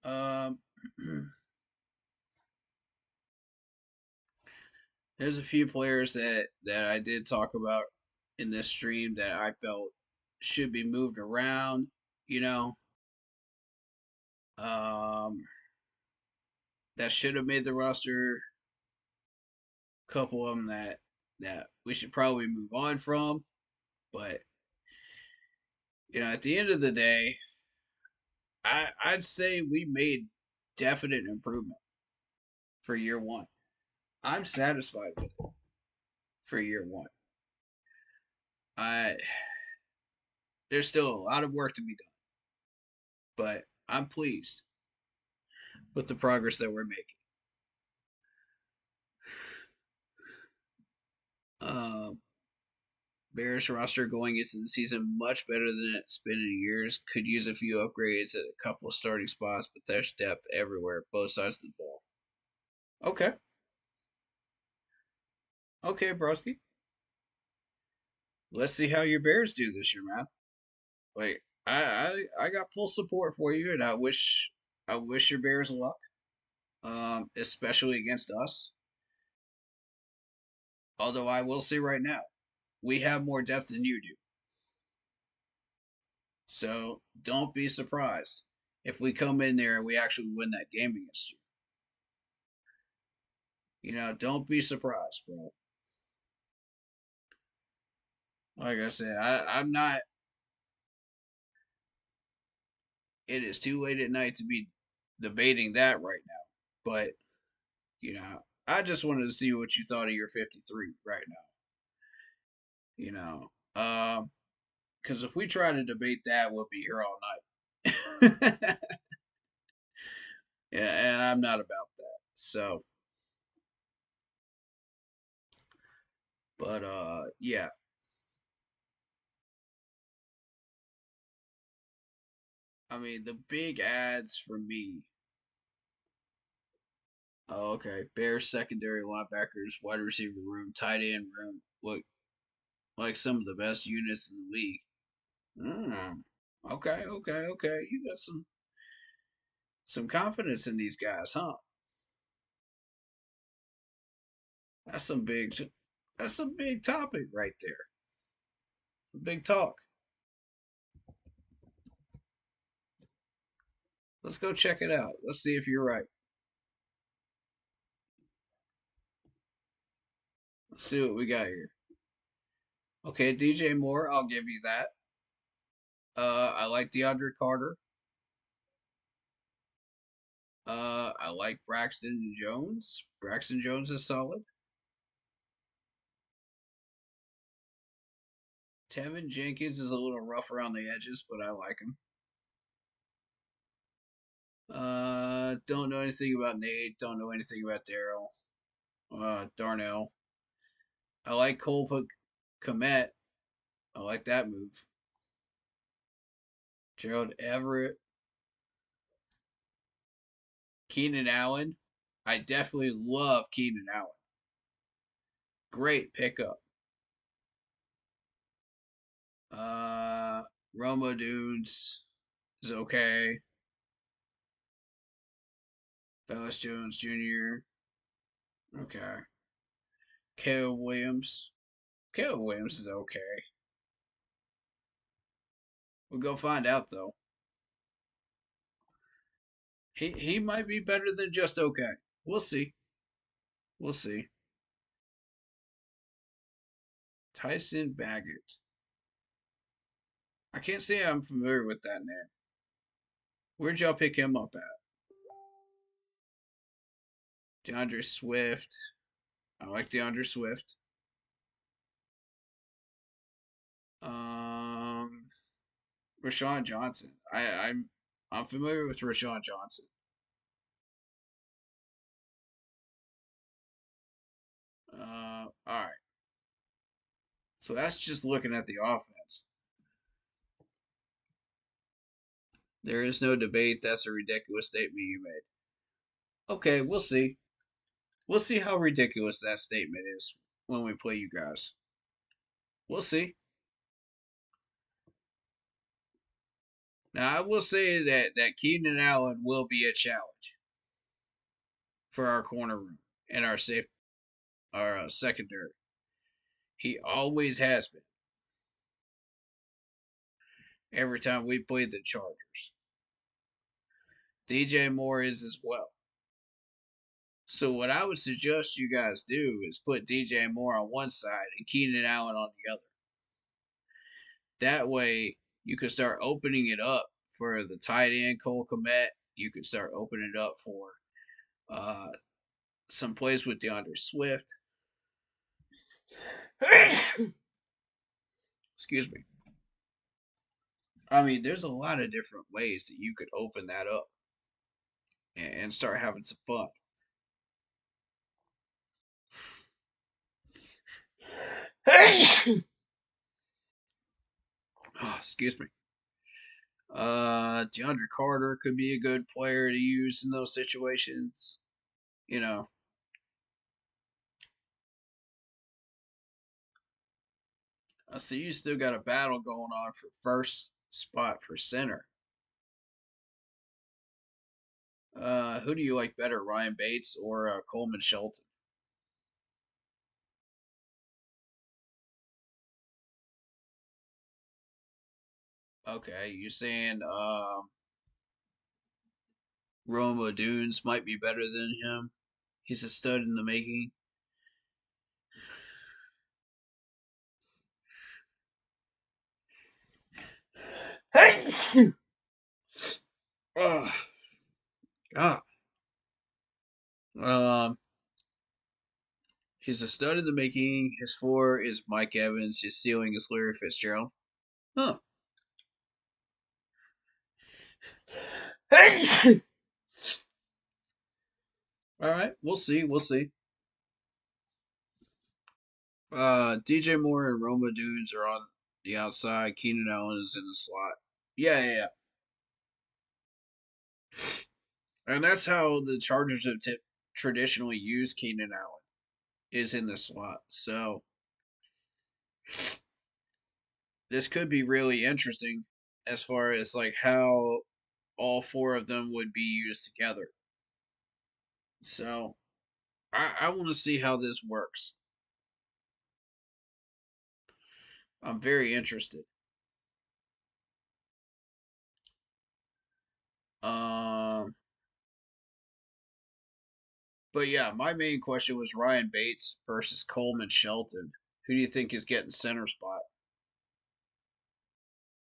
Um, there's a few players that I did talk about in this stream that I felt should be moved around. You know, um, that should have made the roster. A couple of them that we should probably move on from, but at the end of the day, I'd say we made definite improvement for year one. I'm satisfied with it for year one. I There's still a lot of work to be done, but I'm pleased with the progress that we're making. Um, Bears roster going into the season much better than it's been in years. Could use a few upgrades at a couple of starting spots, but there's depth everywhere, both sides of the ball. Okay, okay, Broski. Let's see how your Bears do this year, man. Like I got full support for you, and I wish your Bears luck. Especially against us. Although I will say right now, we have more depth than you do. So don't be surprised if we come in there and we actually win that game against you. Don't be surprised, bro. Like I said, I'm not. It is too late at night to be debating that right now. But I just wanted to see what you thought of your 53 right now. You know, because if we try to debate that, we'll be here all night. Yeah, and I'm not about that. So, but yeah. I mean, the big ads for me. Oh, okay. Bears secondary linebackers, wide receiver room, tight end room look like some of the best units in the league. Mm. Okay, okay, okay. You got some confidence in these guys, huh? That's some big that's some big topic right there. Big talk. Let's go check it out. Let's see if you're right. Let's see what we got here. Okay, DJ Moore, I'll give you that. I like DeAndre Carter. I like Braxton Jones. Braxton Jones is solid. Tevin Jenkins is a little rough around the edges, but I like him. Don't know anything about Nate. Don't know anything about Daryl. Darnell. I like Cole Komet. I like that move. Gerald Everett. Keenan Allen. I definitely love Keenan Allen. Great pickup. Roma Dunes is okay. Felix Jones Jr. Okay. Caleb Williams. Caleb Williams is okay. We'll go find out though. He might be better than just okay. We'll see. We'll see. Tyson Baggett. I can't say I'm familiar with that name. Where'd y'all pick him up at? DeAndre Swift. I like DeAndre Swift. Um, Rashawn Johnson. I'm familiar with Rashawn Johnson. All right. So that's just looking at the offense. There is no debate. That's a ridiculous statement you made. Okay, we'll see. We'll see how ridiculous that statement is when we play you guys. We'll see. Now, I will say that Keenan Allen will be a challenge for our corner room and our secondary. He always has been. Every time we played the Chargers, DJ Moore is as well. So what I would suggest you guys do is put DJ Moore on one side and Keenan Allen on the other. That way, you can start opening it up for the tight end Cole Komet. You can start opening it up for uh, some plays with DeAndre Swift. Excuse me. I mean, there's a lot of different ways that you could open that up and start having some fun. Oh, excuse me. DeAndre Carter could be a good player to use in those situations. You know, I see you still got a battle going on for first spot for center. Who do you like better, Ryan Bates or Coleman Shelton? Okay, you're saying Roma Dunes might be better than him. He's a stud in the making. Hey! Oh, God. Um, he's a stud in the making. His floor is Mike Evans. His ceiling is Larry Fitzgerald. Huh. Hey! All right, we'll see. We'll see. DJ Moore and Roma Dunes are on the outside. Keenan Allen is in the slot. Yeah. And that's how the Chargers have traditionally used Keenan Allen, is in the slot. So this could be really interesting as far as like how all four of them would be used together. So I want to see how this works. I'm very interested. Um, but yeah, my main question was Ryan Bates versus Coleman Shelton. Who do you think is getting center spot?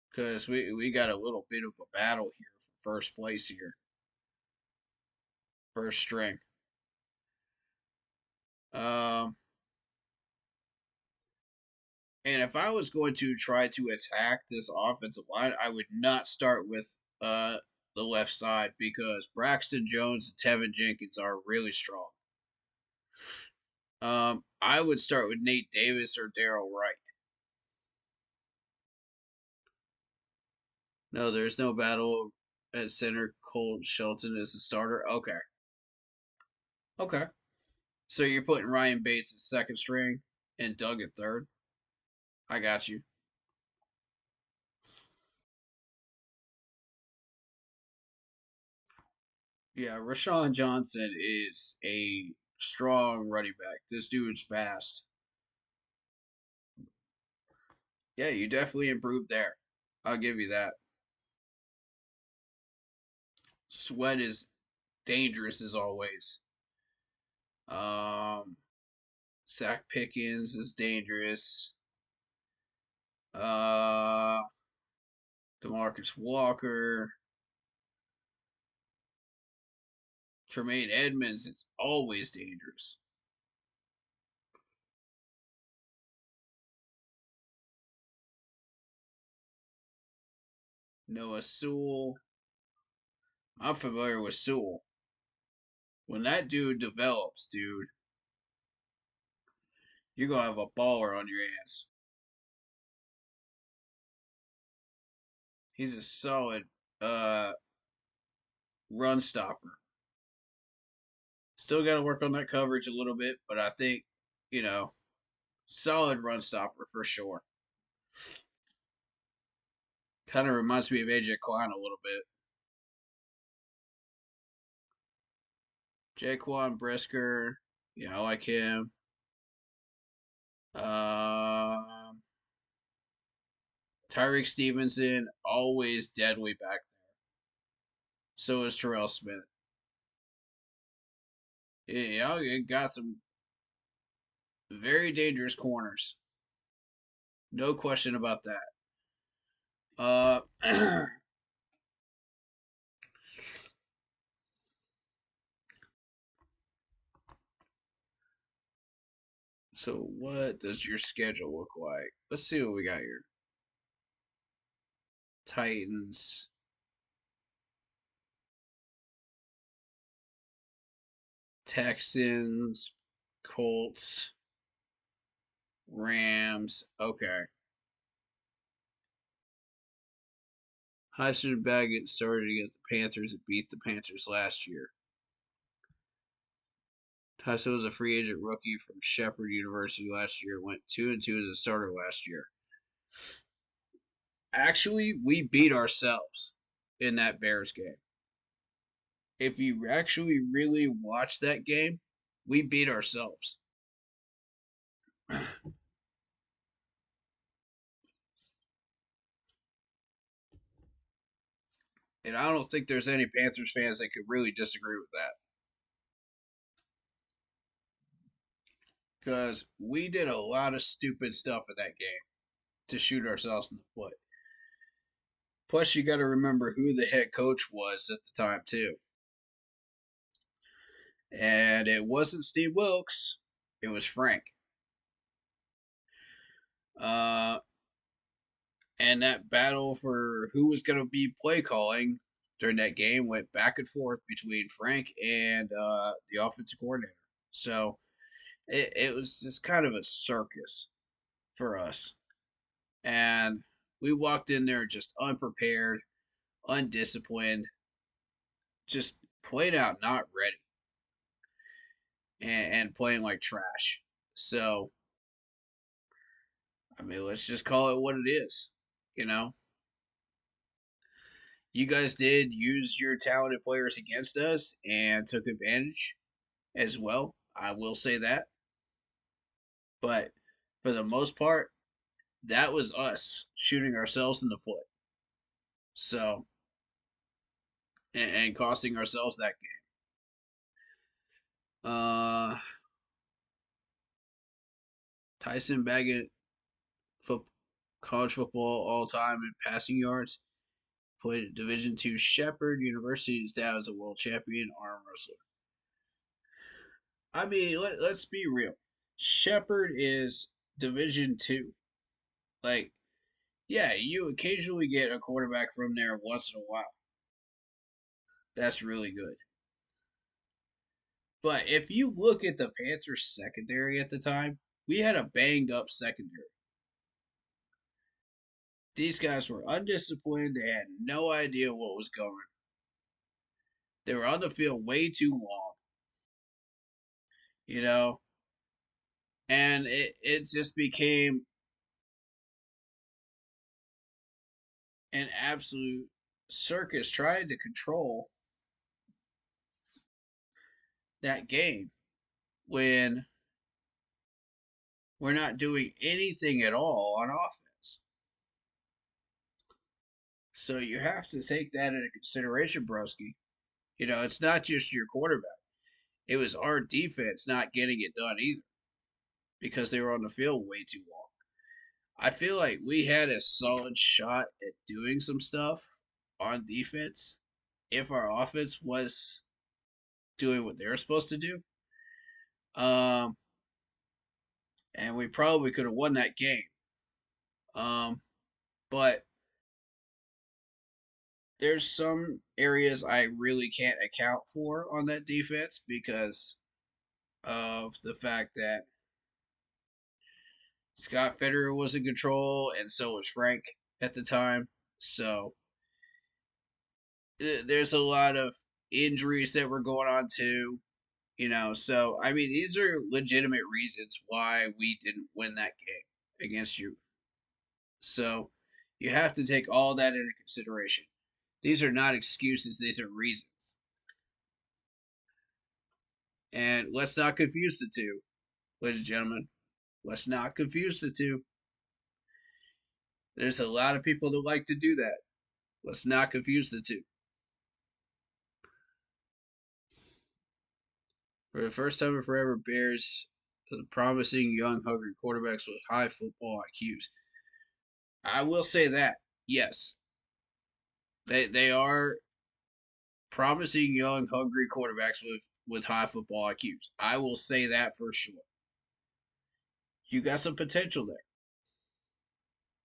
Because we got a little bit of a battle here for first place here, first string. Um, and if I was going to try to attack this offensive line, I would not start with the left side because Braxton Jones and Tevin Jenkins are really strong. I would start with Nate Davis or Daryl Wright. No, there's no battle at center. Cole Shelton is the starter. Okay. Okay. So you're putting Ryan Bates at second string and Doug at third. I got you. Yeah, Rashawn Johnson is a strong running back. This dude's fast. Yeah, you definitely improved there. I'll give you that. Sweat is dangerous as always. Um, Zach Pickens is dangerous. Uh, Demarcus Walker, Tremaine Edmonds. It's always dangerous. Noah Sewell. I'm familiar with Sewell. When that dude develops, dude, you're gonna have a baller on your ass. He's a solid uh run stopper. Still got to work on that coverage a little bit, but I think, you know, solid run stopper for sure. Kind of reminds me of AJ Klein a little bit. Jaquan Brisker, yeah, I like him. Um, Tyreek Stevenson, always deadly back there. So is Terrell Smith. Yeah, it got some very dangerous corners. No question about that. Uh, so what does your schedule look like? Let's see what we got here. Titans, Texans, Colts, Rams. Okay. Heisman Baggett started against the Panthers and beat the Panthers last year. Tyson was a free agent rookie from Shepherd University last year. Went 2-2 as a starter last year. Actually, we beat ourselves in that Bears game. If you actually really watch that game, we beat ourselves. And I don't think there's any Panthers fans that could really disagree with that. Because we did a lot of stupid stuff in that game to shoot ourselves in the foot. Plus, you got to remember who the head coach was at the time, too. And it wasn't Steve Wilkes, it was Frank. Uh, and that battle for who was going to be play calling during that game went back and forth between Frank and the offensive coordinator. So it was just kind of a circus for us. And we walked in there just unprepared, undisciplined, just played out not ready, and playing like trash. So, I mean, let's just call it what it is. You know, you guys did use your talented players against us and took advantage as well. I will say that. But for the most part, that was us shooting ourselves in the foot. So, and costing ourselves that game. Tyson Baggett, foot, college football all time in passing yards. Played at Division II Shepherd University. His dad was a world champion arm wrestler. I mean, let's be real. Shepherd is Division II. Like, yeah, you occasionally get a quarterback from there once in a while. That's really good. But if you look at the Panthers secondary at the time, we had a banged up secondary. These guys were undisciplined. They had no idea what was going. They were on the field way too long, you know, and it just became an absolute circus trying to control that game when we're not doing anything at all on offense. So you have to take that into consideration, broski. You know, it's not just your quarterback. It was our defense not getting it done either because they were on the field way too long. I feel like we had a solid shot at doing some stuff on defense if our offense was doing what they were supposed to do. Um, and we probably could have won that game. But there's some areas I really can't account for on that defense because of the fact that Scott Federer was in control and so was Frank at the time. So there's a lot of injuries that were going on too. You know, so I mean, these are legitimate reasons why we didn't win that game against you. So you have to take all that into consideration. These are not excuses, these are reasons. And let's not confuse the two, ladies and gentlemen. Let's not confuse the two. There's a lot of people that like to do that. Let's not confuse the two. For the first time in forever, Bears promising young, hungry quarterbacks with high football IQs. I will say that, yes. They are promising young, hungry quarterbacks with high football IQs. I will say that for sure. You got some potential there.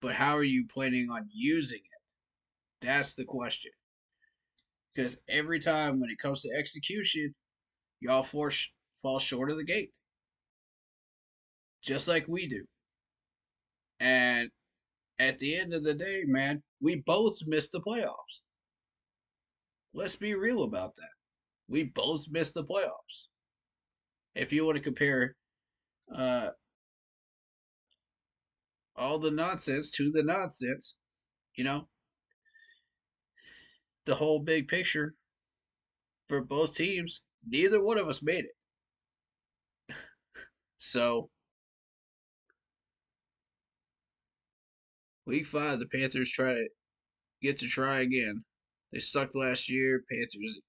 But how are you planning on using it? That's the question. Because every time when it comes to execution, y'all fall short of the gate. Just like we do. And at the end of the day, man, we both missed the playoffs. Let's be real about that. We both missed the playoffs. If you want to compare uh, all the nonsense to the nonsense, you know, the whole big picture for both teams, neither one of us made it. So, week 5, the Panthers try again. They sucked last year. Panthers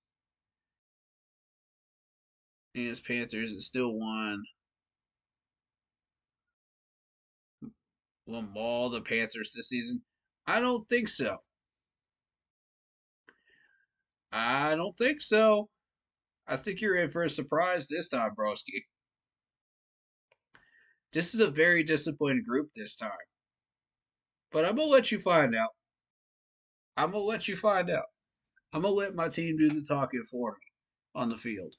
against Panthers and still won. Will maul the Panthers this season? I don't think so. I don't think so. I think you're in for a surprise this time, broski. This is a very disciplined group this time. But I'm going to let you find out. I'm going to let you find out. I'm going to let my team do the talking for me on the field.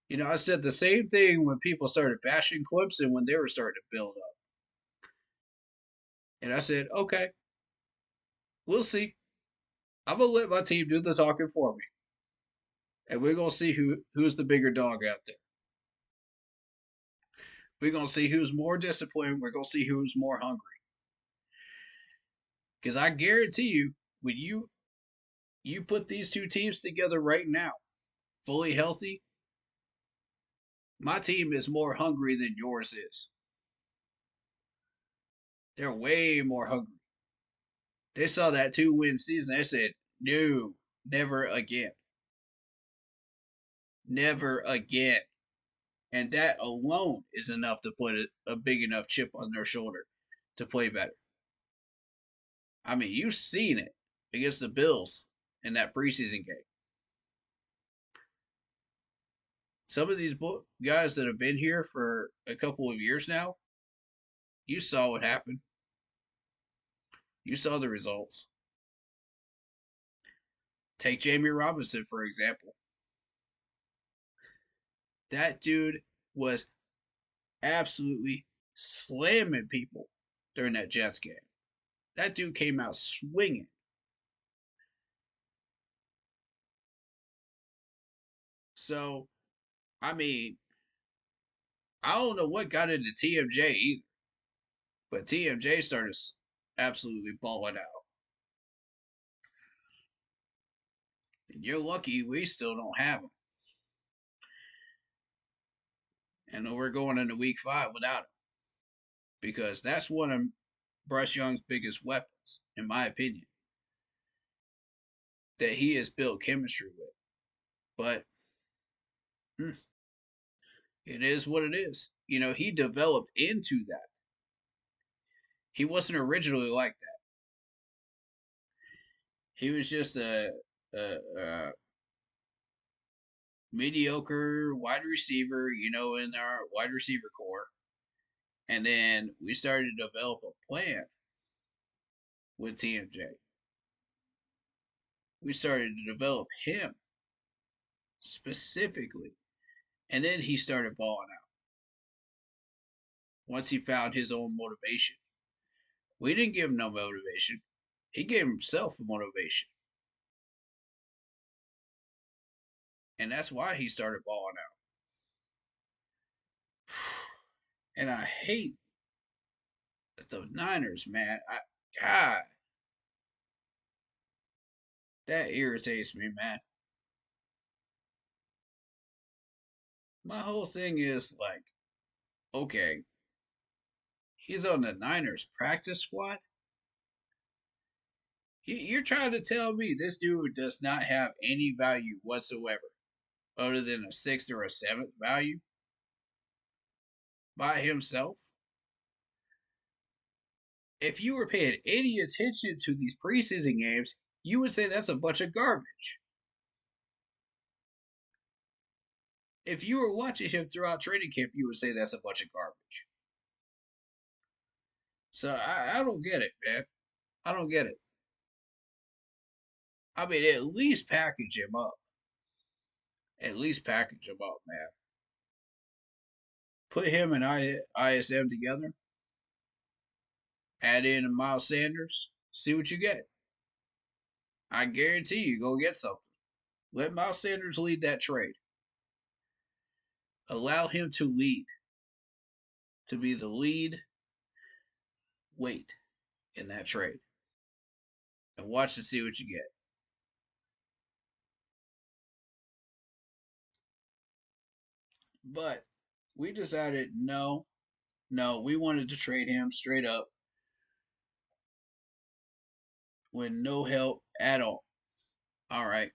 You know, I said the same thing when people started bashing Clemson when they were starting to build up. And I said, okay, we'll see. I'm going to let my team do the talking for me. And we're going to see who's the bigger dog out there. We're going to see who's more disciplined. We're going to see who's more hungry. Because I guarantee you, when you put these two teams together right now, fully healthy, my team is more hungry than yours is. They're way more hungry. They saw that 2-win season. They said, no, never again. Never again. And that alone is enough to put a big enough chip on their shoulder to play better. I mean, you've seen it against the Bills in that preseason game. Some of these guys that have been here for a couple of years now, you saw what happened. You saw the results. Take Jamie Robinson, for example. That dude was absolutely slamming people during that Jets game. That dude came out swinging. So, I mean, I don't know what got into TMJ either, but TMJ started absolutely balling out. And you're lucky we still don't have him. And we're going into week 5 without him. Because that's one of Bryce Young's biggest weapons, in my opinion, that he has built chemistry with. But it is what it is. You know, he developed into that. He wasn't originally like that. He was just a mediocre wide receiver, you know, in our wide receiver core. And then we started to develop a plan with TMJ. We started to develop him specifically. And then he started balling out once he found his own motivation. We didn't give him no motivation. He gave himself a motivation. And that's why he started balling out. And I hate the Niners, man. God, that irritates me, man. My whole thing is like, okay, he's on the Niners practice squad. You're trying to tell me this dude does not have any value whatsoever, other than a 6th or a 7th value by himself? If you were paying any attention to these preseason games, you would say that's a bunch of garbage. If you were watching him throughout training camp, you would say that's a bunch of garbage. So I don't get it, man. I don't get it. I mean, at least package him up. At least package him up, man. Put him and ISM together. Add in Miles Sanders. See what you get. I guarantee you go get something. Let Miles Sanders lead that trade. Allow him to lead. To be the lead weight in that trade. And watch to see what you get. But we decided no, we wanted to trade him straight up. with no help at all. All right.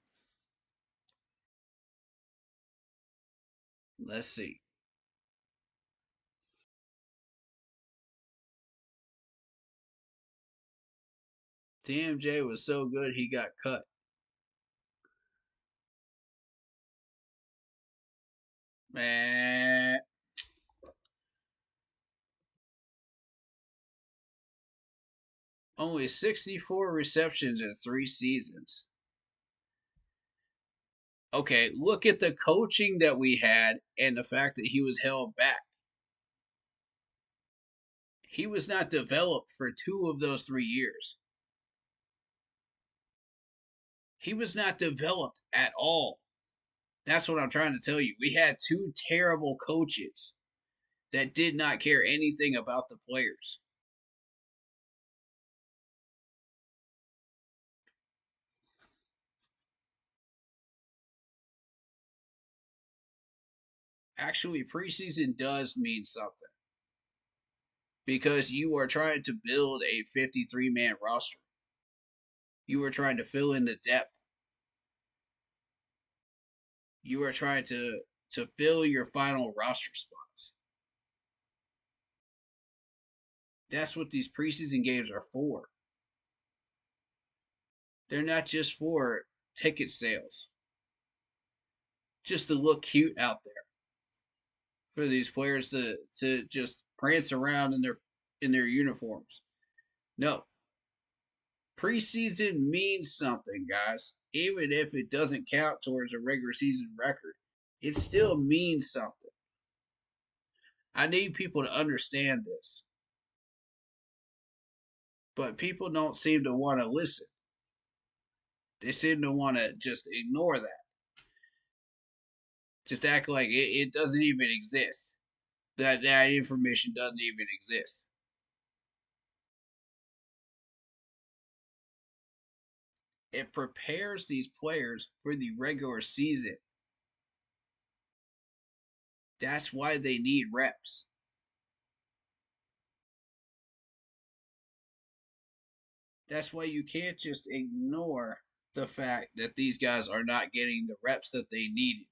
Let's see. TMJ was so good he got cut. Man. Only 64 receptions in 3 seasons. Okay, look at the coaching that we had and the fact that he was held back. He was not developed for 2 of those 3 years. He was not developed at all. That's what I'm trying to tell you. We had 2 terrible coaches that did not care anything about the players. Actually, preseason does mean something because you are trying to build a 53-man roster. You are trying to fill in the depth. You are trying to fill your final roster spots. That's what these preseason games are for. They're not just for ticket sales, just to look cute out there for these players to just prance around in their uniforms. No. Preseason means something, guys. Even if it doesn't count towards a regular season record, it still means something. I need people to understand this. But people don't seem to want to listen. They seem to want to just ignore that. Just act like it doesn't even exist. That information doesn't even exist. It prepares these players for the regular season. That's why they need reps. That's why you can't just ignore the fact that these guys are not getting the reps that they needed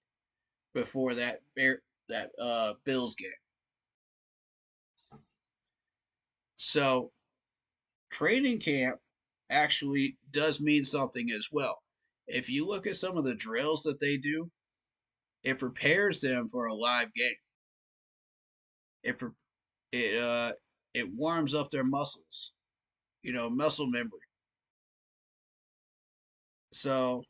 before that Bills game. So training camp actually does mean something as well. If you look at some of the drills that they do, it prepares them for a live game. It it it warms up their muscles, muscle memory. So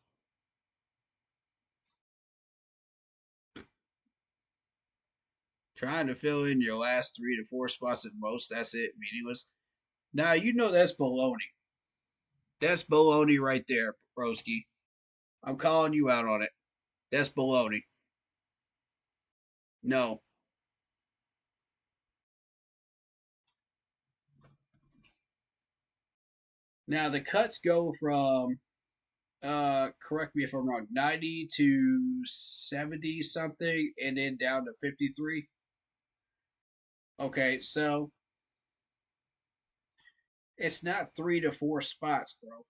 trying to fill in your last 3 to 4 spots at most, that's it, meaningless. Now that's baloney. That's baloney right there, broski. I'm calling you out on it. That's baloney. No. Now the cuts go from correct me if I'm wrong, 90 to 70 something and then down to 53. Okay, so it's not 3 to 4 spots, bro.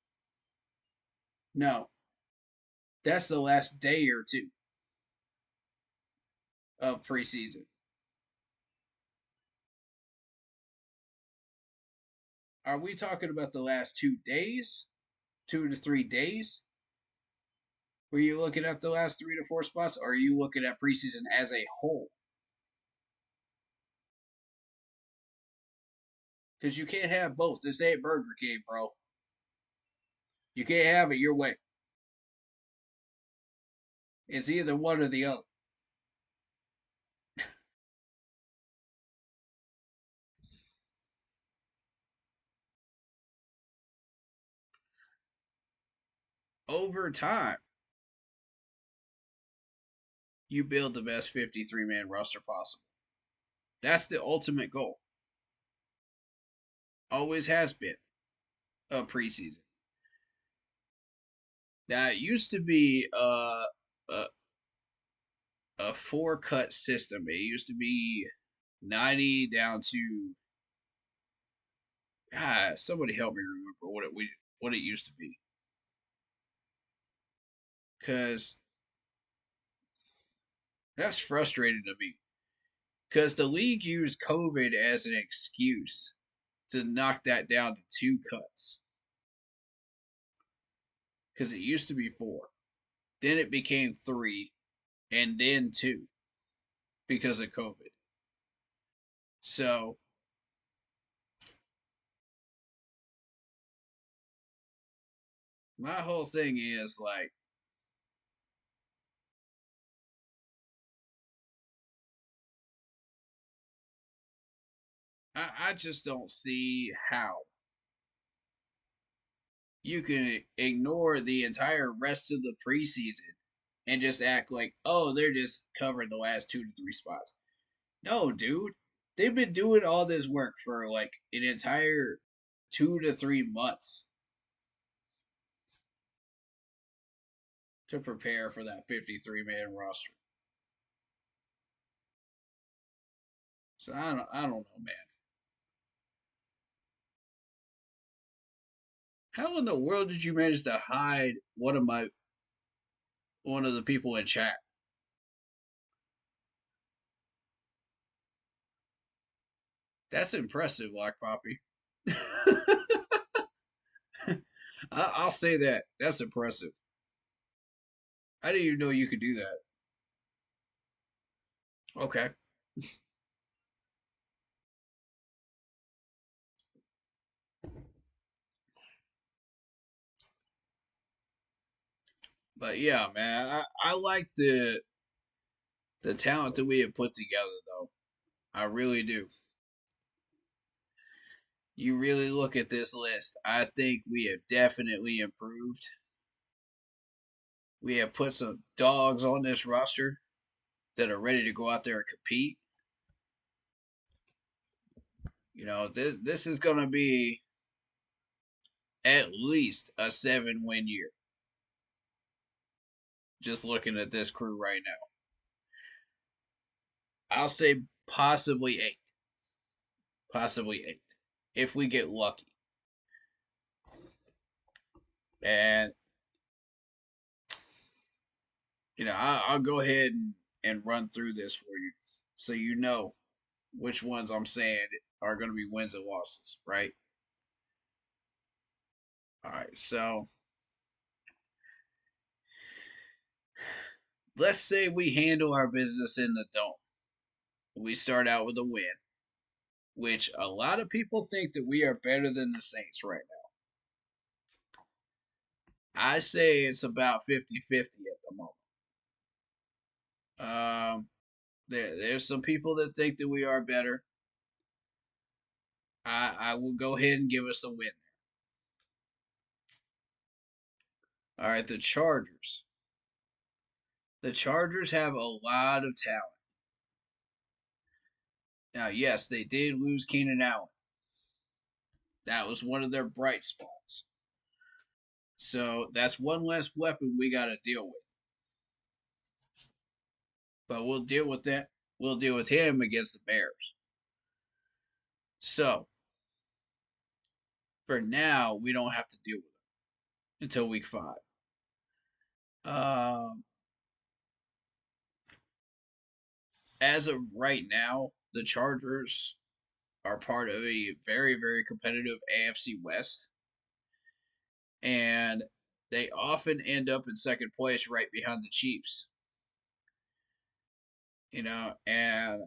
No. That's the last day or two of preseason. Are we talking about the last 2 days? 2 to 3 days? Were you looking at the last 3 to 4 spots, or are you looking at preseason as a whole? Because you can't have both. This ain't Burger King, bro. You can't have it your way. It's either one or the other. Over time, you build the best 53-man roster possible. That's the ultimate goal. Always has been a preseason. Now, it used to be a, a 4-cut system. It used to be 90 down to somebody help me remember what it we what it used to be. Because that's frustrating to me. Because the league used COVID as an excuse to knock that down to 2 cuts. Because it used to be 4. Then it became 3, and then 2 because of COVID. So my whole thing is like, I just don't see how you can ignore the entire rest of the preseason and just act like, oh, they're just covering the last 2 to 3 spots. No, dude. They've been doing all this work for like an entire 2 to 3 months to prepare for that 53-man roster. So I don't know, man. How in the world did you manage to hide one of the people in chat? That's impressive, Black Poppy. I'll say that. That's impressive. I didn't even know you could do that. Okay. But yeah, man, I like the talent that we have put together though. I really do. You really look at this list, I think we have definitely improved. We have put some dogs on this roster that are ready to go out there and compete. You know, this is going to be at least a 7-win year. Just looking at this crew right now. I'll say possibly 8. Possibly 8. If we get lucky. And, you know, I'll go ahead and run through this for you so you know which ones I'm saying are going to be wins and losses, right? All right, so let's say we handle our business in the dome. We start out with a win, which a lot of people think that we are better than the Saints right now. I say it's about 50-50 at the moment. There's some people that think that we are better. I will go ahead and give us the win. All right, the Chargers. The Chargers have a lot of talent. Now, yes, they did lose Keenan Allen. That was one of their bright spots. So that's one less weapon we got to deal with. But we'll deal with that. We'll deal with him against the Bears. So for now, we don't have to deal with him until week 5. Um, as of right now, the Chargers are part of a very, very competitive AFC West, and they often end up in second place right behind the Chiefs. You know, and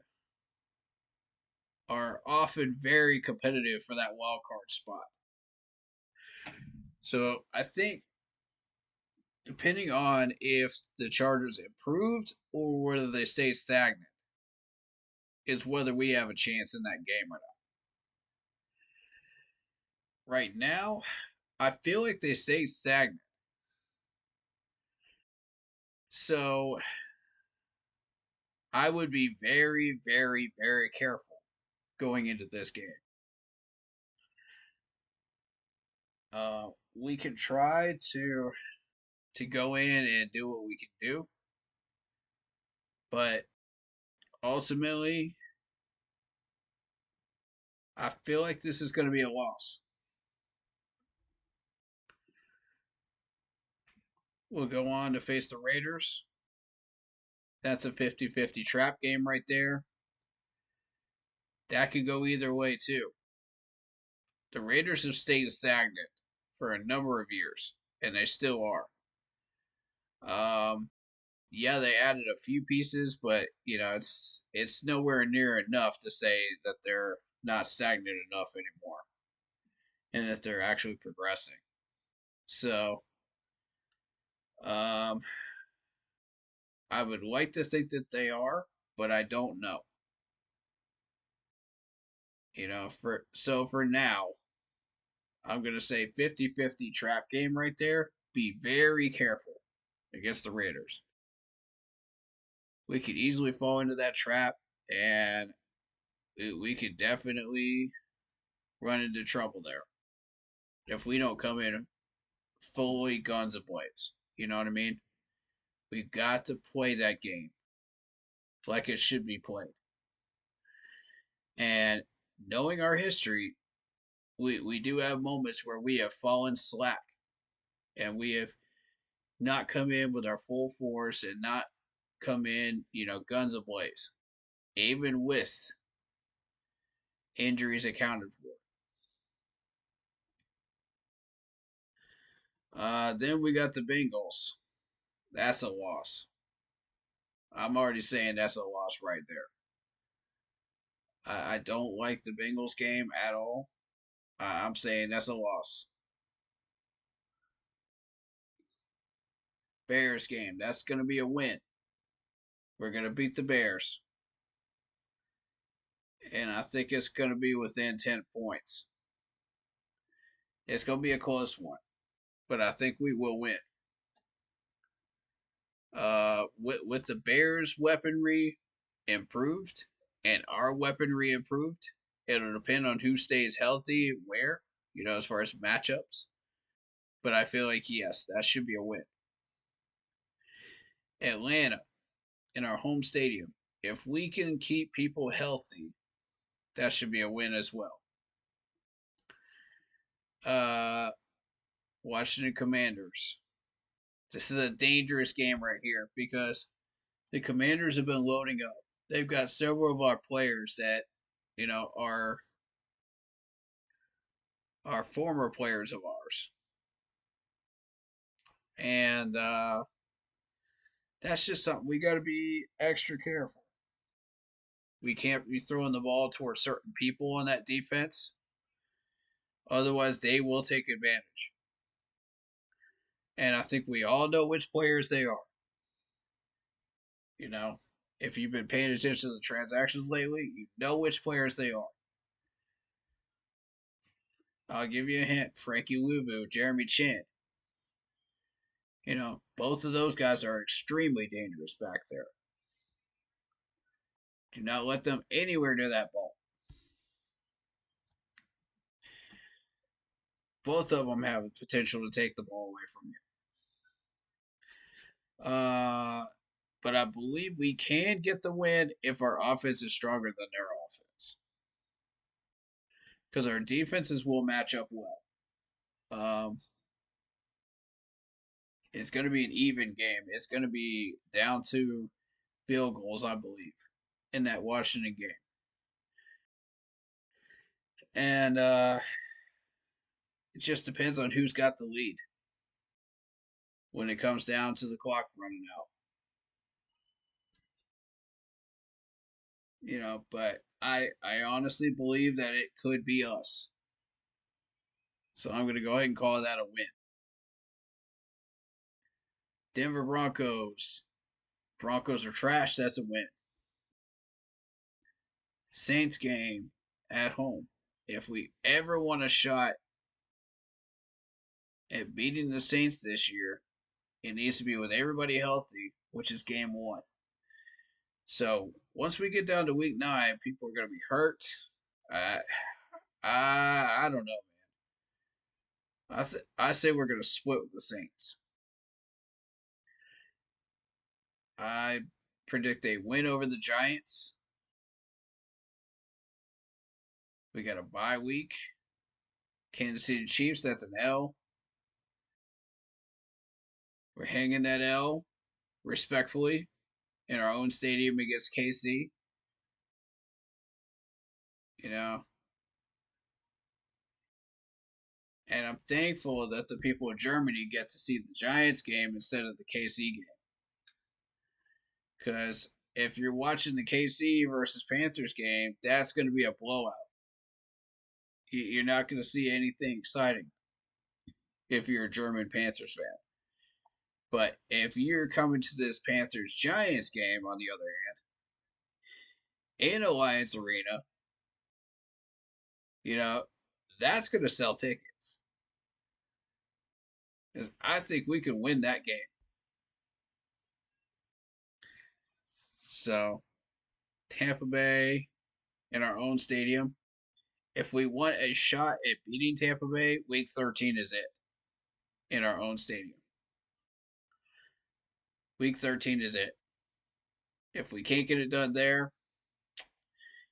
are often very competitive for that wild card spot. So I think depending on if the Chargers improved or whether they stay stagnant is whether we have a chance in that game or not. Right now, I feel like they stay stagnant. So I would be very, very, very careful going into this game. We can try to go in and do what we can do, but ultimately, I feel like this is going to be a loss. will go on to face the Raiders. That's a 50-50 trap game right there. That could go either way, too. The Raiders have stayed stagnant for a number of years, and they still are. Yeah, they added a few pieces, but it's nowhere near enough to say that they're not stagnant enough anymore, and that they're actually progressing. So, um, I would like to think that they are, but I don't know. For now, I'm gonna say 50-50 trap game right there. Be very careful against the Raiders. We could easily fall into that trap, and we could definitely run into trouble there if we don't come in fully guns ablaze. You know what I mean? We've got to play that game like it should be played. And knowing our history, we do have moments where we have fallen slack and we have not come in with our full force and not come in, guns ablaze, even with injuries accounted for. Then we got the Bengals. That's a loss. I'm already saying that's a loss right there. I don't like the Bengals game at all. I'm saying that's a loss. Bears game. That's going to be a win. We're going to beat the Bears. And I think it's going to be within 10 points. It's going to be a close one. But I think we will win. With the Bears' weaponry improved and our weaponry improved, it'll depend on who stays healthy where, as far as matchups. But I feel like, yes, that should be a win. Atlanta, in our home stadium, if we can keep people healthy, that should be a win as well. Washington Commanders. This is a dangerous game right here because the Commanders have been loading up. They've got several of our players that, are former players of ours. And that's just something we got to be extra careful. We can't be throwing the ball towards certain people on that defense. Otherwise, they will take advantage. And I think we all know which players they are. If you've been paying attention to the transactions lately, you know which players they are. I'll give you a hint. Frankie Luvu, Jeremy Chin. Both of those guys are extremely dangerous back there. Do not let them anywhere near that ball. Both of them have the potential to take the ball away from you. But I believe we can get the win if our offense is stronger than their offense. Because our defenses will match up well. It's going to be an even game. It's going to be down to field goals, I believe, in that Washington game. And it just depends on who's got the lead when it comes down to the clock running out. But I honestly believe that it could be us. So I'm going to go ahead and call that a win. Denver Broncos. Broncos are trash. That's a win. Saints game at home. If we ever want a shot at beating the Saints this year, it needs to be with everybody healthy, which is game one. So once we get down to week 9, people are going to be hurt. I don't know, man. I say we're going to split with the Saints. I predict a win over the Giants. We got a bye week. Kansas City Chiefs, that's an L. We're hanging that L respectfully in our own stadium against KC. You know, and I'm thankful that the people of Germany get to see the Giants game instead of the KC game. Because if you're watching the KC versus Panthers game, that's going to be a blowout. You're not going to see anything exciting if you're a German Panthers fan. But if you're coming to this Panthers Giants game, on the other hand, in Alliance Arena, you know, that's going to sell tickets. I think we can win that game. So, Tampa Bay in our own stadium. If we want a shot at beating Tampa Bay, week 13 is it in our own stadium. Week 13 is it. If we can't get it done there,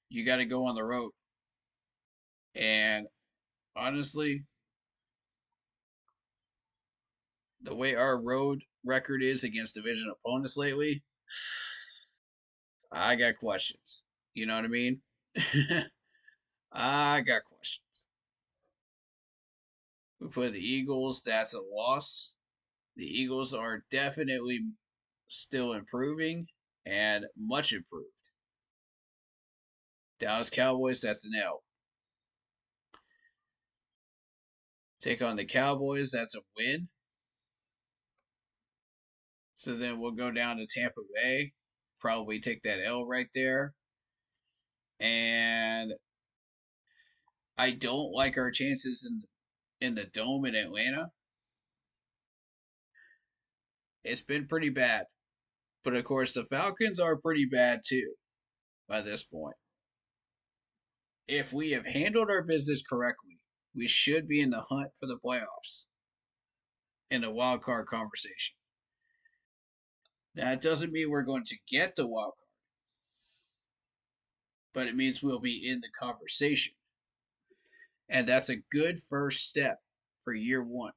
you got to go on the road. And honestly, the way our road record is against division opponents lately, I got questions. You know what I mean? I got questions. We play the Eagles, that's a loss. The Eagles are definitely still improving and much improved. Dallas Cowboys, that's an L. Take on the Cowboys, that's a win. So then we'll go down to Tampa Bay, probably take that L right there. And I don't like our chances in the dome in Atlanta. It's been pretty bad. But of course, the Falcons are pretty bad too by this point. If we have handled our business correctly, we should be in the hunt for the playoffs in the wild card conversation. Now, it doesn't mean we're going to get the wild card, but it means we'll be in the conversation. And that's a good first step for year one.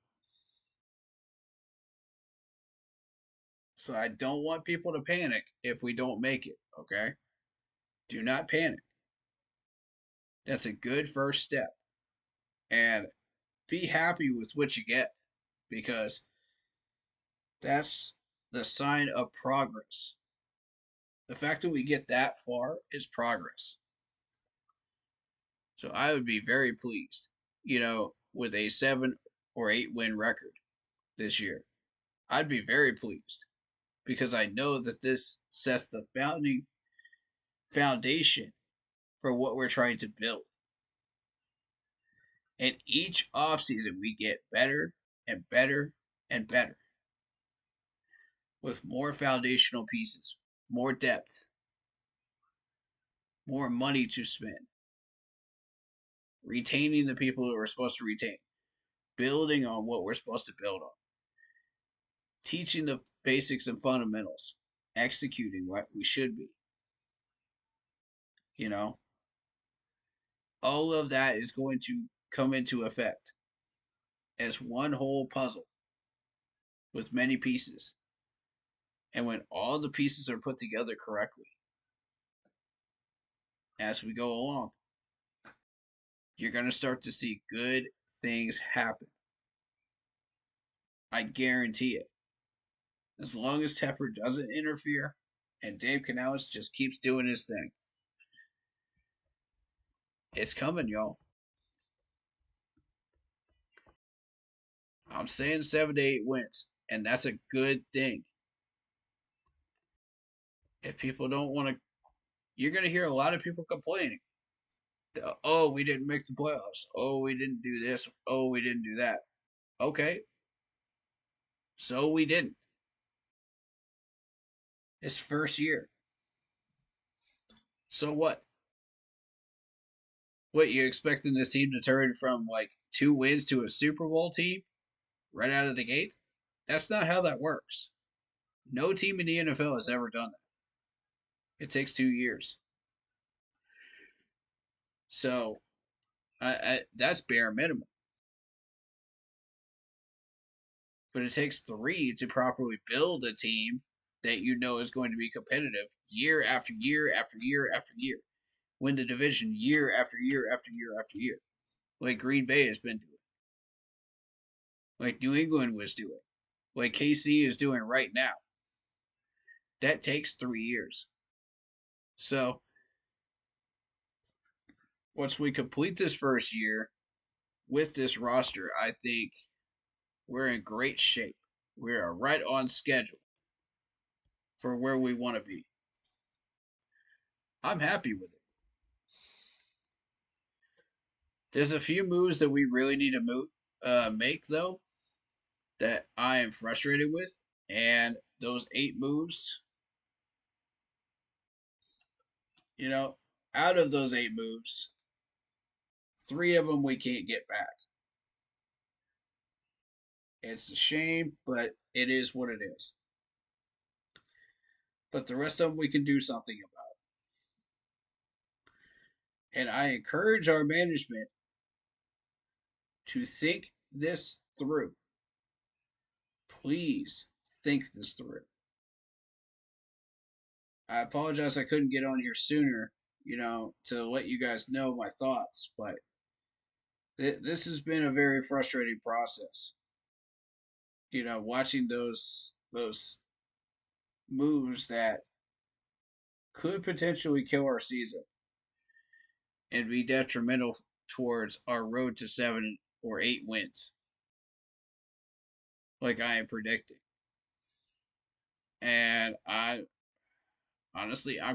So I don't want people to panic if we don't make it, okay? Do not panic. That's a good first step. And be happy with what you get because that's the sign of progress. The fact that we get that far is progress. So I would be very pleased, with a 7 or 8 win record this year. I'd be very pleased because I know that this sets the foundation for what we're trying to build. And each offseason we get better and better and better with more foundational pieces, more depth, more money to spend, retaining the people that we're supposed to retain, building on what we're supposed to build on, teaching the basics and fundamentals, executing what we should be. All of that is going to come into effect as one whole puzzle with many pieces. And when all the pieces are put together correctly as we go along, you're going to start to see good things happen. I guarantee it. As long as Tepper doesn't interfere and Dave Canales just keeps doing his thing. It's coming, y'all. I'm saying 7 to 8 wins, and that's a good thing. If people don't want to, you're going to hear a lot of people complaining. Oh, we didn't make the playoffs. Oh, we didn't do this. Oh, we didn't do that. Okay. So we didn't. It's first year. So what? What, you expecting this team to turn from like 2 wins to a Super Bowl team right out of the gate? That's not how that works. No team in the NFL has ever done that. It takes 2 years. So that's bare minimum. but it takes 3 to properly build a team that you know is going to be competitive year after year after year after year. Win the division year after year after year after year, like Green Bay has been doing, like New England was doing, like KC is doing right now. That takes 3 years. So once we complete this first year with this roster, I think we're in great shape. We are right on schedule for where we want to be. I'm happy with it. There's a few moves that we really need to make, though, that I am frustrated with. And those 8 moves, you know, out of those 8 moves, 3 of them we can't get back. It's a shame, but it is what it is. But the rest of them we can do something about. And I encourage our management to think this through. Please think this through. I apologize I couldn't get on here sooner, to let you guys know my thoughts, but this has been a very frustrating process. Watching those moves that could potentially kill our season and be detrimental towards our road to 7 or 8 wins, like I am predicting. And I'm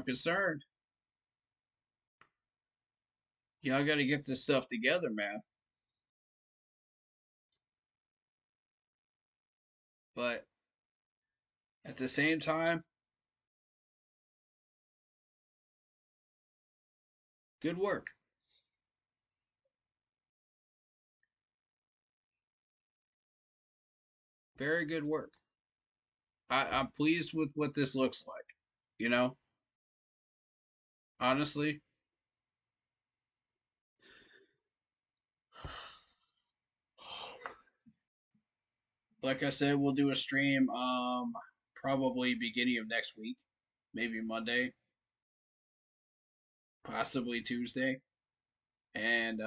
concerned. Y'all got to get this stuff together, man. But at the same time, good work. Very good work. I'm pleased with what this looks like. You know, honestly, like I said, we'll do a stream probably beginning of next week, maybe Monday, possibly Tuesday, and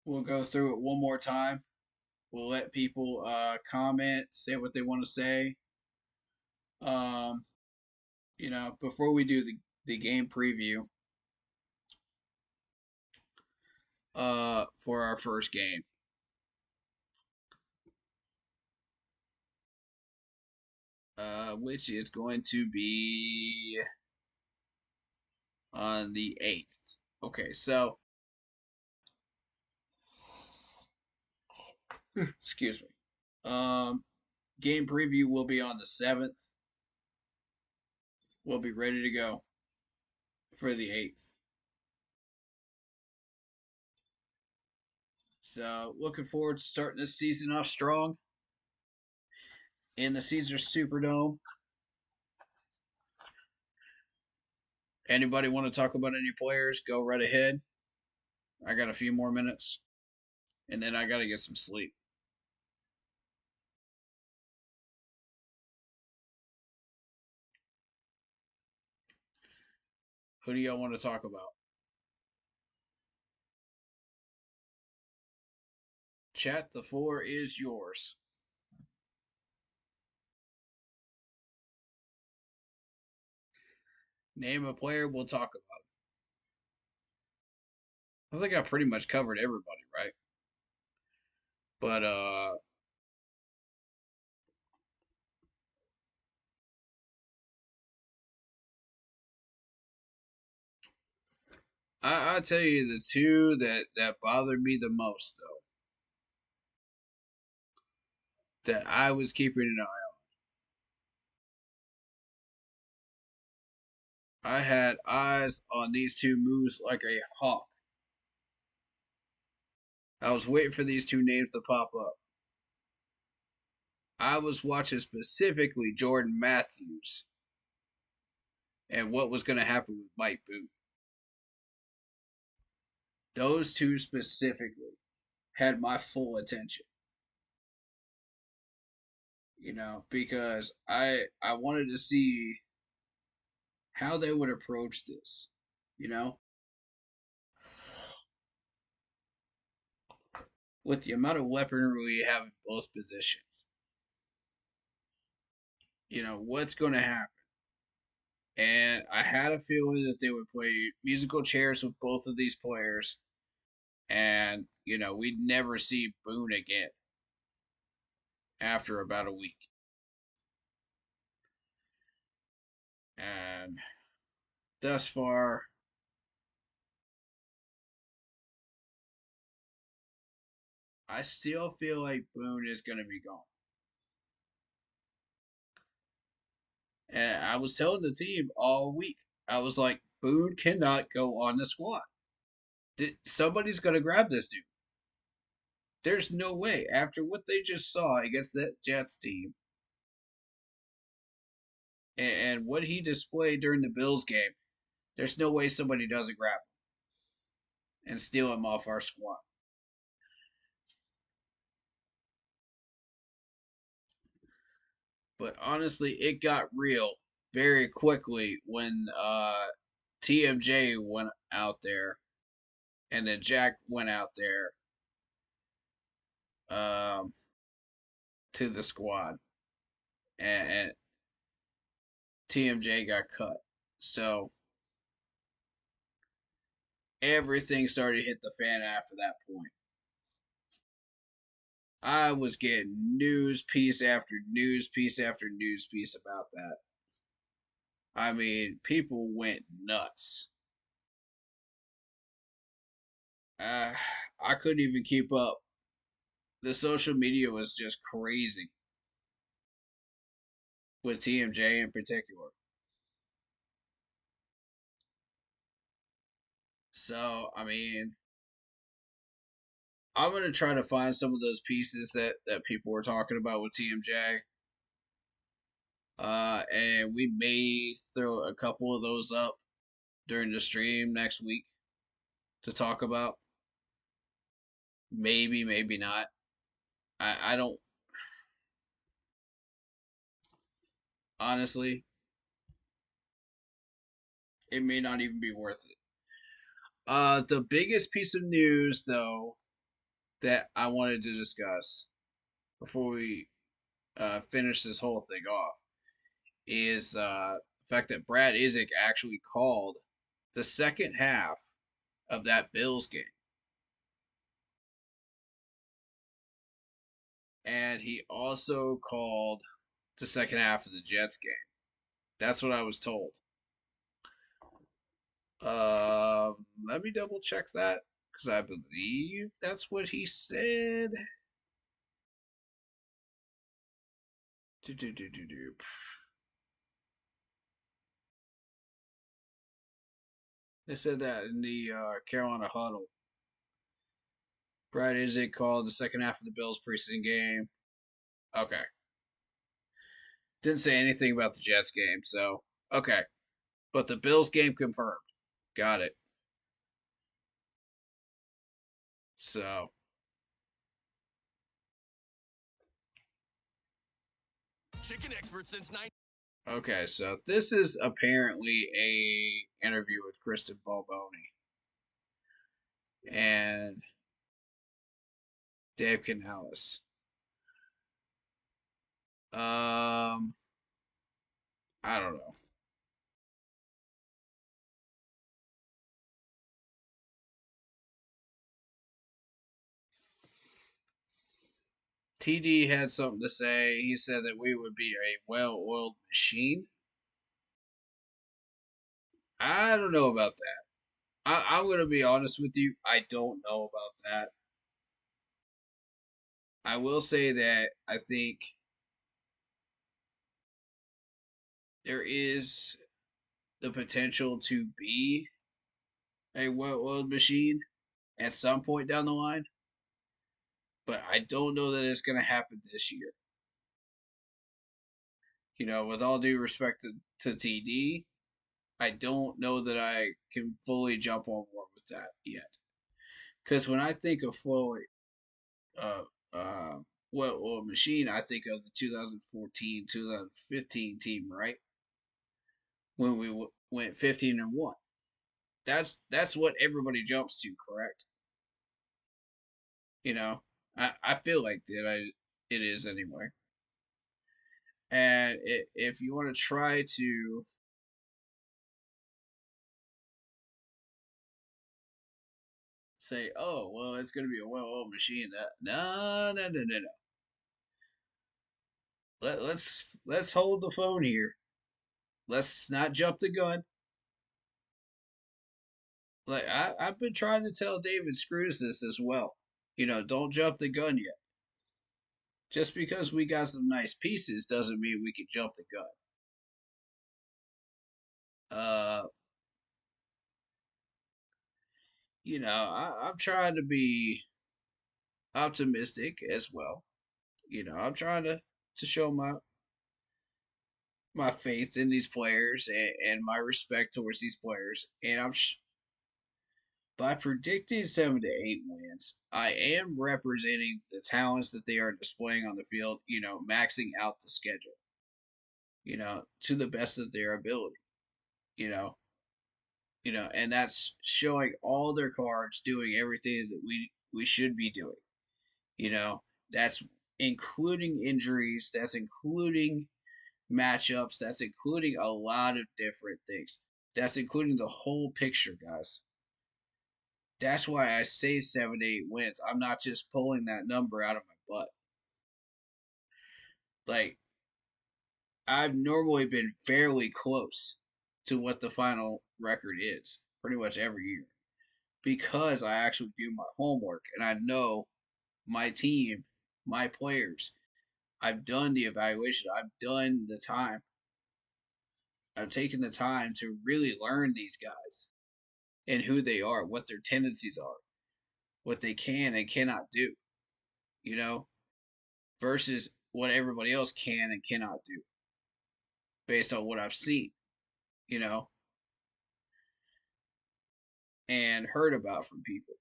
we'll go through it one more time. We'll let people comment, say what they want to say. Um, before we do the game preview for our first game. Which is going to be on the 8th. Okay, so excuse me. Game preview will be on the 7th. We'll be ready to go for the 8th. So, looking forward to starting this season off strong in the Caesar Superdome. Anybody want to talk about any players? Go right ahead. I got a few more minutes, and then I got to get some sleep. Who do y'all want to talk about? Chat, the floor is yours. Name a player, we'll talk about it. I think I pretty much covered everybody, right? But I'll tell you the two that bothered me the most, though, that I was keeping an eye on. I had eyes on these two moves like a hawk. I was waiting for these two names to pop up. I was watching specifically Jordan Matthews and what was going to happen with Mike Boone. Those two specifically had my full attention. because I wanted to see how they would approach this, you know, with the amount of weaponry we have in both positions. What's going to happen. And I had a feeling that they would play musical chairs with both of these players, and we'd never see Boone again after about a week. And thus far, I still feel like Boone is going to be gone. And I was telling the team all week, I was like, Boone cannot go on the squad. Somebody's going to grab this dude. There's no way. After what they just saw against that Jets team and what he displayed during the Bills game, there's no way somebody doesn't grab him and steal him off our squad. But honestly, it got real very quickly when TMJ went out there and then Jack went out there um, to the squad, and TMJ got cut. So everything started to hit the fan after that point. I was getting news piece after news piece after news piece about that. I mean, people went nuts. Uh, I couldn't even keep up. The social media was just crazy with TMJ in particular. So, I mean, I'm gonna try to find some of those pieces that people were talking about with TMJ. And we may throw a couple of those up during the stream next week to talk about. Maybe, maybe not. I don't honestly. It may not even be worth it. The biggest piece of news though that I wanted to discuss before we finish this whole thing off is the fact that Brad Isaac actually called the second half of that Bills game. And he also called the second half of the Jets game. That's what I was told. Let me double check that because I believe that's what he said. Do, do, do, do, do. They said that in the Carolina huddle. Brad Isaac called the second half of the Bills preseason game. Okay. Didn't say anything about the Jets game, so okay. But the Bills game confirmed. Got it. So Chicken expert since 9. okay, so this is apparently a interview with Kristen Balboni and Dave Canales. I don't know. TD had something to say. He said that we would be a well-oiled machine. I don't know about that. I'm going to be honest with you. I don't know about that. I will say that I think there is the potential to be a well-oiled machine at some point down the line, but I don't know that it's going to happen this year. With all due respect to TD, I don't know that I can fully jump on board with that yet. Because when I think of Floyd, uh, well machine, I think of the 2014, 2015 team, right? When we went 15-1. That's what everybody jumps to, correct? You know, I feel like it is anyway. And if you want to try to say, oh well, it's going to be a well-oiled machine, that no. Let's hold the phone here. Let's not jump the gun. Like I've been trying to tell David Screws this as well. Don't jump the gun yet. Just because we got some nice pieces doesn't mean we can jump the gun. Uh, I'm trying to be optimistic as well. I'm trying to show my faith in these players and my respect towards these players. And by predicting 7 to 8 wins, I am representing the talents that they are displaying on the field. Maxing out the schedule. To the best of their ability. You know, and that's showing all their cards, doing everything that we should be doing. That's including injuries. That's including matchups. That's including a lot of different things. That's including the whole picture, guys. That's why I say 7 to 8 wins. I'm not just pulling that number out of my butt. Like, I've normally been fairly close to what the final record is pretty much every year because I actually do my homework and I know my team, my players. I've done the evaluation, I've done the time. I've taken the time to really learn these guys and who they are, what their tendencies are, what they can and cannot do, you know, versus what everybody else can and cannot do based on what I've seen, you know, and heard about from people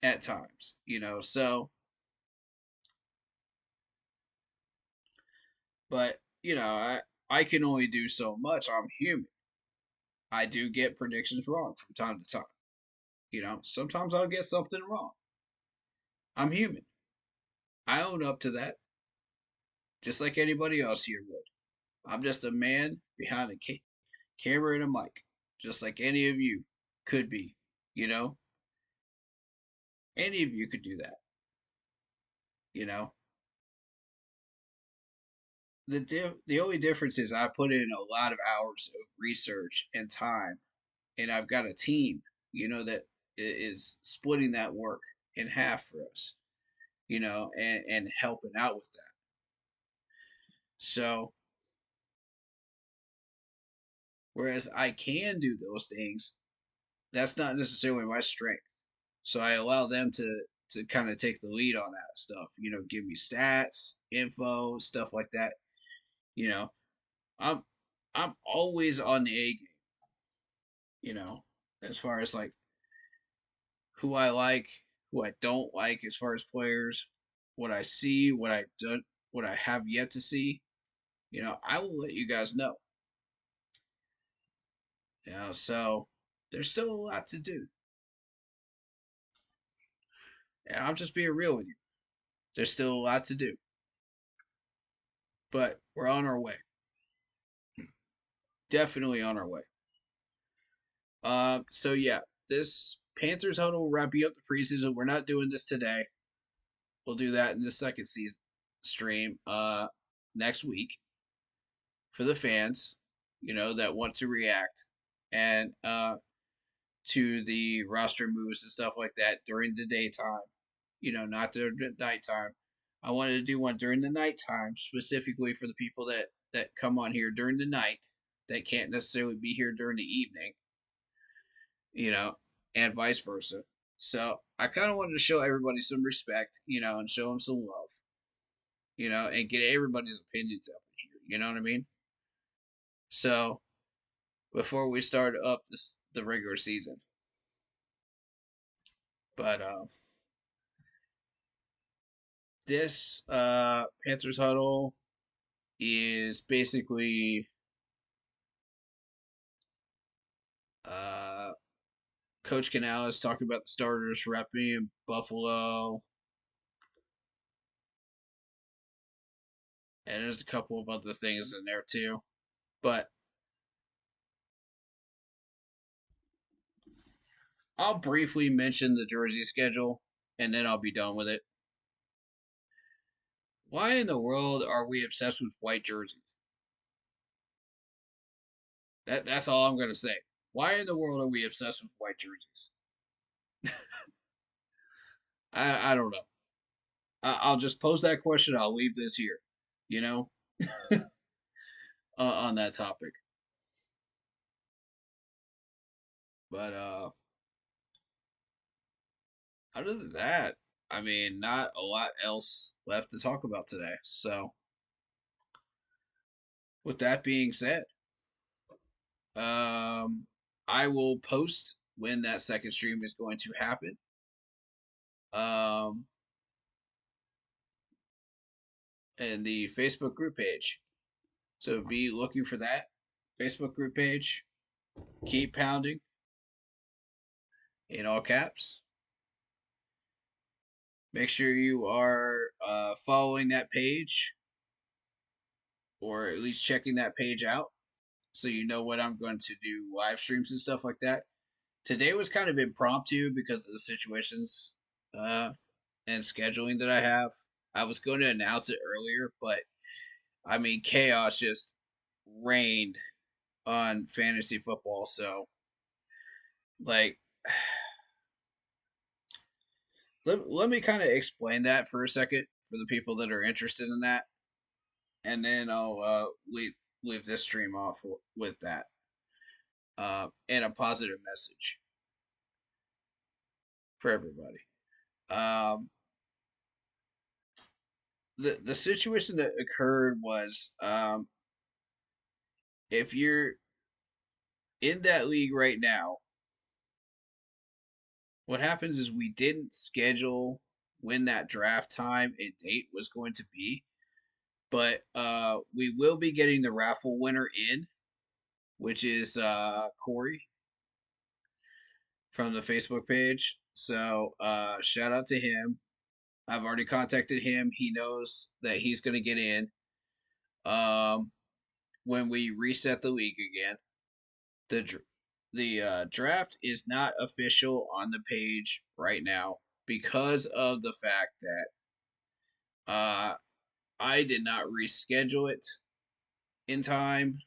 at times. So, but, I can only do so much. I'm human. I do get predictions wrong from time to time. Sometimes I'll get something wrong. I'm human. I own up to that, just like anybody else here would. I'm just a man behind a camera and a mic, just like any of you could be. You know, any of you could do that. You know, the only difference is I put in a lot of hours of research and time, and I've got a team. That is splitting that work in half for us. And helping out with that. So, whereas I can do those things, that's not necessarily my strength. So I allow them to kind of take the lead on that stuff. Give me stats, info, stuff like that. You know, I'm I'm always on the A game. You know, as far as like who I like, who I don't like, as far as players, what I see, what I done, what I have yet to see. I will let you guys know. So there's still a lot to do. And I'm just being real with you. There's still a lot to do. But we're on our way. Definitely on our way. So yeah, this Panthers huddle will wrap you up the preseason. We're not doing this today. We'll do that in the second season stream next week for the fans, that want to react and to the roster moves and stuff like that during the daytime. Not during the nighttime. I wanted to do one during the nighttime specifically for the people that come on here during the night that can't necessarily be here during the evening, and vice versa. So I kind of wanted to show everybody some respect, and show them some love, and get everybody's opinions up in here. You know what I mean? So before we start up the regular season, but this Panthers huddle is basically uh, Coach Canales talking about the starters repping in Buffalo, and there's a couple of other things in there too. But I'll briefly mention the jersey schedule, and then I'll be done with it. Why in the world are we obsessed with white jerseys? That's all I'm gonna say. Why in the world are we obsessed with white jerseys? I don't know. I'll just pose that question. I'll leave this here. You know, on that topic. But other than that, I mean, not a lot else left to talk about today. So, with that being said, um, I will post when that second stream is going to happen. Um, and the Facebook group page. So be looking for that Facebook group page. Keep pounding in all caps. Make sure you are following that page, or at least checking that page out, so you know when I'm going to do live streams and stuff like that. Today was kind of impromptu because of the situations and scheduling that I have. I was going to announce it earlier, but I mean, chaos just reigned on fantasy football. So, like, let me kind of explain that for a second for the people that are interested in that, and then I'll leave this stream off with that and a positive message for everybody. The situation that occurred was if you're in that league right now, what happens is we didn't schedule when that draft time and date was going to be, but we will be getting the raffle winner in, which is Corey from the Facebook page. So shout out to him. I've already contacted him. He knows that he's going to get in when we reset the league again. The draft is not official on the page right now because of the fact that I did not reschedule it in time.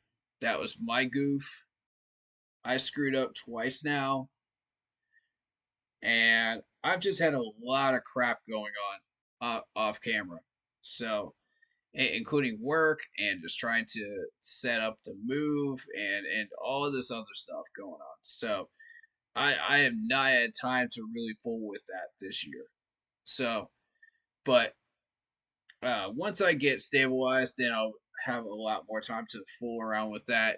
That was my goof. I screwed up twice now, and I've just had a lot of crap going on off camera. So, including work and just trying to set up the move and all of this other stuff going on. So, I have not had time to really fool with that this year. So, but once I get stabilized, then I'll have a lot more time to fool around with that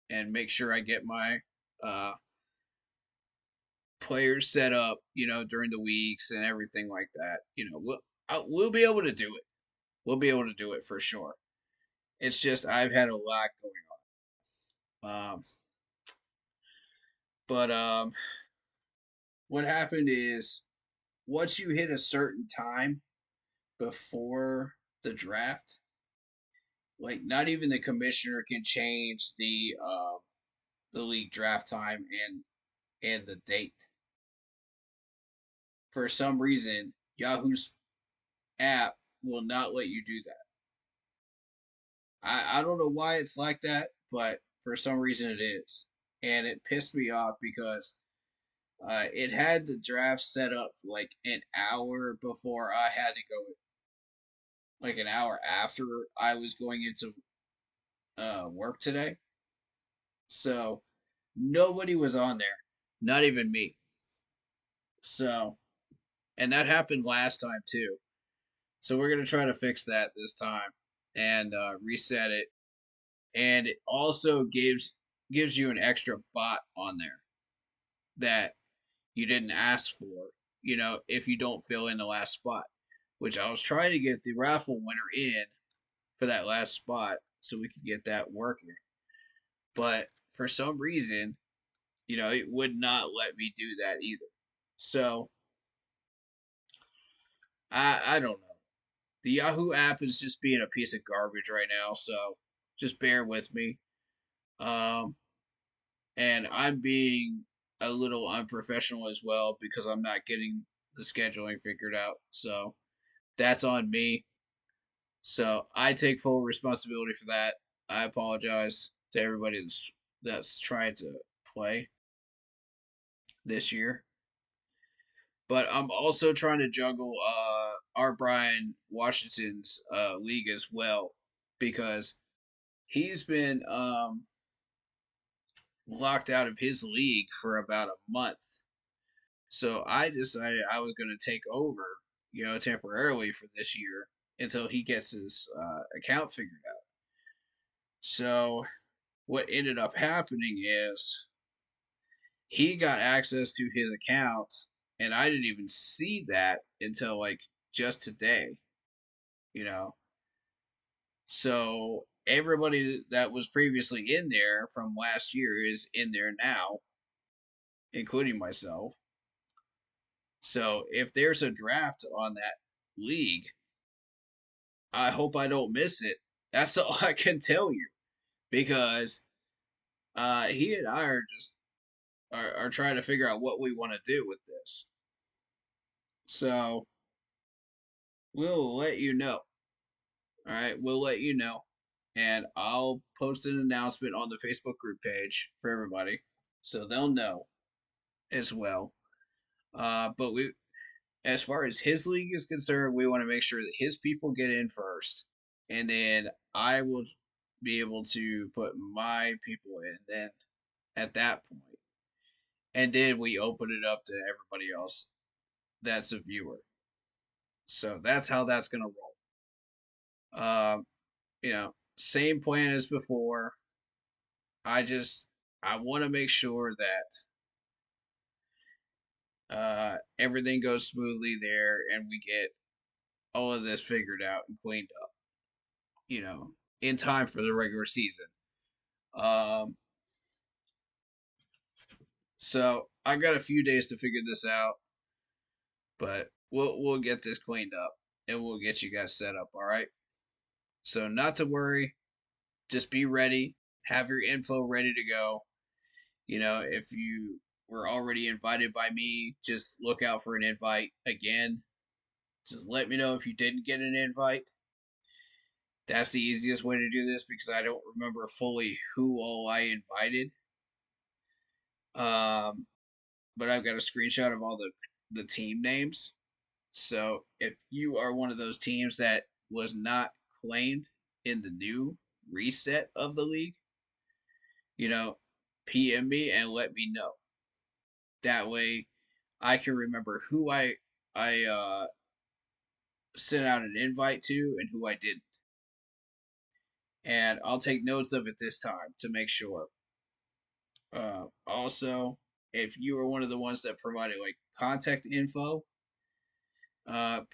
and make sure I get my uh, players set up, during the weeks and everything like that. We'll be able to do it. We'll be able to do it for sure. It's just I've had a lot going on. But what happened is once you hit a certain time before the draft, like not even the commissioner can change the league draft time and the date. For some reason, Yahoo's app will not let you do that. I don't know why it's like that, but for some reason it is. And it pissed me off because it had the draft set up like an hour before I had to go, like an hour after I was going into work today. So nobody was on there, not even me. So, and that happened last time too. So we're gonna try to fix that this time and reset it. And it also gives you an extra bot on there that you didn't ask for. If you don't fill in the last spot. which I was trying to get the raffle winner in for that last spot so we could get that working. But for some reason, it would not let me do that either. So I don't know. The Yahoo app is just being a piece of garbage right now, so just bear with me. Um, and I'm being a little unprofessional as well because I'm not getting the scheduling figured out. So that's on me. So I take full responsibility for that. I apologize to everybody that's trying to play this year. But I'm also trying to juggle our Brian Washington's league as well because he's been locked out of his league for about a month. So I decided I was going to take over, temporarily for this year until he gets his account figured out. So what ended up happening is he got access to his account, and I didn't even see that until like just today, you know. So everybody that was previously in there from last year is in there now, including myself. So if there's a draft on that league, I hope I don't miss it. That's all I can tell you because he and I are just are trying to figure out what we want to do with this. So we'll let you know. All right, we'll let you know, and I'll post an announcement on the Facebook group page for everybody, so they'll know as well. But as far as his league is concerned, we want to make sure that his people get in first, and then I will be able to put my people in. Then at that point, and then we open it up to everybody else that's a viewer. So that's how that's gonna roll. Same plan as before. I want to make sure that everything goes smoothly there and we get all of this figured out and cleaned up, in time for the regular season. Um, so I got a few days to figure this out, but we'll get this cleaned up and we'll get you guys set up. All right. So not to worry, just be ready, have your info ready to go. If you were already invited by me, just look out for an invite again. Just let me know if you didn't get an invite. That's the easiest way to do this because I don't remember fully who all I invited. But I've got a screenshot of all the team names. So if you are one of those teams that was not claimed in the new reset of the league, PM me and let me know. That way I can remember who I sent out an invite to and who I didn't. And I'll take notes of it this time to make sure. Also, if you are one of the ones that provided like contact info,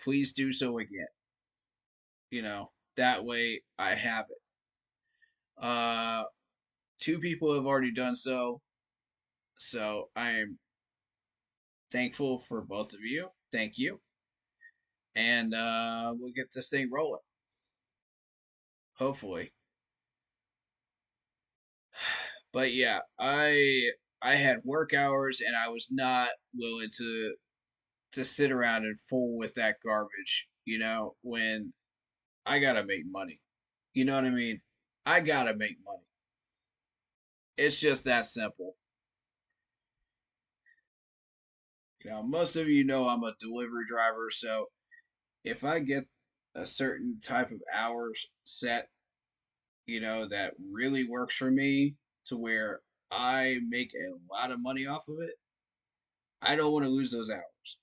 please do so again. That way I have it. 2 people have already done so, so I am thankful for both of you. Thank you, and we'll get this thing rolling. Hopefully. But yeah, I had work hours and I was not willing to sit around and fool with that garbage, when I gotta make money. You know what I mean? I gotta make money. It's just that simple. Most of you know I'm a delivery driver, so if I get a certain type of hours set, that really works for me to where I make a lot of money off of it, I don't want to lose those hours.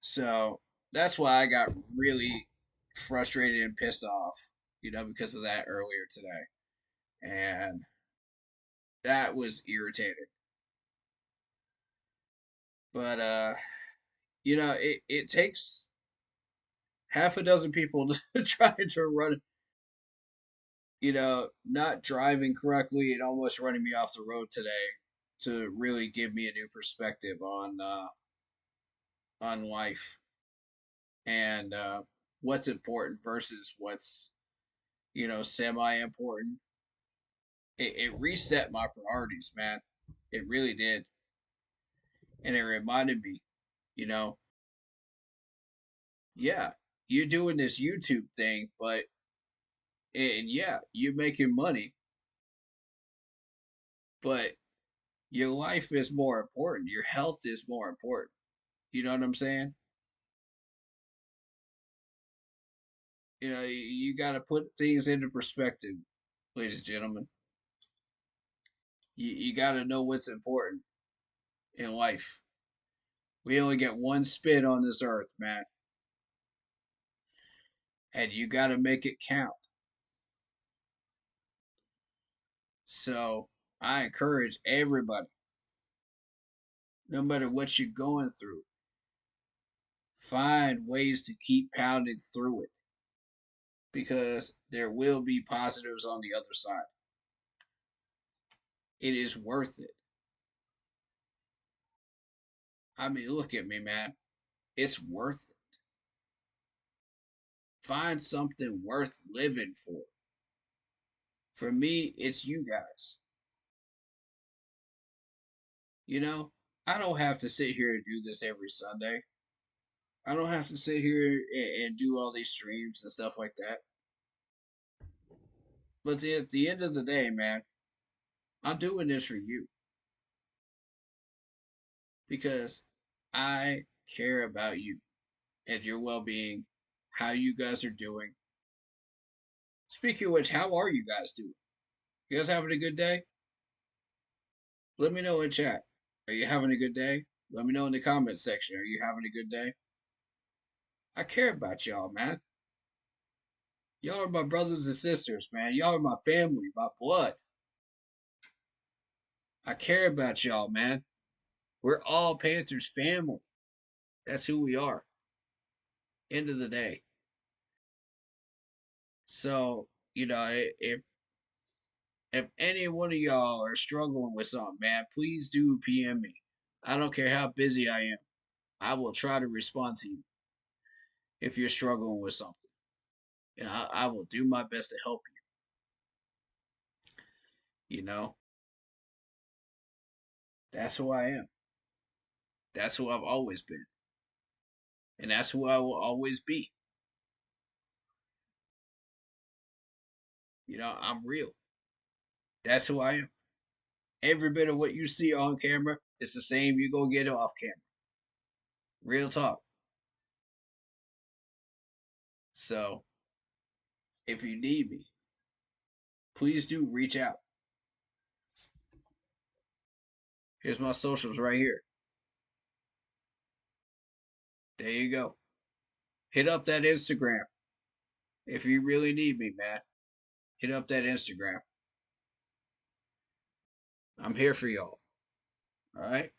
So that's why I got really frustrated and pissed off, because of that earlier today. And that was irritating. But it takes half a dozen people trying to run, not driving correctly and almost running me off the road today to really give me a new perspective on life and what's important versus what's semi important. It reset my priorities, man. It really did, and it reminded me, you know, yeah, you're doing this YouTube thing, but and yeah, you're making money, but your life is more important. Your health is more important. You know what I'm saying? You got to put things into perspective, ladies and gentlemen. You got to know what's important in life. We only get one spin on this earth, man, and you got to make it count. So I encourage everybody, no matter what you're going through, find ways to keep pounding through it because there will be positives on the other side. It is worth it. I mean, look at me, man. It's worth it. Find something worth living for. For me, it's you guys. You know, I don't have to sit here and do this every Sunday. I don't have to sit here and do all these streams and stuff like that. But at the end of the day, man, I'm doing this for you because I care about you and your well being, how you guys are doing. Speaking of which, how are you guys doing? You guys having a good day? Let me know in chat. Are you having a good day? Let me know in the comment section. Are you having a good day? I care about y'all, man. Y'all are my brothers and sisters, man. Y'all are my family, my blood. I care about y'all, man. We're all Panthers family. That's who we are. End of the day. So, if any one of y'all are struggling with something, man, please do PM me. I don't care how busy I am. I will try to respond to you if you're struggling with something. And I will do my best to help you. That's who I am. That's who I've always been. And that's who I will always be. I'm real. That's who I am. Every bit of what you see on camera is the same you go get off camera. Real talk. So, if you need me, please do reach out. Here's my socials right here. There you go. Hit up that Instagram. If you really need me, man, hit up that Instagram. I'm here for y'all. All right?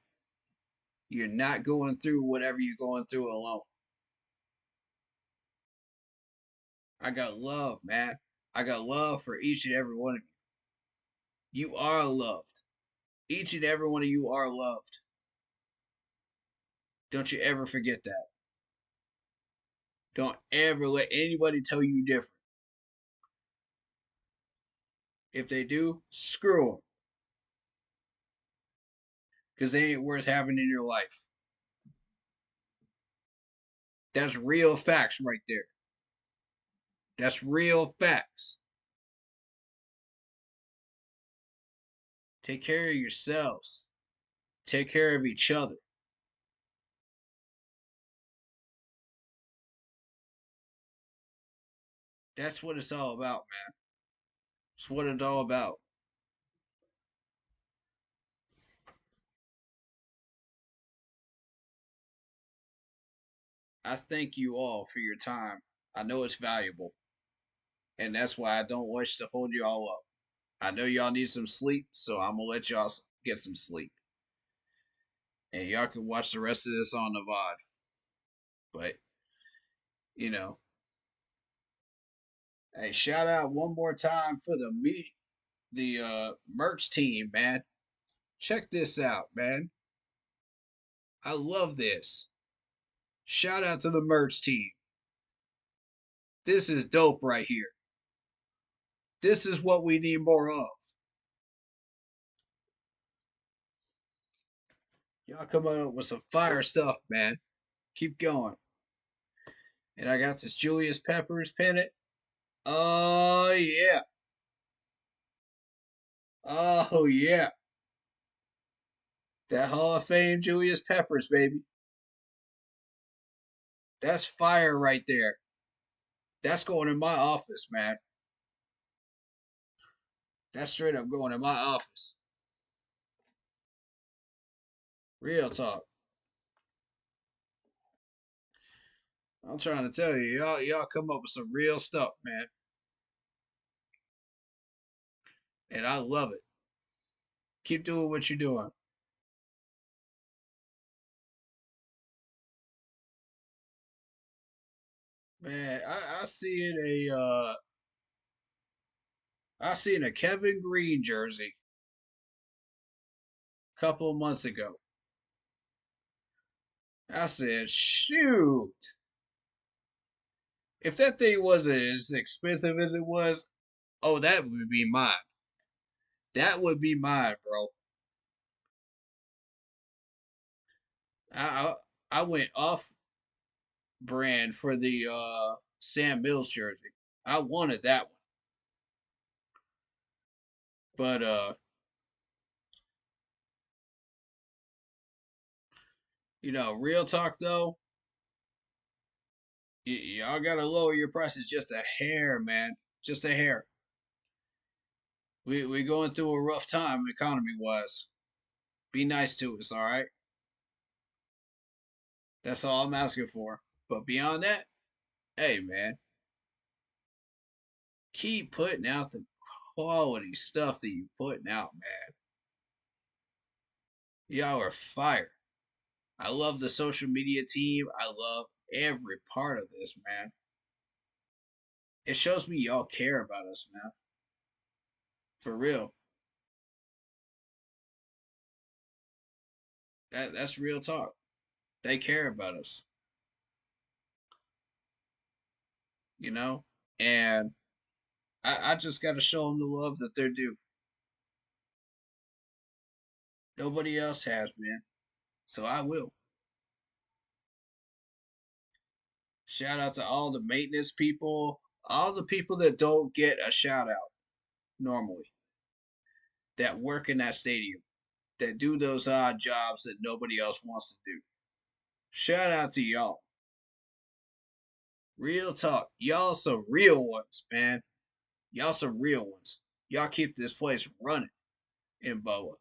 You're not going through whatever you're going through alone. I got love, man. I got love for each and every one of you. You are loved. Each and every one of you are loved. Don't you ever forget that. Don't ever let anybody tell you different. If they do, screw them. Because they ain't worth having in your life. That's real facts right there. That's real facts. Take care of yourselves. Take care of each other. That's what it's all about, man. It's what it's all about. I thank you all for your time. I know it's valuable. And that's why I don't wish to hold you all up. I know y'all need some sleep, so I'm going to let y'all get some sleep. And y'all can watch the rest of this on the VOD. But, Hey, shout out one more time for the merch team, man. Check this out, man. I love this. Shout out to the merch team. This is dope right here. This is what we need more of. Y'all come up with some fire stuff, man. Keep going. And I got this Julius Peppers pennant. Oh yeah. Oh yeah. That Hall of Fame Julius Peppers, baby. That's fire right there. That's going in my office, man. That's straight up going in my office. Real talk. I'm trying to tell you, y'all come up with some real stuff, man. And I love it. Keep doing what you're doing. Man, I seen I seen a Kevin Green jersey a couple of months ago. I said, shoot. If that thing wasn't as expensive as it was, oh, that would be mine. That would be mine, bro. I I went off brand for the Sam Mills jersey. I wanted that one. But real talk though, y'all gotta lower your prices just a hair, man. Just a hair. We going through a rough time economy wise. Be nice to us, all right? That's all I'm asking for. But beyond that, hey man, keep putting out the quality stuff that you putting out, man. Y'all are fire. I love the social media team. I love every part of this, man. It shows me y'all care about us, man. For real. That's real talk. They care about us, you know? And I just got to show them the love that they're due. Nobody else has, man. So I will. Shout out to all the maintenance people, all the people that don't get a shout out normally, that work in that stadium, that do those odd jobs that nobody else wants to do. Shout out to y'all. Real talk. Y'all some real ones, man. Y'all some real ones. Y'all keep this place running in Boa.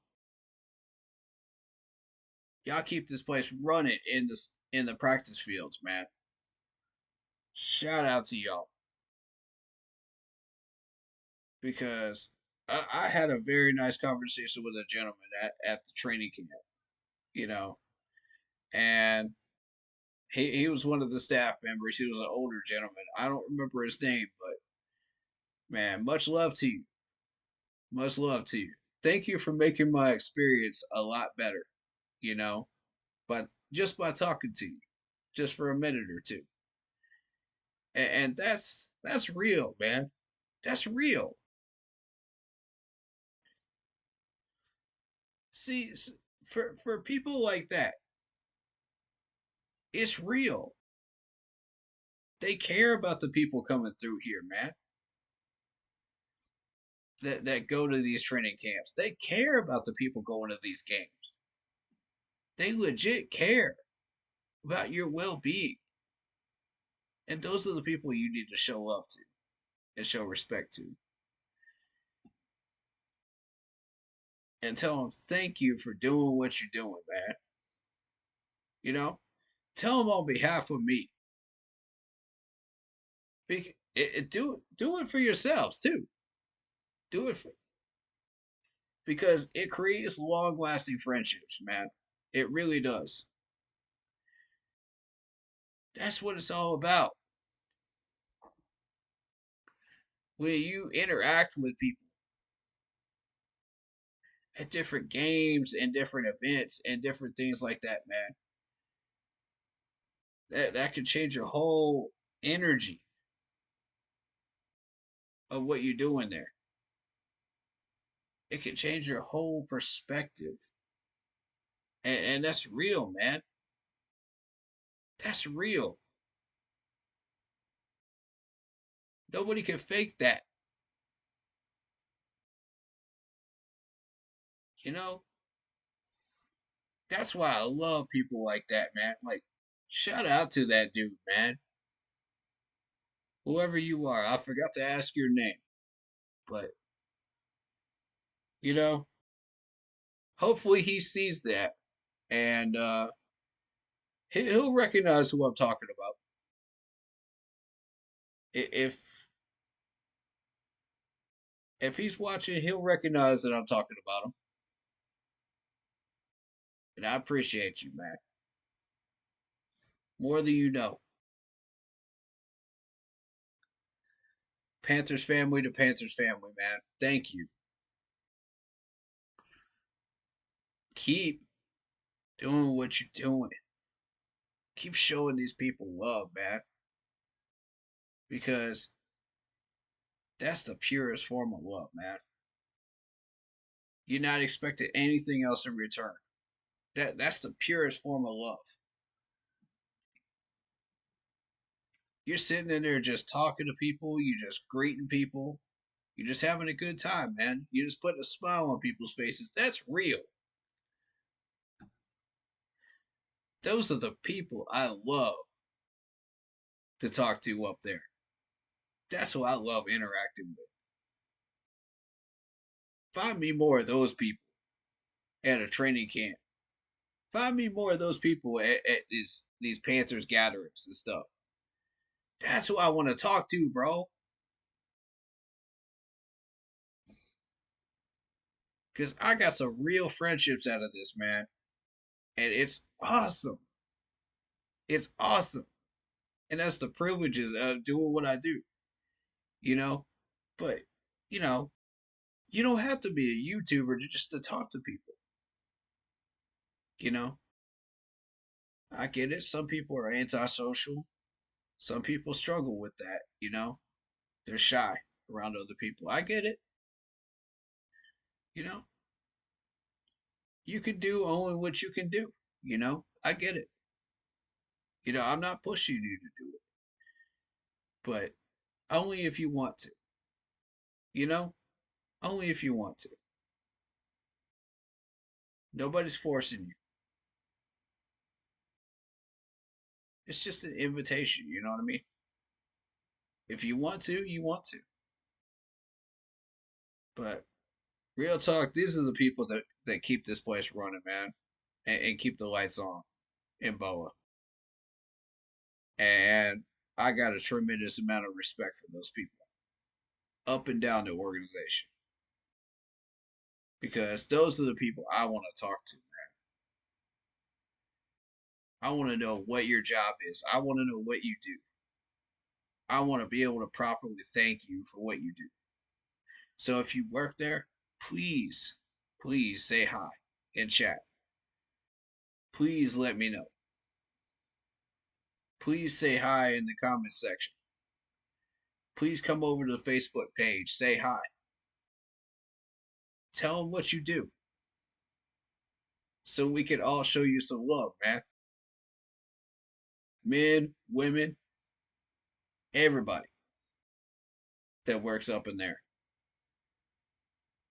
Y'all keep this place running in the practice fields, man. Shout out to y'all because I had a very nice conversation with a gentleman at the training camp, you know, and he was one of the staff members. He was an older gentleman. I don't remember his name, but man, much love to you. Much love to you. Thank you for making my experience a lot better, you know, but just by talking to you, just for a minute or two. And that's real, man. That's real. See, for people like that, it's real. They care about the people coming through here, man. That go to these training camps. They care about the people going to these games. They legit care about your well-being. And those are the people you need to show love to and show respect to. And tell them thank you for doing what you're doing, man. You know, tell them on behalf of me. Do it for yourselves too. Do it for, because it creates long lasting friendships, man. It really does. That's what it's all about. when you interact with people at different games and different events and different things like that, man, that can change your whole energy of what you're doing there. It can change your whole perspective. And that's real, man. That's real. Nobody can fake that. You know? That's why I love people like that, man. Like, shout out to that dude, man. Whoever you are, I forgot to ask your name. But, you know, hopefully he sees that and he'll recognize who I'm talking about. If he's watching, he'll recognize that I'm talking about him. And I appreciate you, man. More than you know. Panthers family to Panthers family, man. Thank you. Keep doing what you're doing. Keep showing these people love, man. Because that's the purest form of love, man. You're not expecting anything else in return. That's the purest form of love. You're sitting in there just talking to people, you just greeting people, you're just having a good time, man. You're just putting a smile on people's faces. That's real. Those are the people I love to talk to up there. That's who I love interacting with. Find me more of those people at a training camp. Find me more of those people at these Panthers gatherings and stuff. That's who I want to talk to, bro. Because I got some real friendships out of this, man. And it's awesome. It's awesome. And that's the privileges of doing what I do, you know? But, you know, you don't have to be a YouTuber just to talk to people, you know? I get it. Some people are antisocial. Some people struggle with that, you know? They're shy around other people. I get it, you know? You can do only what you can do, you know? I get it. You know, I'm not pushing you to do it, but only if you want to, you know? Only if you want to. Nobody's forcing you. It's just an invitation, you know what I mean? If you want to, you want to. But real talk, these are the people that keep this place running, man, and keep the lights on in Boa. And I got a tremendous amount of respect for those people up and down the organization because those are the people I want to talk to. I want to know what your job is. I want to know what you do. I want to be able to properly thank you for what you do. So if you work there, please, please say hi in chat. Please let me know. Please say hi in the comment section. Please come over to the Facebook page. Say hi. Tell them what you do so we can all show you some love, man. Men, women, everybody that works up in there.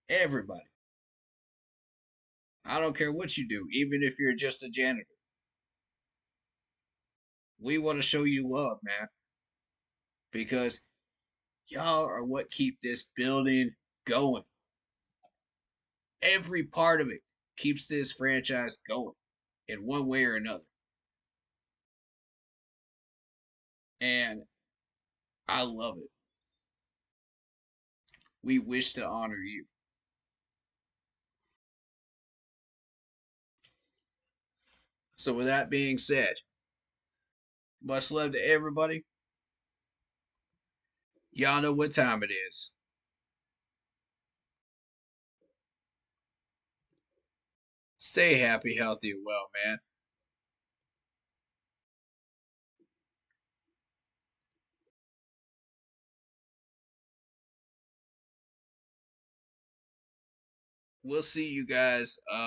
Everybody. I don't care what you do, even if you're just a janitor. We want to show you love, man, because y'all are what keep this building going. Every part of it keeps this franchise going in one way or another. And I love it. We wish to honor you. So, with that being said, much love to everybody. Y'all know what time it is. Stay happy, healthy, and well, man. We'll see you guys in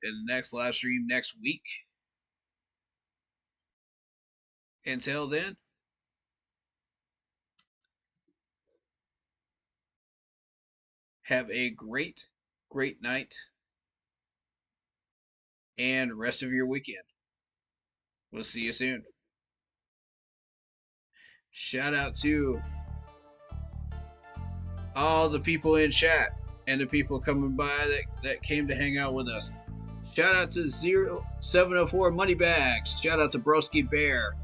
the next live stream next week. Until then, have a great night and rest of your weekend. We'll see you soon. Shout out to all the people in chat and the people coming by that came to hang out with us. Shout out to 0704 Moneybags. Shout out to Broski Bear.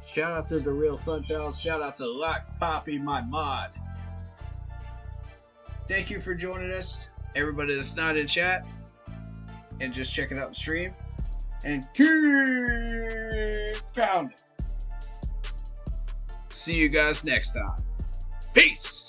Shout out to The Real Sunchild. Shout out to Lock Poppy, my mod. Thank you for joining us, everybody that's not in chat and just checking out the stream. And keep pounding. See you guys next time. Peace.